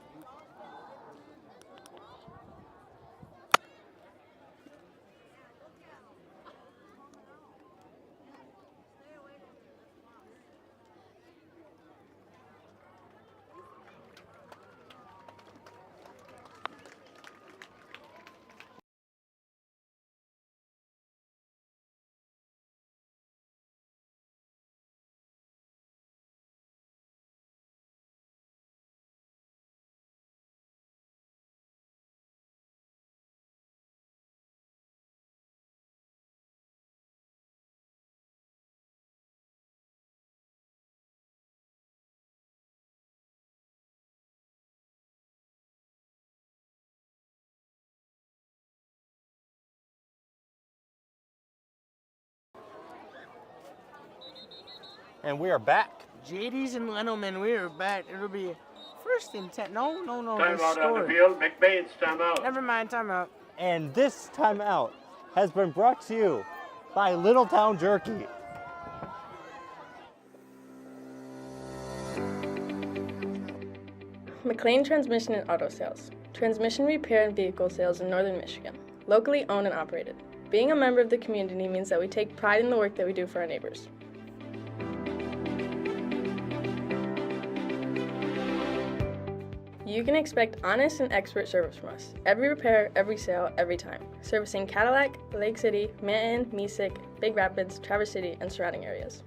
And we are back. JD's and Lenelman, we are back. It'll be 1st and 10. No. Timeout on the field. McBain's timeout. Never mind, timeout. And this timeout has been brought to you by Littletown Jerky. McLain Transmission and Auto Sales. Transmission repair and vehicle sales in northern Michigan. Locally owned and operated. Being a member of the community means that we take pride in the work that we do for our neighbors. You can expect honest and expert service from us. Every repair, every sale, every time. Servicing Cadillac, Lake City, Manton, Mesick, Big Rapids, Traverse City, and surrounding areas.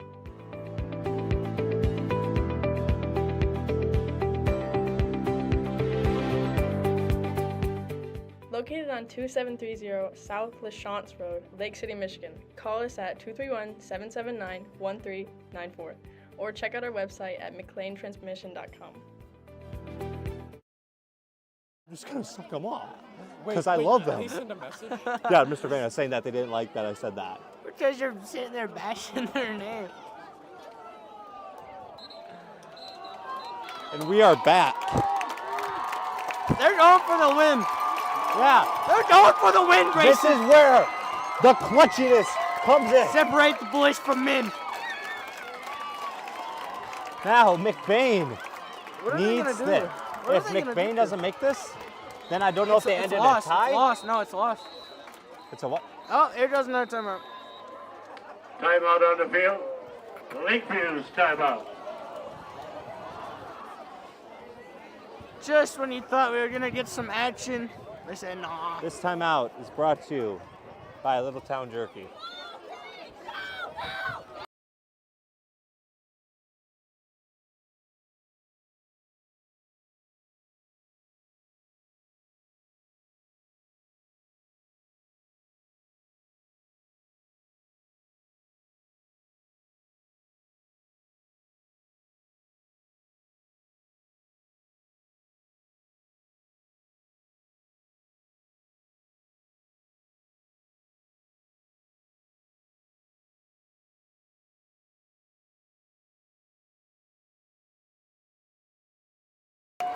Located on 2730 South LaChance Road, Lake City, Michigan. Call us at 231-779-1394 or check out our website at mclaintransmission.com. I'm just gonna suck them off because I love them. Did he send a message? Yeah, Mr. Van is saying that they didn't like that I said that. Because you're sitting there bashing their name. And we are back. They're going for the win. Yeah, They're going for the win, Grayson. this is where the clutchiness comes in. Separate the boys from men. Now McBain What are they needs gonna do? this. What are If they gonna McBain do? doesn't make this, then I don't know if they ended a lost. tie. It's lost. No, it's lost. It's a what? Oh, here goes another timeout. Timeout on the field. Lakeview's timeout. Just when you thought we were gonna get some action, they said nah. This timeout is brought to you by Littletown Jerky.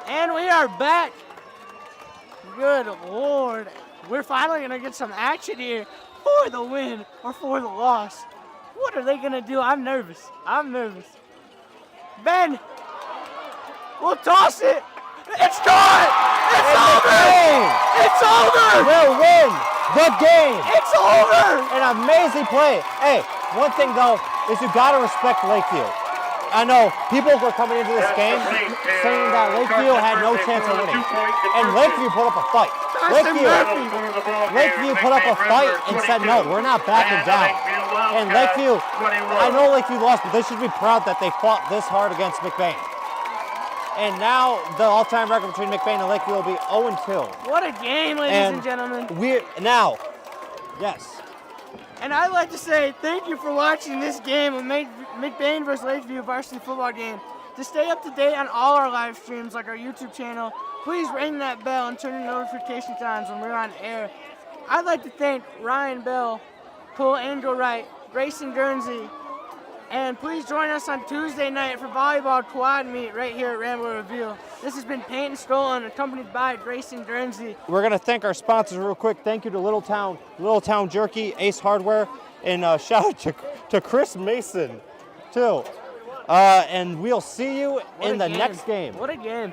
And we are back. Good Lord. We're finally going to get some action here for the win or for the loss. What are they going to do? I'm nervous. Ben, we'll toss it. It's gone. It's over. It's over. Will win the game. It's over. An amazing play. Hey, one thing though is you got to respect Lakeview. I know people were coming into this game saying that Lakeview had no chance of winning, and Lakeview put up a fight. Lakeview put up a fight and said, no, we're not backing down. And Lakeview, I know Lakeview lost, but they should be proud that they fought this hard against McBain. And now the all-time record between McBain and Lakeview will be 0-2. What a game, ladies and gentlemen. Yes. And I'd like to say thank you for watching this game of McBain versus Lakeview varsity football game. To stay up to date on all our live streams, like our YouTube channel, please ring that bell and turn your notifications on when we're on air. I'd like to thank Ryan Bell, Cole Engelwright, Grayson Guernsey, and please join us on Tuesday night for volleyball quad meet right here at Rambler Review. This has been Peyton Stolen, accompanied by Grayson Guernsey. We're going to thank our sponsors real quick. Thank you to Littletown Jerky, Ace Hardware, and shout out to Chris Mason, too. And we'll see you in the next game. What a game.